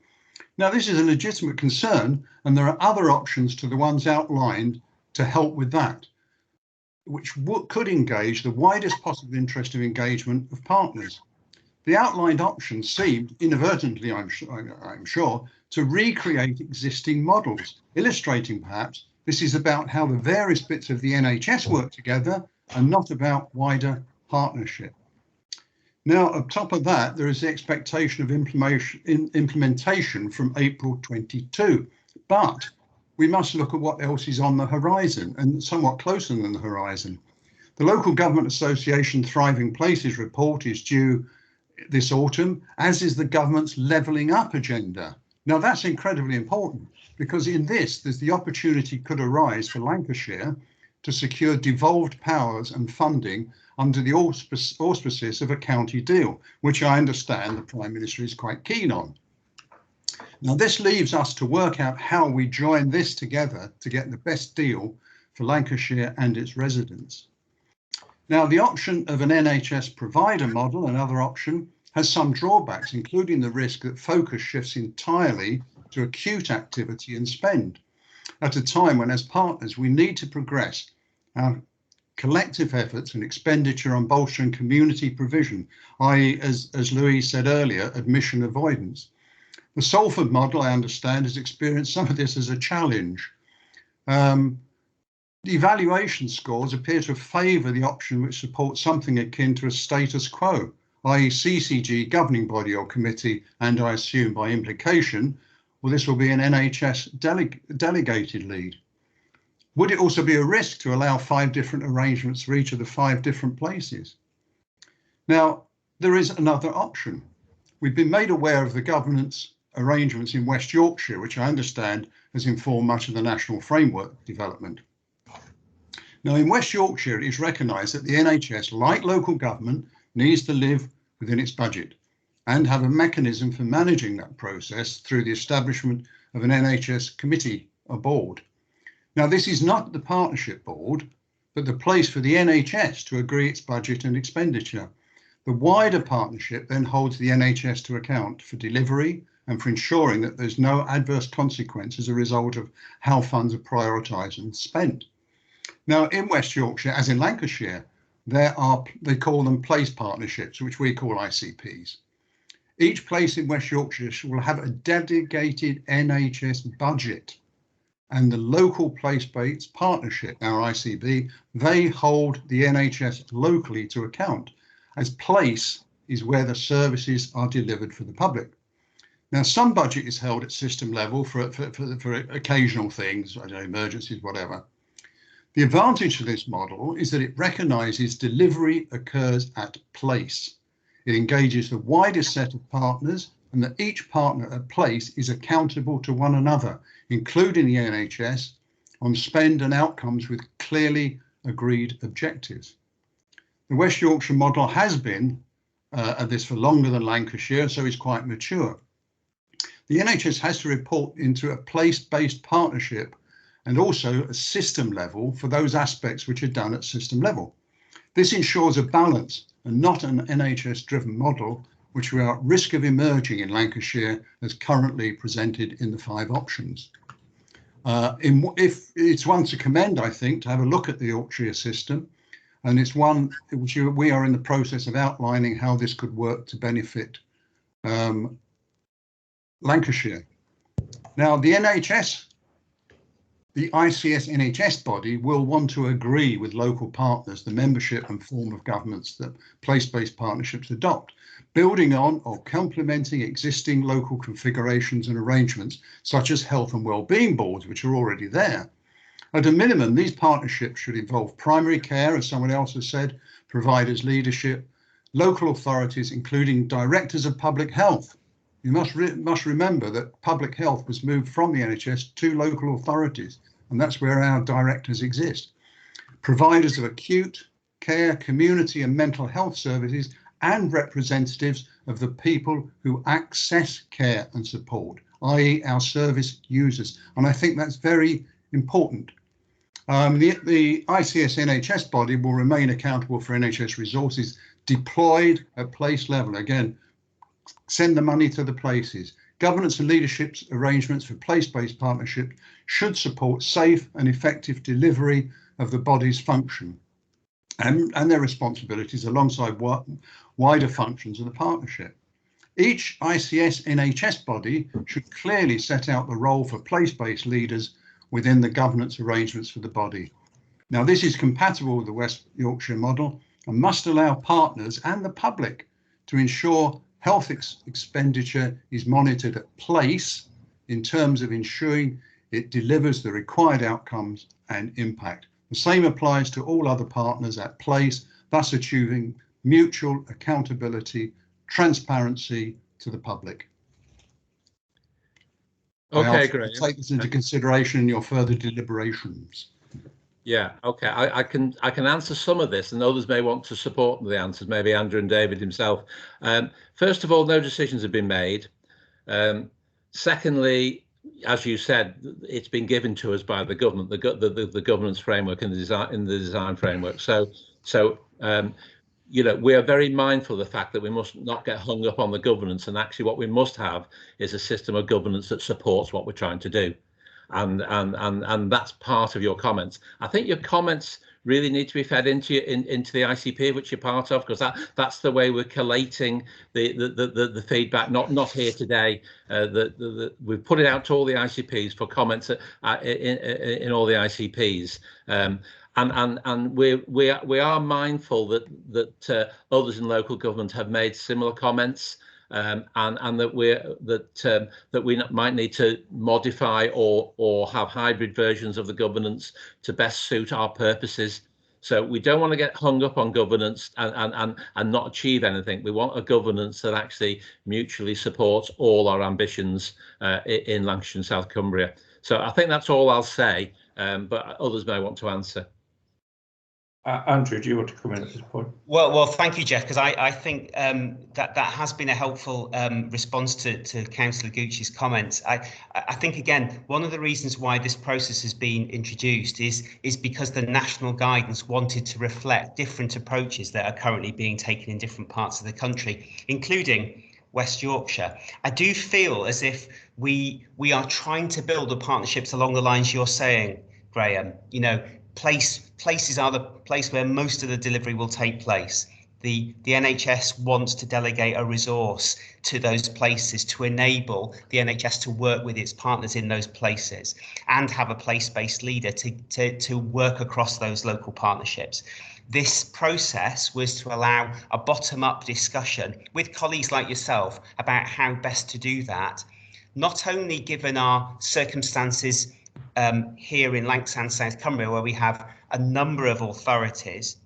Now, this is a legitimate concern, and there are other options to the ones outlined to help with that, which could engage the widest possible interest of engagement of partners. The outlined options seemed, inadvertently I'm sure, to recreate existing models, illustrating perhaps This is about how the various bits of the NHS work together and not about wider partnership. Now, on top of that, there is the expectation of implementation from April 22, but we must look at what else is on the horizon, and somewhat closer than the horizon. The Local Government Association Thriving Places report is due this autumn, as is the government's levelling up agenda. Now, that's incredibly important, because in this, there's the opportunity could arise for Lancashire to secure devolved powers and funding under the auspices of a county deal, which I understand the Prime Minister is quite keen on. Now, this leaves us to work out how we join this together to get the best deal for Lancashire and its residents. Now, the option of an NHS provider model, another option, has some drawbacks, including the risk that focus shifts entirely to acute activity and spend, at a time when, as partners, we need to progress our collective efforts and expenditure on bolstering community provision, i.e., as Louise said earlier, admission avoidance. The Salford model, I understand, has experienced some of this as a challenge. The evaluation scores appear to favour the option which supports something akin to a status quo, i.e. CCG governing body or committee, and I assume by implication, well, this will be an NHS delegated lead. Would it also be a risk to allow 5 different arrangements for each of the 5 different places? Now, there is another option. We've been made aware of the government's arrangements in West Yorkshire, which I understand has informed much of the national framework development. Now, in West Yorkshire, it is recognised that the NHS, like local government, needs to live within its budget and have a mechanism for managing that process through the establishment of an NHS committee or board. Now, this is not the partnership board, but the place for the NHS to agree its budget and expenditure. The wider partnership then holds the NHS to account for delivery and for ensuring that there's no adverse consequence as a result of how funds are prioritised and spent. Now, in West Yorkshire, as in Lancashire, they call them place partnerships, which we call ICPs. Each place in West Yorkshire will have a dedicated NHS budget, and the local place-based partnership, our ICB, they hold the NHS locally to account, as place is where the services are delivered for the public. Now, some budget is held at system level for occasional things, I don't know, emergencies, whatever. The advantage of this model is that it recognises delivery occurs at place. It engages the widest set of partners, and that each partner at place is accountable to one another, including the NHS, on spend and outcomes with clearly agreed objectives. The West Yorkshire model has been at this for longer than Lancashire, so it's quite mature. The NHS has to report into a place-based partnership and also a system level for those aspects which are done at system level. This ensures a balance and not an NHS-driven model, which we are at risk of emerging in Lancashire as currently presented in the 5 options. If it's one to commend, I think, to have a look at the Yorkshire system, and it's one which we are in the process of outlining how this could work to benefit Lancashire. Now, the NHS, the ICS NHS body will want to agree with local partners the membership and form of governments that place-based partnerships adopt, building on or complementing existing local configurations and arrangements, such as health and wellbeing boards, which are already there. At a minimum, these partnerships should involve primary care, as someone else has said, providers leadership, local authorities, including directors of public health. You must remember that public health was moved from the NHS to local authorities, and that's where our directors exist. Providers of acute care, community and mental health services, and representatives of the people who access care and support, i.e. our service users. And I think that's very important. The ICS NHS body will remain accountable for NHS resources deployed at place level. Again, send the money to the places. Governance and leadership's arrangements for place-based partnership should support safe and effective delivery of the body's function and their responsibilities alongside wider functions of the partnership. Each ICS NHS body should clearly set out the role for place-based leaders within the governance arrangements for the body. Now, this is compatible with the West Yorkshire model and must allow partners and the public to ensure health expenditure is monitored at place in terms of ensuring it delivers the required outcomes and impact. The same applies to all other partners at place, thus achieving mutual accountability, transparency to the public. Okay, great. Take this into consideration in your further deliberations. Yeah, okay. I can answer some of this, and others may want to support the answers, maybe Andrew and David himself. First of all, no decisions have been made. Secondly, as you said, it's been given to us by the government, the governance framework and the design framework. So you know, we are very mindful of the fact that we must not get hung up on the governance, and actually what we must have is a system of governance that supports what we're trying to do. And that's part of your comments. I think your comments really need to be fed into the ICP, which you're part of, because that's the way we're collating the feedback. Not here today. We've put it out to all the ICPs for comments in all the ICPs. And we are mindful that others in local government have made similar comments. And that we might need to modify or have hybrid versions of the governance to best suit our purposes. So we don't want to get hung up on governance and not achieve anything. We want a governance that actually mutually supports all our ambitions in Lancashire and South Cumbria. So I think that's all I'll say, but others may want to answer. Andrew, do you want to come in at this point? Well, thank you, Jeff, because I think that has been a helpful response to Councillor Gucci's comments. I think, again, one of the reasons why this process has been introduced is because the national guidance wanted to reflect different approaches that are currently being taken in different parts of the country, including West Yorkshire. I do feel as if we are trying to build the partnerships along the lines you're saying, Graham. You know, places are the place where most of the delivery will take place. The NHS wants to delegate a resource to those places to enable the NHS to work with its partners in those places and have a place-based leader to work across those local partnerships. This process was to allow a bottom-up discussion with colleagues like yourself about how best to do that, not only given our circumstances here in Lancashire and South Cumbria, where we have a number of authorities,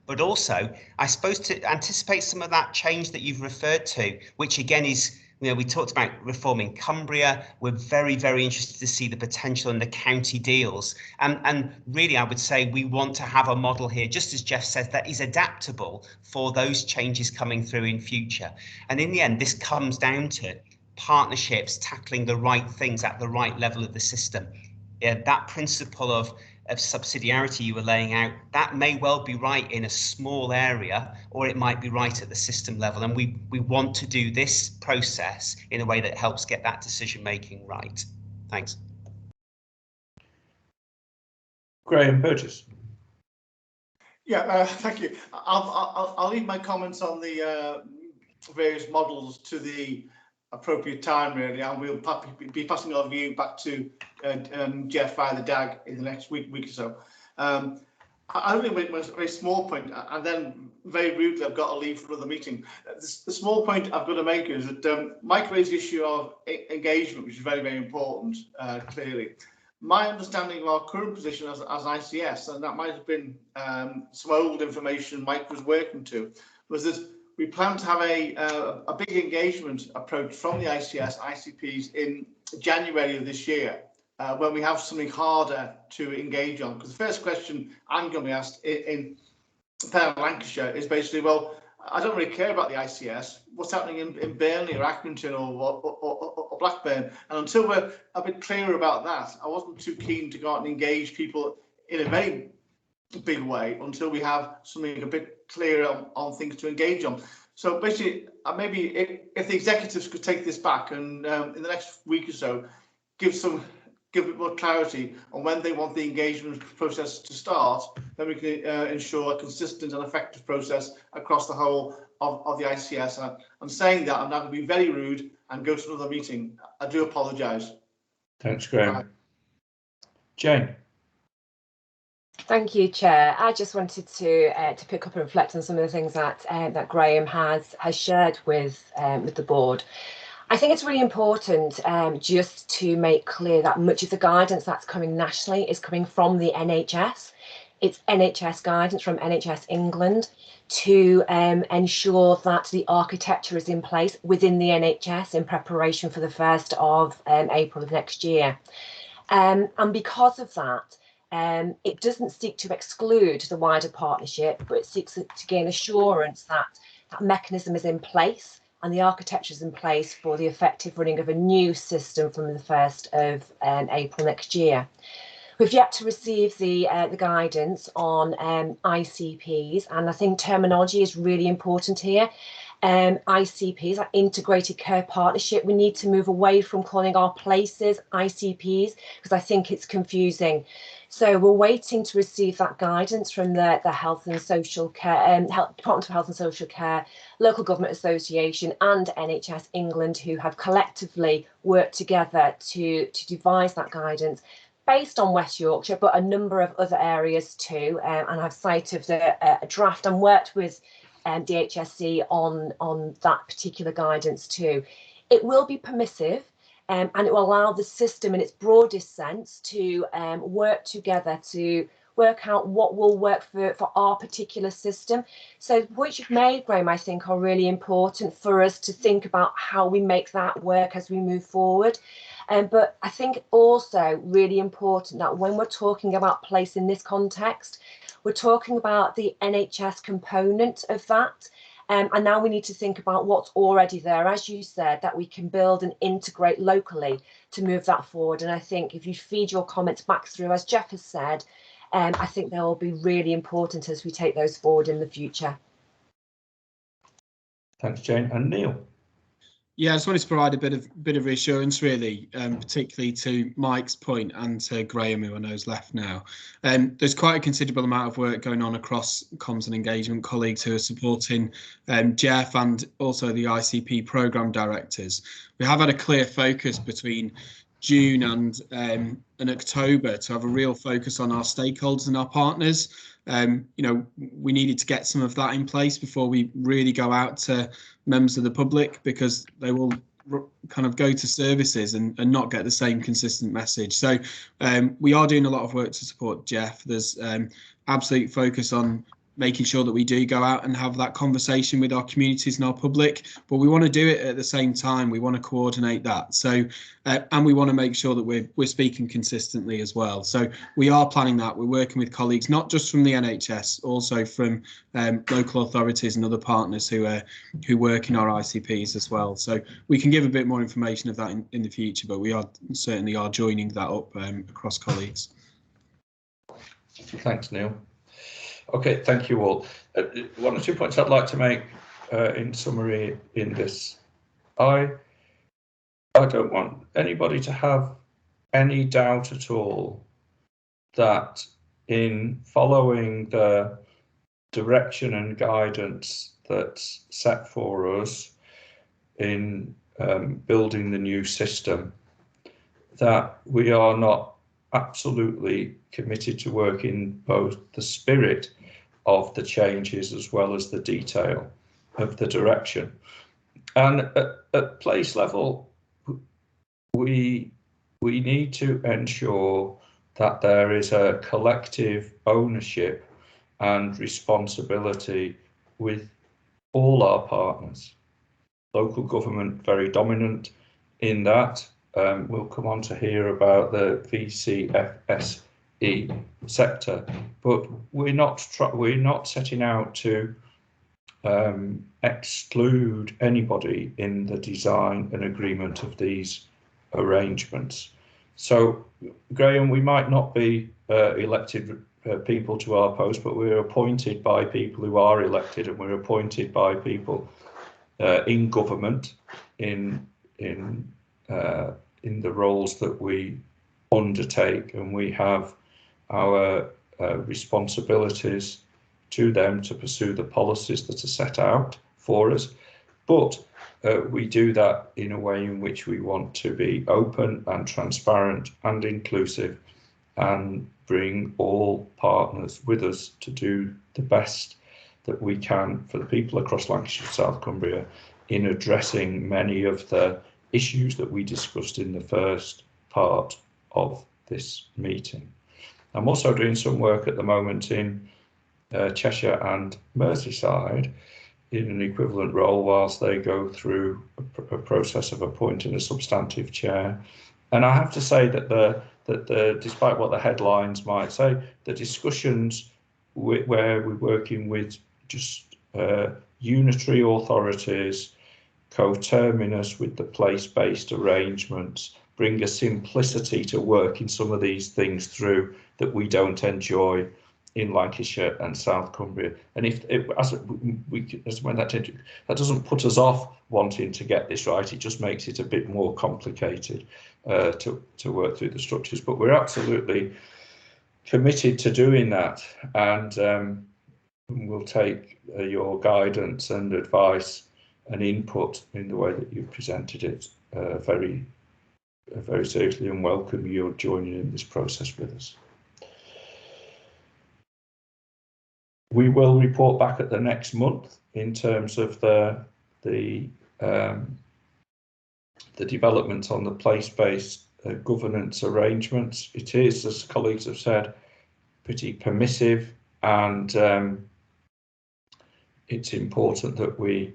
but also, I suppose, to anticipate some of that change that you've referred to, which again is, you know, we talked about reforming Cumbria. We're very, very interested to see the potential in the county deals. And really, I would say we want to have a model here, just as Jeff says, that is adaptable for those changes coming through in future. And in the end, this comes down to partnerships tackling the right things at the right level of the system. Yeah, that principle of subsidiarity you were laying out, that may well be right in a small area, or it might be right at the system level. And we want to do this process in a way that helps get that decision making right. Thanks. Graham Burgess. Yeah, thank you. I'll leave my comments on the various models to the appropriate time, really, and we'll be passing our view back to Jeff via the DAG in the next week or so. I only make a very small point, and then very rudely I've got to leave for another meeting. The small point I've got to make is that Mike raised the issue of engagement, which is very, very important, clearly. My understanding of our current position as ICS, and that might have been some old information Mike was working to, was that we plan to have a big engagement approach from the ICS ICPs in January of this year, when we have something harder to engage on. Because the first question I'm going to be asked in Lancashire is basically, well, I don't really care about the ICS. What's happening in Burnley or Accrington or Blackburn? And until we're a bit clearer about that, I wasn't too keen to go out and engage people in a very big way until we have something a bit clearer on things to engage on. So basically, maybe if the executives could take this back and in the next week or so, give a bit more clarity on when they want the engagement process to start, then we can ensure a consistent and effective process across the whole of the ICS. I'm saying that, I'm now going to be very rude and go to another meeting. I do apologise. Thanks, Graham. Jane. Thank you, Chair. I just wanted to pick up and reflect on some of the things that that Graham has shared with the board. I think it's really important just to make clear that much of the guidance that's coming nationally is coming from the NHS. It's NHS guidance from NHS England to ensure that the architecture is in place within the NHS in preparation for the 1st of April of next year. And because of that, it doesn't seek to exclude the wider partnership, but it seeks to gain assurance that that mechanism is in place and the architecture is in place for the effective running of a new system from the 1st of April next year. We've yet to receive the guidance on ICPs, and I think terminology is really important here. ICPs, our integrated care partnership, we need to move away from calling our places ICPs because I think it's confusing. So we're waiting to receive that guidance from the Health and Social Care, Department of Health and Social Care, Local Government Association and NHS England, who have collectively worked together to devise that guidance based on West Yorkshire, but a number of other areas too. And I've cited a draft and worked with DHSC on that particular guidance too. It will be permissive and it will allow the system in its broadest sense to work together to work out what will work for our particular system. So the points you've made, Graham, I think are really important for us to think about how we make that work as we move forward. But I think also really important that when we're talking about place in this context, we're talking about the NHS component of that. And now we need to think about what's already there, as you said, that we can build and integrate locally to move that forward. And I think if you feed your comments back through, as Jeff has said, I think they will be really important as we take those forward in the future. Thanks, Jane. And Neil. Yeah, I just wanted to provide a bit of reassurance, really, particularly to Mike's point and to Graham, who I know is left now. There's quite a considerable amount of work going on across comms and engagement colleagues who are supporting Jeff and also the ICP programme directors. We have had a clear focus between June and October to have a real focus on our stakeholders and our partners. You know, we needed to get some of that in place before we really go out to members of the public, because they will kind of go to services and not get the same consistent message. So we are doing a lot of work to support Jeff. There's absolute focus on making sure that we do go out and have that conversation with our communities and our public, but we want to do it at the same time. We want to coordinate that. So, and we want to make sure that we're speaking consistently as well. So we are planning that. We're working with colleagues, not just from the NHS, also from local authorities and other partners who work in our ICPs as well. So we can give a bit more information of that in the future, but we are certainly joining that up across colleagues. Thanks, Neil. Okay, thank you all. One or two points I'd like to make in summary in this. I don't want anybody to have any doubt at all that in following the direction and guidance that's set for us in building the new system, that we are not absolutely committed to work in both the spirit of the changes as well as the detail of the direction. And at place level, we need to ensure that there is a collective ownership and responsibility with all our partners. Local government very dominant in that. We'll come on to hear about the VCFSE sector, but we're not setting out to exclude anybody in the design and agreement of these arrangements. So, Graham, we might not be elected people to our post, but we're appointed by people who are elected, and we're appointed by people in government in the roles that we undertake, and we have our responsibilities to them to pursue the policies that are set out for us. But we do that in a way in which we want to be open and transparent and inclusive, and bring all partners with us to do the best that we can for the people across Lancashire and South Cumbria in addressing many of the issues that we discussed in the first part of this meeting. I'm also doing some work at the moment in Cheshire and Merseyside in an equivalent role whilst they go through a process of appointing a substantive chair. And I have to say that despite what the headlines might say, the discussions where we're working with just unitary authorities, coterminous with the place-based arrangements, bring a simplicity to work in some of these things through that we don't enjoy in Lancashire and South Cumbria. And that doesn't put us off wanting to get this right, it just makes it a bit more complicated to work through the structures. But we're absolutely committed to doing that, and we'll take your guidance and advice and input in the way that you've presented it very seriously, and welcome you joining in this process with us. We will report back at the next month in terms of the development on the place-based governance arrangements. It is, as colleagues have said, pretty permissive, and it's important that we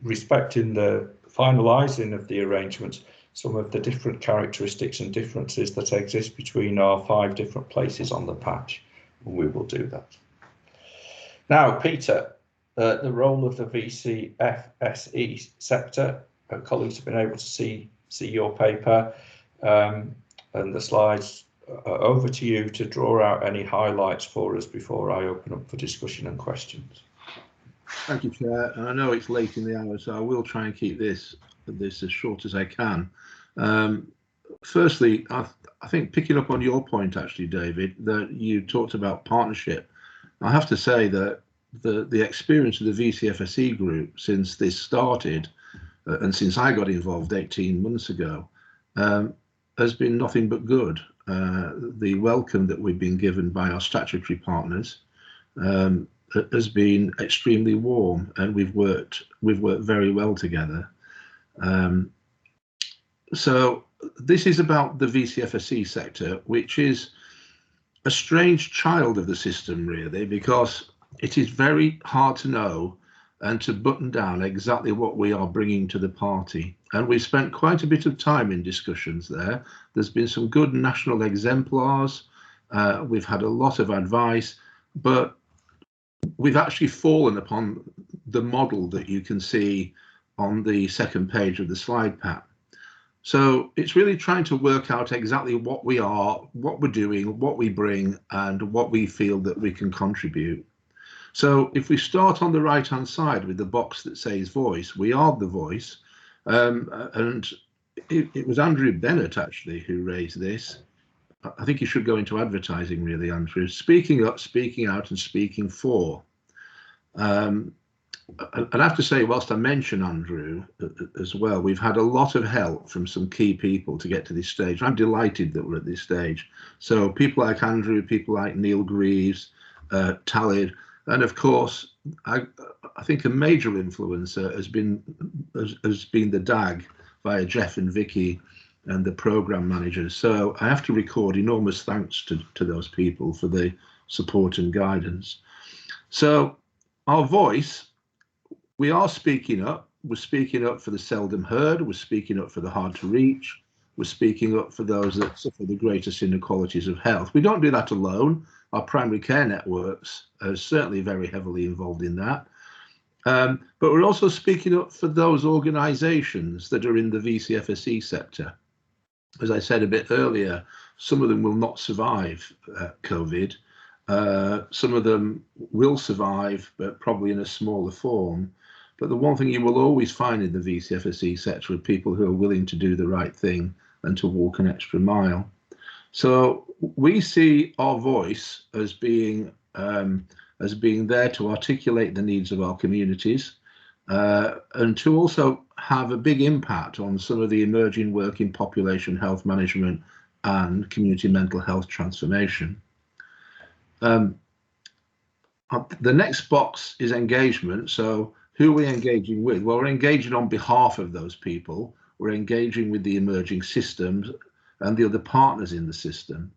respect in the finalising of the arrangements some of the different characteristics and differences that exist between our 5 different places on the patch, and we will do that. Now, Peter, the role of the VCFSE sector. Colleagues have been able to see your paper and the slides. Over to you to draw out any highlights for us before I open up for discussion and questions. Thank you, Chair. And I know it's late in the hour, so I will try and keep this as short as I can. Firstly, I think picking up on your point, actually, David, that you talked about partnership. I have to say that the experience of the VCFSE group since this started and since I got involved 18 months ago has been nothing but good. The welcome that we've been given by our statutory partners has been extremely warm, and we've worked very well together. So this is about the VCFSE sector, which is a strange child of the system, really, because it is very hard to know and to button down exactly what we are bringing to the party. And we've spent quite a bit of time in discussions there. There's been some good national exemplars. We've had a lot of advice, but we've actually fallen upon the model that you can see on the second page of the slide pack. So it's really trying to work out exactly what we are, what we're doing, what we bring, and what we feel that we can contribute. So if we start on the right-hand side with the box that says voice, we are the voice. And it was Andrew Bennett, actually, who raised this. I think you should go into advertising, really, Andrew. Speaking up, speaking out, and speaking for. And I have to say, whilst I mention Andrew as well, we've had a lot of help from some key people to get to this stage. I'm delighted that we're at this stage. So people like Andrew, people like Neil Greaves, Talid, and of course, I think a major influencer has been the DAG via Jeff and Vicky and the program managers. So I have to record enormous thanks to those people for the support and guidance. So our voice, we are speaking up. We're speaking up for the seldom heard. We're speaking up for the hard to reach. We're speaking up for those that suffer the greatest inequalities of health. We don't do that alone. Our primary care networks are certainly very heavily involved in that. But we're also speaking up for those organisations that are in the VCFSE sector. As I said a bit earlier, some of them will not survive COVID. Some of them will survive, but probably in a smaller form. But the one thing you will always find in the VCFSE sector are people who are willing to do the right thing and to walk an extra mile. So we see our voice as being there to articulate the needs of our communities and to also have a big impact on some of the emerging work in population health management and community mental health transformation. The next box is engagement. So who are we engaging with? Well, we're engaging on behalf of those people. We're engaging with the emerging systems and the other partners in the system.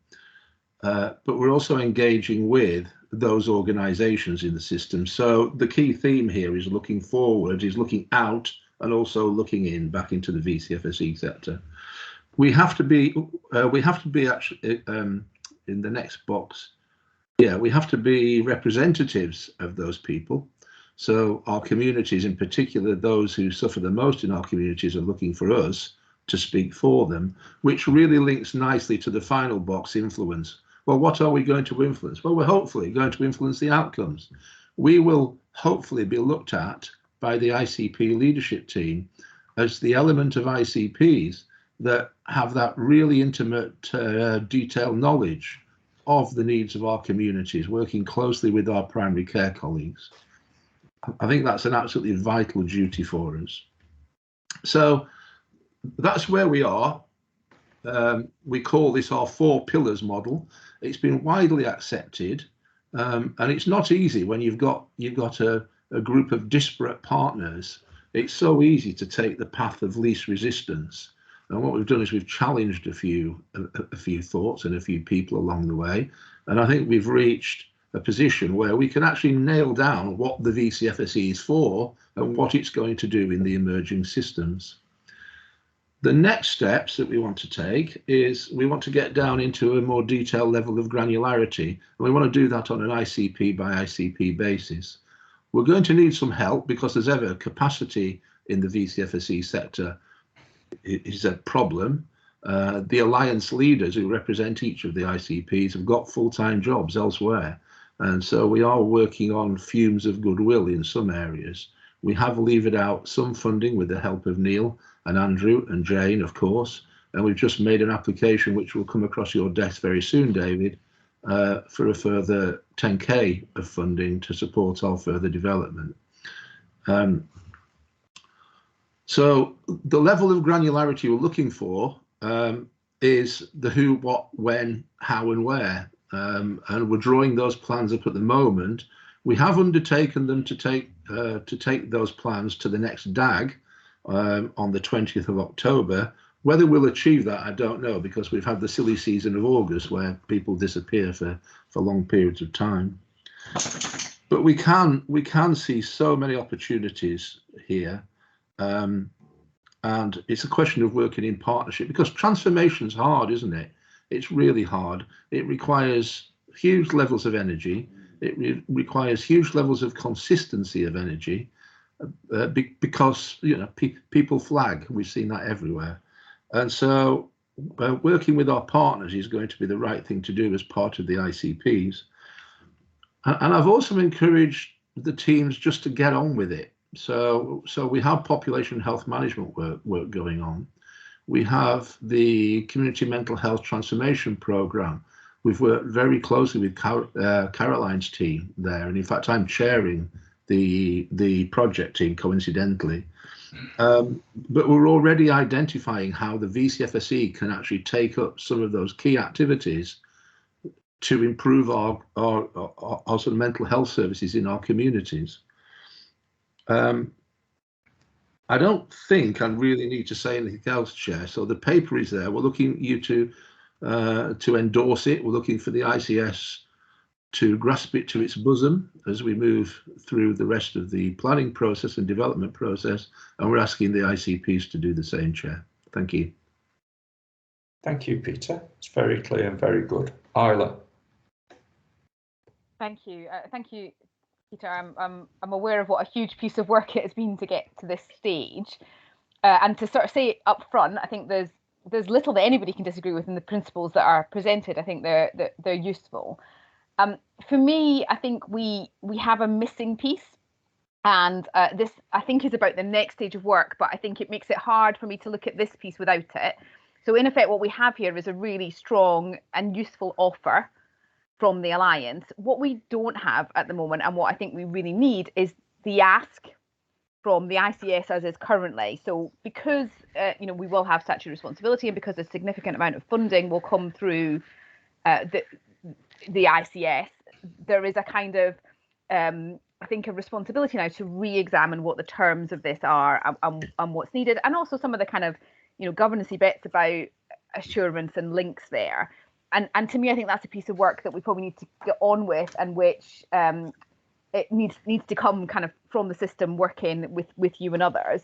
But we're also engaging with those organisations in the system. So the key theme here is looking forward, is looking out, and also looking in back into the VCFSE sector. We have to be actually in the next box. Yeah, we have to be representatives of those people. So our communities, in particular, those who suffer the most in our communities, are looking for us to speak for them, which really links nicely to the final box, influence. Well, what are we going to influence? Well, we're hopefully going to influence the outcomes. We will hopefully be looked at by the ICP leadership team as the element of ICPs that have that really intimate, detailed knowledge of the needs of our communities, working closely with our primary care colleagues. I think that's an absolutely vital duty for us. So that's where we are. We call this our 4 pillars model. It's been widely accepted, and it's not easy when you've got a group of disparate partners. It's so easy to take the path of least resistance. And what we've done is we've challenged a few thoughts and a few people along the way. And I think we've reached a position where we can actually nail down what the VCFSE is for and what it's going to do in the emerging systems. The next steps that we want to take is we want to get down into a more detailed level of granularity. And we want to do that on an ICP by ICP basis. We're going to need some help because there's ever capacity in the VCFSE sector is a problem. The alliance leaders who represent each of the ICPs have got full-time jobs elsewhere. And so we are working on fumes of goodwill in some areas. We have levered out some funding with the help of Neil and Andrew and Jane, of course. And we've just made an application which will come across your desk very soon, David, for a further 10K of funding to support our further development. So the level of granularity we're looking for is the who, what, when, how and where. And we're drawing those plans up at the moment. We have undertaken them to take those plans to the next DAG on the 20th of October. Whether we'll achieve that, I don't know, because we've had the silly season of August where people disappear for long periods of time. But we can see so many opportunities here. And it's a question of working in partnership, because transformation's hard, isn't it? It's really hard. It requires huge levels of energy. It requires huge levels of consistency of energy, because people flag. We've seen that everywhere. And so working with our partners is going to be the right thing to do as part of the ICPs. And I've also encouraged the teams just to get on with it. So we have population health management work going on. We have the community mental health transformation program. We've worked very closely with Caroline's team there, and in fact I'm chairing the project team coincidentally. But we're already identifying how the VCFSE can actually take up some of those key activities to improve our sort of mental health services in our communities. I don't think I really need to say anything else, Chair. So the paper is there. We're looking you to endorse it. We're looking for the ICS to grasp it to its bosom as we move through the rest of the planning process and development process. And we're asking the ICPs to do the same, Chair. Thank you. Thank you, Peter. It's very clear and very good. Isla. Thank you. Thank you, Peter. I'm aware of what a huge piece of work it has been to get to this stage, and to sort of say up front, I think there's little that anybody can disagree with in the principles that are presented. I think they're useful. For me, I think we have a missing piece, and this I think is about the next stage of work, but I think it makes it hard for me to look at this piece without it. So in effect, what we have here is a really strong and useful offer from the Alliance. What we don't have at the moment, and what I think we really need, is the ask from the ICS as is currently. So because you know, we will have statutory responsibility, and because a significant amount of funding will come through the ICS, there is a kind of I think a responsibility now to re-examine what the terms of this are and what's needed, and also some of the kind of, you know, governance-y bits about assurance and links there. And to me, I think that's a piece of work that we probably need to get on with, and which it needs to come kind of from the system, working with you and others.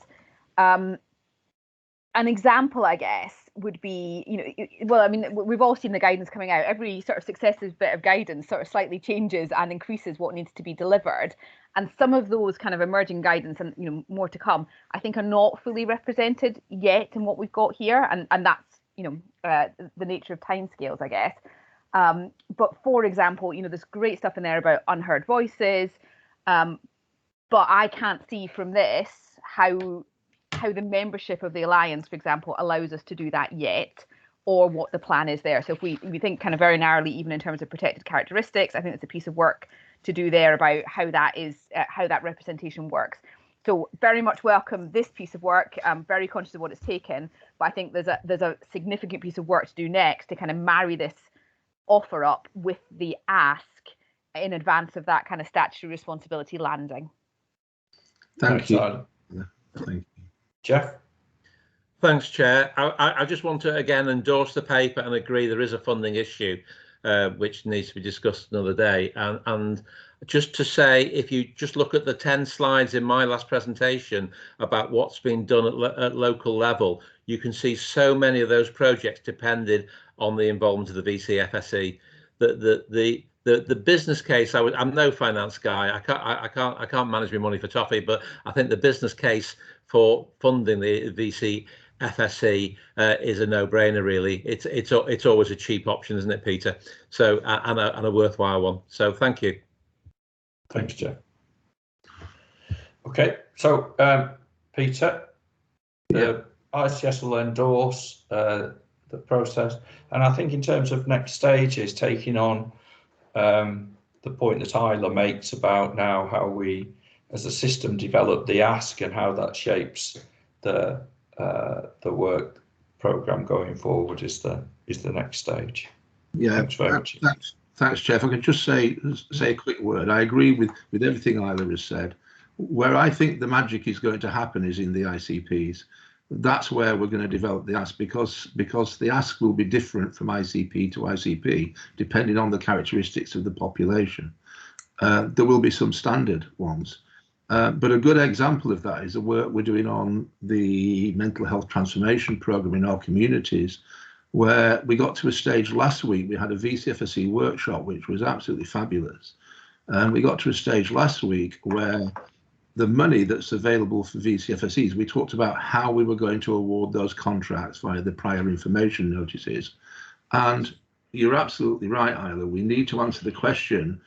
An example, I guess, would be, you know, well, I mean, we've all seen the guidance coming out. Every sort of successive bit of guidance sort of slightly changes and increases what needs to be delivered. And some of those kind of emerging guidance, and, you know, more to come, I think are not fully represented yet in what we've got here. And that's, you know, the nature of timescales, I guess. But for example, you know, there's great stuff in there about unheard voices. But I can't see from this how the membership of the Alliance, for example, allows us to do that yet, or what the plan is there. So if we think kind of very narrowly, even in terms of protected characteristics, I think it's a piece of work to do there about how that is, how that representation works. So very much welcome this piece of work. I'm very conscious of what it's taken, but I think there's a significant piece of work to do next to kind of marry this offer up with the ask in advance of that kind of statutory responsibility landing. Thank you. Yeah, thank you. Jeff? Thanks, Chair. I just want to again endorse the paper and agree there is a funding issue which needs to be discussed another day. And just to say, if you just look at the 10 slides in my last presentation about what's been done at local level, you can see so many of those projects depended on the involvement of the VCFSE. The business case, I'm no finance guy. I can't manage my money for toffee, but I think the business case for funding the VCFSE is a no-brainer. Really, it's always a cheap option, isn't it, Peter? So and a worthwhile one. So thank you. Thanks, Jeff. Okay, so Peter, the ICS will endorse the process, and I think in terms of next stages, taking on the point that Isla makes about now how we as a system develop the ask and how that shapes the work programme going forward is the next stage. Yeah, thanks very much. Thanks, Chair. If I could just say a quick word. I agree with everything Isla has said. Where I think the magic is going to happen is in the ICPs. That's where we're going to develop the ask, because the ask will be different from ICP to ICP depending on the characteristics of the population. There will be some standard ones, but a good example of that is the work we're doing on the mental health transformation programme in our communities, where we got to a stage last week. We had a VCFSE workshop which was absolutely fabulous, and we got to a stage last week where the money that's available for VCFSEs, we talked about how we were going to award those contracts via the prior information notices. And you're absolutely right, Isla, we need to answer the question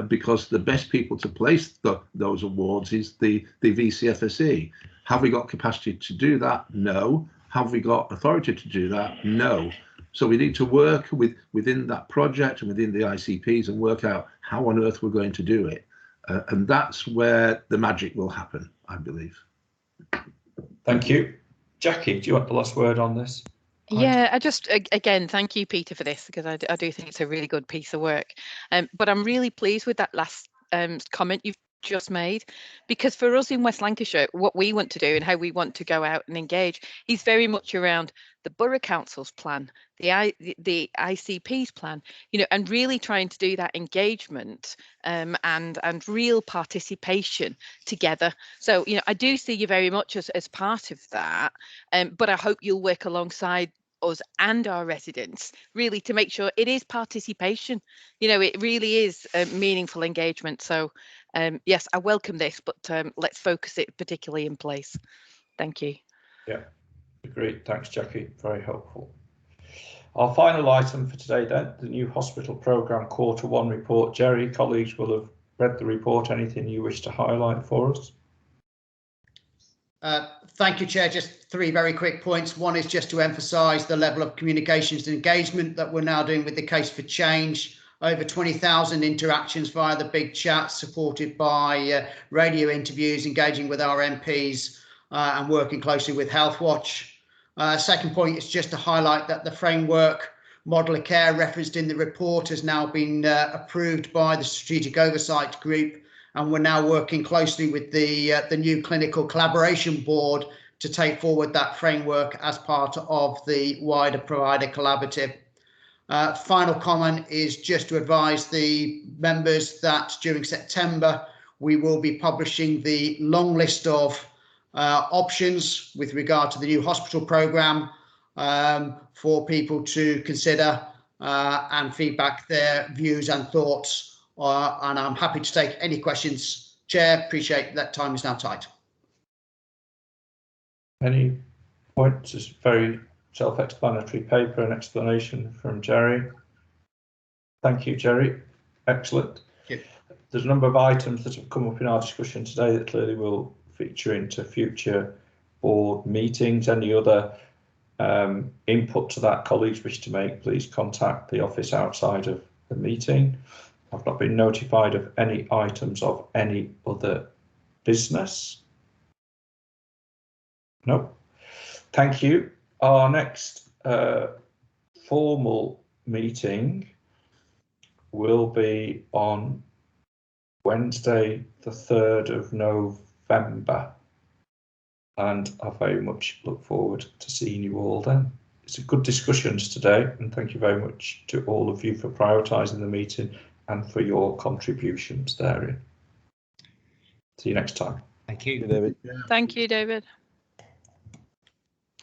because the best people to place those awards is the VCFSE. Have we got capacity to do that? No. Have we got authority to do that? No. So we need to work within that project and within the ICPs and work out how on earth we're going to do it. And that's where the magic will happen, I believe. Thank you. Jackie, do you want the last word on this? Yeah, I just, again, thank you, Peter, for this, because I do think it's a really good piece of work. But I'm really pleased with that last comment you've just made, because for us in West Lancashire, what we want to do and how we want to go out and engage is very much around the Borough Council's plan, the ICP's plan, you know, and really trying to do that engagement and real participation together. So, you know, I do see you very much as part of that, but I hope you'll work alongside us and our residents really to make sure it is participation. You know, it really is meaningful engagement. So yes, I welcome this, but let's focus it particularly in place. Thank you. Yeah, agreed. Thanks, Jackie. Very helpful. Our final item for today then, the new hospital programme Q1 report. Jerry, colleagues will have read the report. Anything you wish to highlight for us? Thank you, Chair. Just three very quick points. One is just to emphasise the level of communications and engagement that we're now doing with the Case for Change over 20,000 interactions via the big chat, supported by radio interviews, engaging with our MPs and working closely with Healthwatch. Second point is just to highlight that the framework model of care referenced in the report has now been approved by the Strategic Oversight Group, and we're now working closely with the new Clinical Collaboration Board to take forward that framework as part of the wider provider collaborative. Final comment is just to advise the members that during September we will be publishing the long list of options with regard to the new hospital programme for people to consider and feedback their views and thoughts. And I'm happy to take any questions. Chair, appreciate that time is now tight. Any points? It's very self-explanatory paper and explanation from Jerry. Thank you, Jerry. Excellent. Thank you. There's a number of items that have come up in our discussion today that clearly will feature into future board meetings. Any other input to that colleagues wish to make, please contact the office outside of the meeting. I've not been notified of any items of any other business. No. Thank you. Our next formal meeting will be on Wednesday, the 3rd of November. And I very much look forward to seeing you all then. It's a good discussions today, and thank you very much to all of you for prioritising the meeting and for your contributions therein. See you next time. Thank you, David. Thank you, David.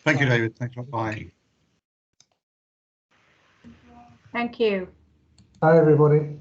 Thank you, David. Thanks a lot. Bye. Thank you. Hi, everybody.